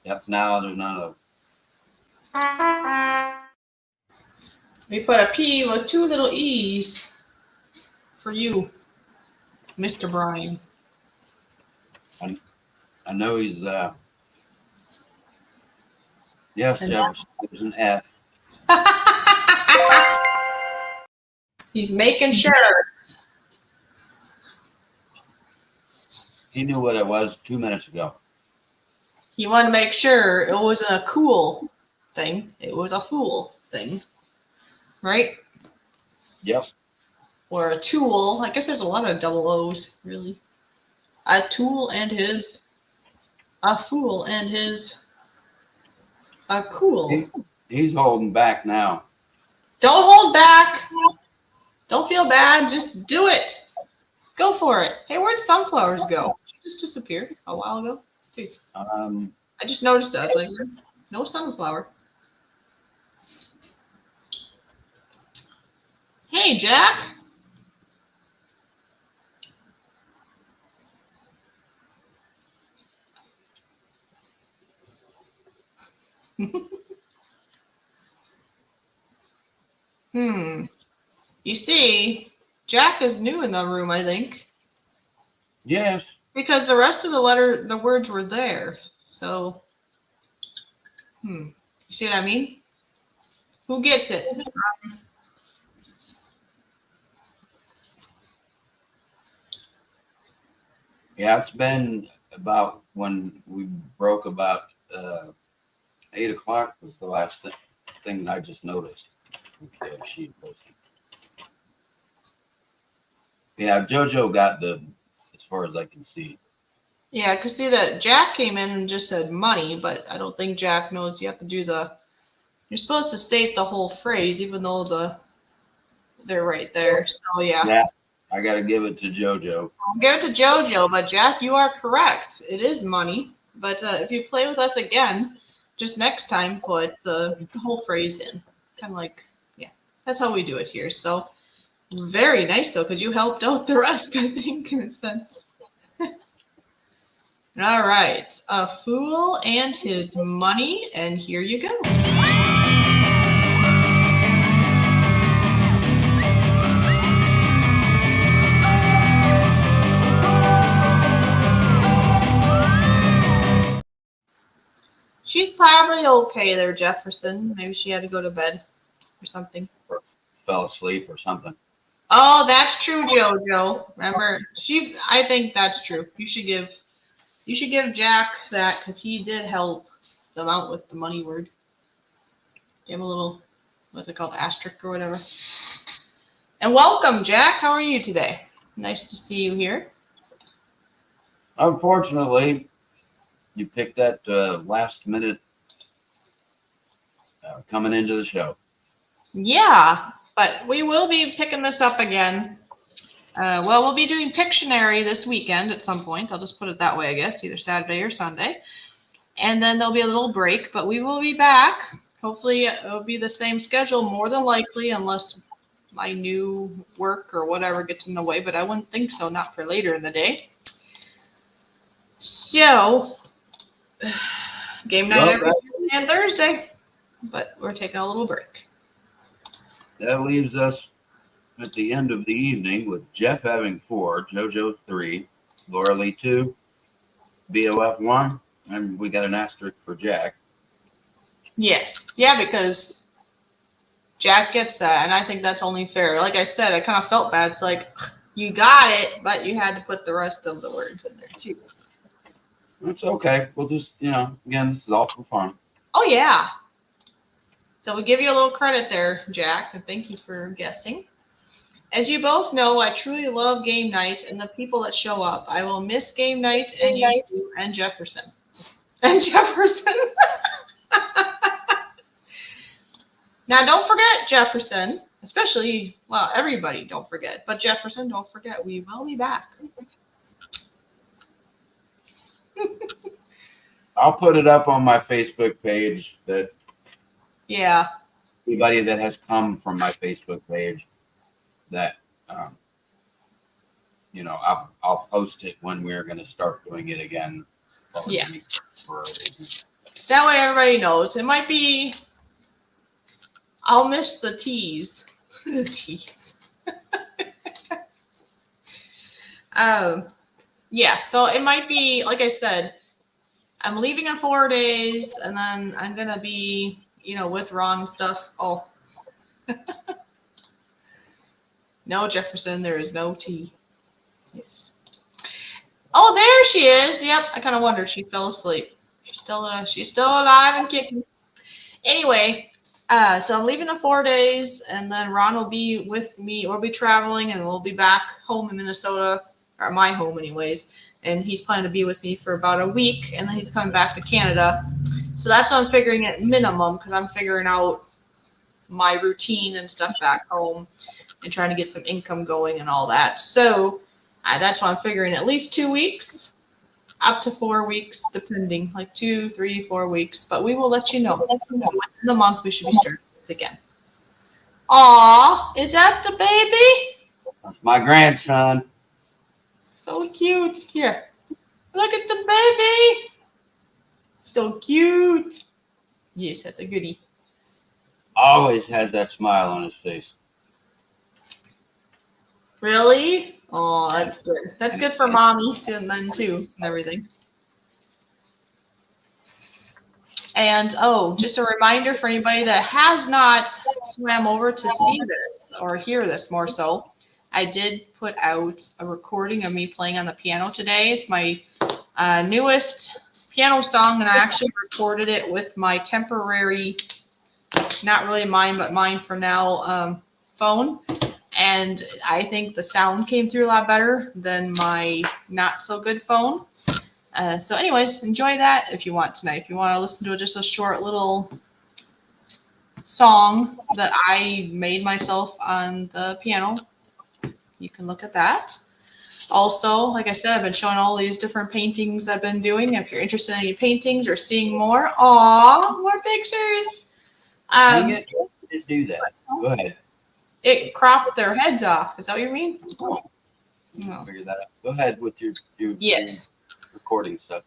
Yep, now there's none of We put a P with two little E's for you, Mr. Brian. I know he's yes, And Jefferson. There's an F. He's making sure. He knew what it was 2 minutes ago. He wanted to make sure it wasn't a cool thing. It was a fool thing. Right? Yep. Or a tool. I guess there's a lot of double O's, really. A tool and his. A fool and his. A cool. He's holding back now. Don't hold back. Don't feel bad. Just do it. Go for it. Hey, where'd sunflowers go? She just disappeared a while ago. Jeez. I just noticed that. I was like, no sunflower. Hey, Jack. You see, Jack is new in the room, I think. Yes. Because the rest of the words were there. So, you see what I mean? Who gets it? Yeah, it's been about when we broke about 8 o'clock was the last thing that I just noticed. Okay, she posted. Yeah, JoJo got as far as I can see. Yeah, I could see that Jack came in and just said money, but I don't think Jack knows you have to do you're supposed to state the whole phrase, even though they're right there. So, yeah. I got to give it to JoJo. I'll give it to JoJo, but Jack, you are correct. It is money. But if you play with us again, just next time, put the whole phrase in. It's kind of like, yeah, that's how we do it here. So Very nice, though, because you helped out the rest, I think, in a sense. All right. A Fool and His Money, and here you go. She's probably okay there, Jefferson. Maybe she had to go to bed or something. Or fell asleep or something. Oh, that's true, JoJo. Remember, I think that's true. You should give Jack that because he did help them out with the money word. Give him a little, what's it called, asterisk or whatever. And welcome, Jack. How are you today? Nice to see you here. Unfortunately, you picked that last minute coming into the show. Yeah, but we will be picking this up again. Well, we'll be doing Pictionary this weekend at some point. I'll just put it that way, I guess, either Saturday or Sunday. And then there'll be a little break, but we will be back. Hopefully it'll be the same schedule, more than likely, unless my new work or whatever gets in the way, but I wouldn't think so, not for later in the day. So, game night every Tuesday and Thursday, but we're taking a little break. That leaves us at the end of the evening with Jeff having 4, JoJo 3, Laura Lee 2, BOF 1, and we got an asterisk for Jack. Yes. Yeah, because Jack gets that, and I think that's only fair. Like I said, I kind of felt bad. It's like, you got it, but you had to put the rest of the words in there, too. It's okay. We'll just, again, this is all for fun. Oh, yeah. So we give you a little credit there, Jack, and thank you for guessing. As you both know, I truly love game night and the people that show up. I will miss game night and you two and Jefferson. And Jefferson. Now, don't forget Jefferson, especially, well, everybody don't forget. But Jefferson, don't forget, we will be back. I'll put it up on my Facebook page that Yeah. anybody that has come from my Facebook page that, I'll post it when we're going to start doing it again. Yeah. That way everybody knows. It might be, I'll miss the teas. The teas. Yeah, so it might be, like I said, I'm leaving in 4 days, and then I'm going to be, with Ron and stuff. Oh. No, Jefferson, there is no tea. Yes. Oh, there she is. Yep, I kind of wondered. She fell asleep. She's still alive and kicking. Anyway, so I'm leaving in 4 days, and then Ron will be with me. We'll be traveling, and we'll be back home in Minnesota, or my home anyways. And he's planning to be with me for about a week, and then he's coming back to Canada. So that's what I'm figuring at minimum, because I'm figuring out my routine and stuff back home and trying to get some income going and all that. So that's why I'm figuring at least 2 weeks, up to 4 weeks, depending, like 2, 3, 4 weeks. But we will let you know. In the month, we should be starting this again. Aw, is that the baby? That's my grandson. So cute. Here, look at the baby. So cute. Yes, that's a goodie. Always had that smile on his face. Really? Oh, that's good. That's good for mommy and then too and everything. And just a reminder for anybody that has not swam over to see this or hear this more so, I did put out a recording of me playing on the piano today. It's my newest piano song, and I actually recorded it with my temporary, not really mine, but mine for now, phone. And I think the sound came through a lot better than my not so good phone. So anyways, enjoy that if you want tonight. If you want to listen to just a short little song that I made myself on the piano, you can look at that. Also, like I said, I've been showing all these different paintings I've been doing. If you're interested in any paintings or seeing more, more pictures. Dang it, you didn't do that. Go ahead. It cropped their heads off. Is that what you mean? Oh, No. figure that out. Go ahead with your Yes. recording stuff.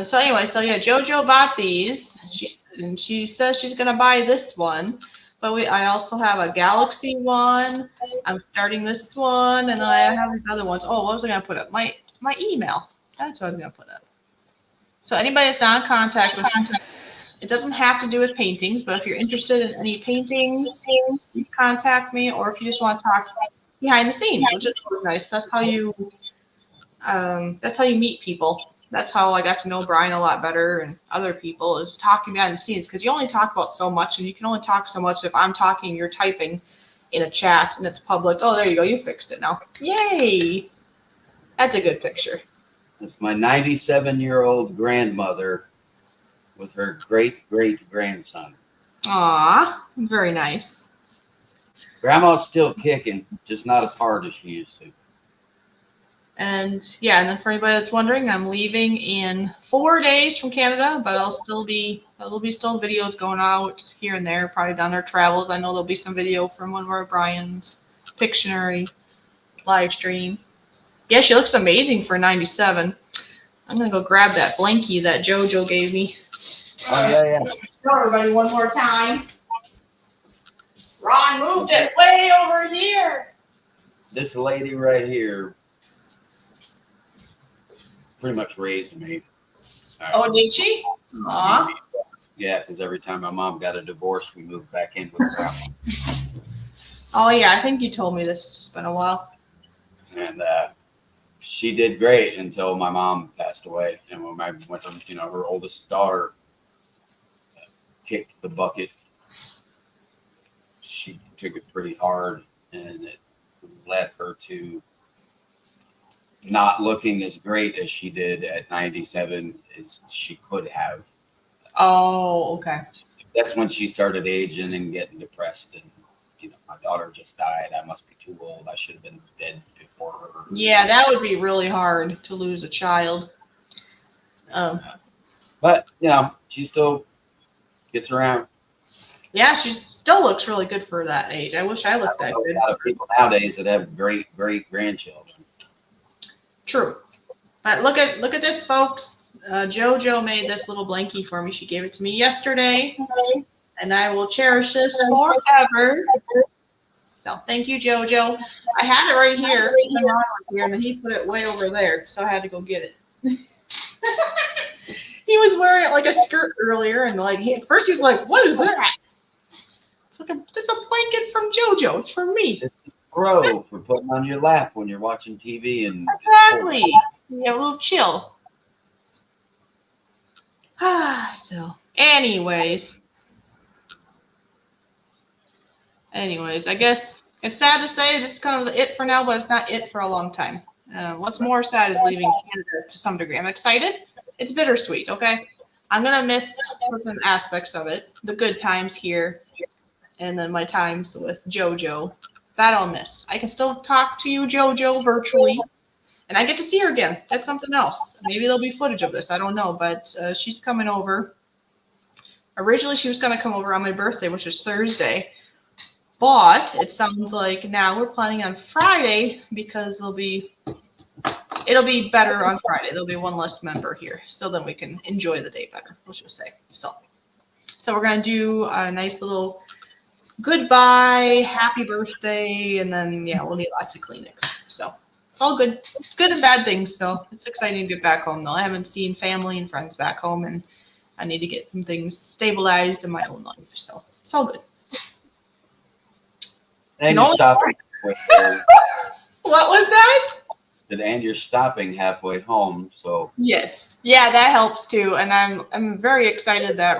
So anyway, so yeah, JoJo bought these. She says she's gonna buy this one, but I also have a Galaxy one. I'm starting this one, and then I have these other ones. Oh, what was I gonna put up? My email. That's what I was gonna put up. So anybody that's not in contact with me, it doesn't have to do with paintings, but if you're interested in any paintings, you contact me, or if you just want to talk behind the scenes, which is always nice. That's how you meet people. That's how I got to know Brian a lot better and other people, is talking behind the scenes, because you only talk about so much, and you can only talk so much if I'm talking, you're typing in a chat, and it's public. Oh, there you go. You fixed it now. Yay. That's a good picture. It's my 97-year-old grandmother with her great-great-grandson. Aw, very nice. Grandma's still kicking, just not as hard as she used to. And yeah, and then for anybody that's wondering, I'm leaving in 4 days from Canada, but there'll be still videos going out here and there, probably down their travels. I know there'll be some video from one of our Brian's Pictionary live stream. Yeah, she looks amazing for 97. I'm gonna go grab that blankie that JoJo gave me. Oh, yeah. Show everybody one more time. Ron moved it way over here. This lady right here pretty much raised me. Oh, did she? Aw. Yeah, because every time my mom got a divorce, we moved back in with grandma. Oh yeah, I think you told me this. It's just been a while. And she did great until my mom passed away. And when her oldest daughter kicked the bucket, she took it pretty hard, and it led her to not looking as great as she did at 97 as she could have. Oh, okay. That's when she started aging and getting depressed, and my daughter just died. I must be too old. I should have been dead before her. Yeah, that would be really hard to lose a child. But she still gets around. Yeah, she still looks really good for that age. I wish I looked that A good. lot of people nowadays that have great grandchildren. True. But look at this, folks. JoJo made this little blankie for me. She gave it to me yesterday, and I will cherish this forever. So thank you, JoJo. I had it right here, and then he put it way over there, so I had to go get it. He was wearing like a skirt earlier, and at first he's like, "What is that?" It's a blanket from JoJo. It's for me. It's a pro for putting on your lap when you're watching TV and Exactly. You have a little chill. So, anyways, I guess it's sad to say this is kind of it for now, but it's not it for a long time. What's more sad is leaving Canada to some degree. I'm excited. It's bittersweet, okay? I'm going to miss certain aspects of it, the good times here, and then my times with JoJo. That I'll miss. I can still talk to you, JoJo, virtually, and I get to see her again. That's something else. Maybe there'll be footage of this. I don't know, but she's coming over. Originally, she was going to come over on my birthday, which is Thursday, but it sounds like now we're planning on Friday because it'll be better on Friday. There'll be one less member here, so then we can enjoy the day better, let's just say. So we're going to do a nice little goodbye, happy birthday, and then we'll need lots of Kleenex. So it's all good and bad things. So it's exciting to get back home though. I haven't seen family and friends back home, and I need to get some things stabilized in my own life. So it's all good. And you're stopping. What was that? And you're stopping halfway home, so Yes, yeah, that helps too. And I'm very excited that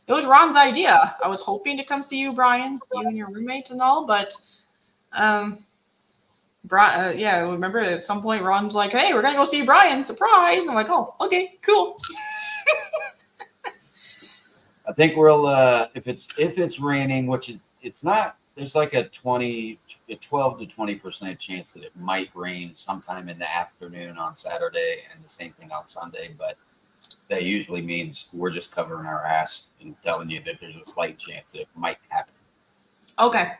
it was Ron's idea. I was hoping to come see you, Brian, you and your roommates and all, but remember at some point Ron's like, "Hey, we're gonna go see Brian, surprise!" I'm like, "Oh, okay, cool." I think we'll if it's raining, which it's not. There's like a 12 to 20% chance that it might rain sometime in the afternoon on Saturday, and the same thing on Sunday. But that usually means we're just covering our ass and telling you that there's a slight chance that it might happen. Okay.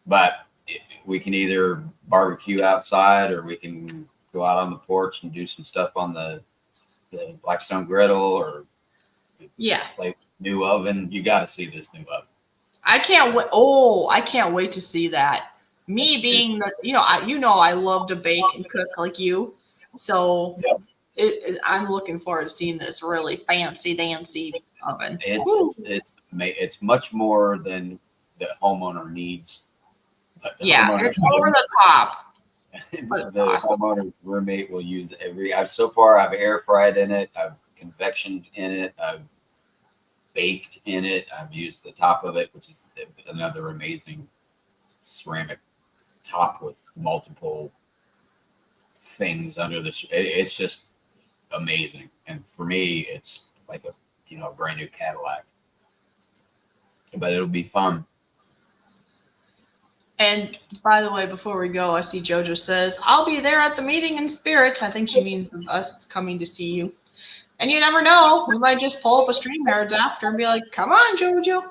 But we can either barbecue outside or we can go out on the porch and do some stuff on the Blackstone griddle or Yeah. play with the new oven. You got to see this new oven. I can't wait. Oh, I can't wait to see that. Me It's- being, I love to bake and cook like you. So I'm looking forward to seeing this really fancy dancy oven. It's much more than the homeowner needs. But the Yeah, homeowner- it's over the top. But it's the awesome. homeowner's roommate will use so far I've air fried in it, I've convectioned in it, I've baked in it, I've used the top of it, which is another amazing ceramic top with multiple things under the it's just amazing. And for me it's like a brand new Cadillac, but it'll be fun. And by the way, before we go, I see JoJo says, I'll be there at the meeting in spirit. I think she means us coming to see you. And you never know. We might just pull up a StreamYards after and be like, come on, JoJo.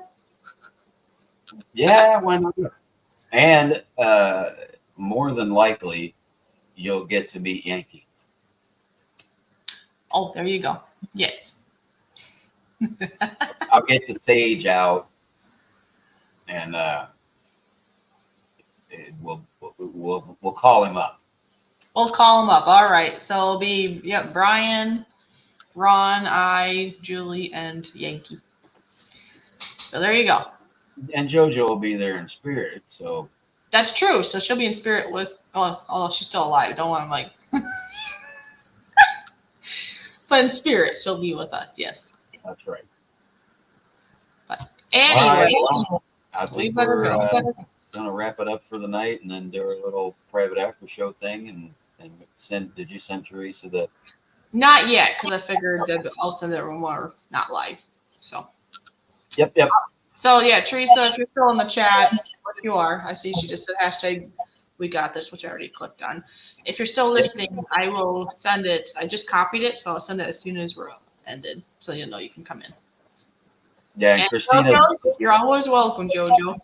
Yeah, why not? And more than likely you'll get to meet Yankee. Oh, there you go. Yes. I'll get the sage out and we'll call him up. We'll call him up. All right. So it'll be, Brian, Ron, I, Julie, and Yankee. So there you go. And JoJo will be there in spirit. So That's true. So she'll be in spirit with, although she's still alive. Don't want to like. But in spirit, she'll be with us. Yes. that's right. Anyway, I we think better we're go. gonna wrap it up for the night and then do a little private after show thing and did you send Teresa the Not yet, because I figured that I'll send it when we're not live. So. Yep. So yeah, Teresa, if you're still in the chat, if you are, I see she just said hashtag we got this, which I already clicked on. If you're still listening, I will send it. I just copied it, so I'll send it as soon as we're ended, so you'll know you can come in. and And Christina, JoJo, you're always welcome, JoJo.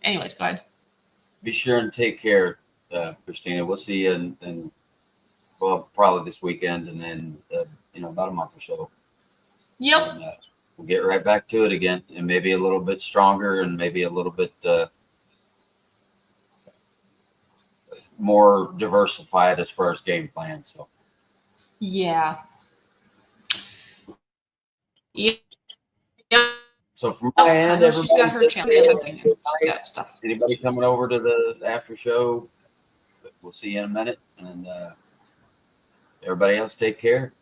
Anyways, go ahead. be sure and take care, Christina. We'll see you in well, probably this weekend and then about a month or so. Yep. And, we'll get right back to it again and maybe a little bit stronger and maybe a little bit more diversified as far as game plan. So Yeah. Yep. so from my I end, know she's got her everybody, channel thing. She's got stuff. anybody coming over to the after show, we'll see you in a minute. And everybody else take care.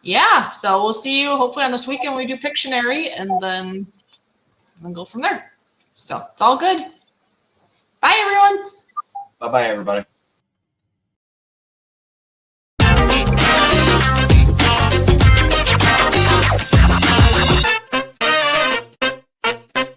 Yeah. So we'll see you hopefully on this weekend when we do Pictionary, and then go from there. So it's all good. Bye, everyone. Bye-bye, everybody.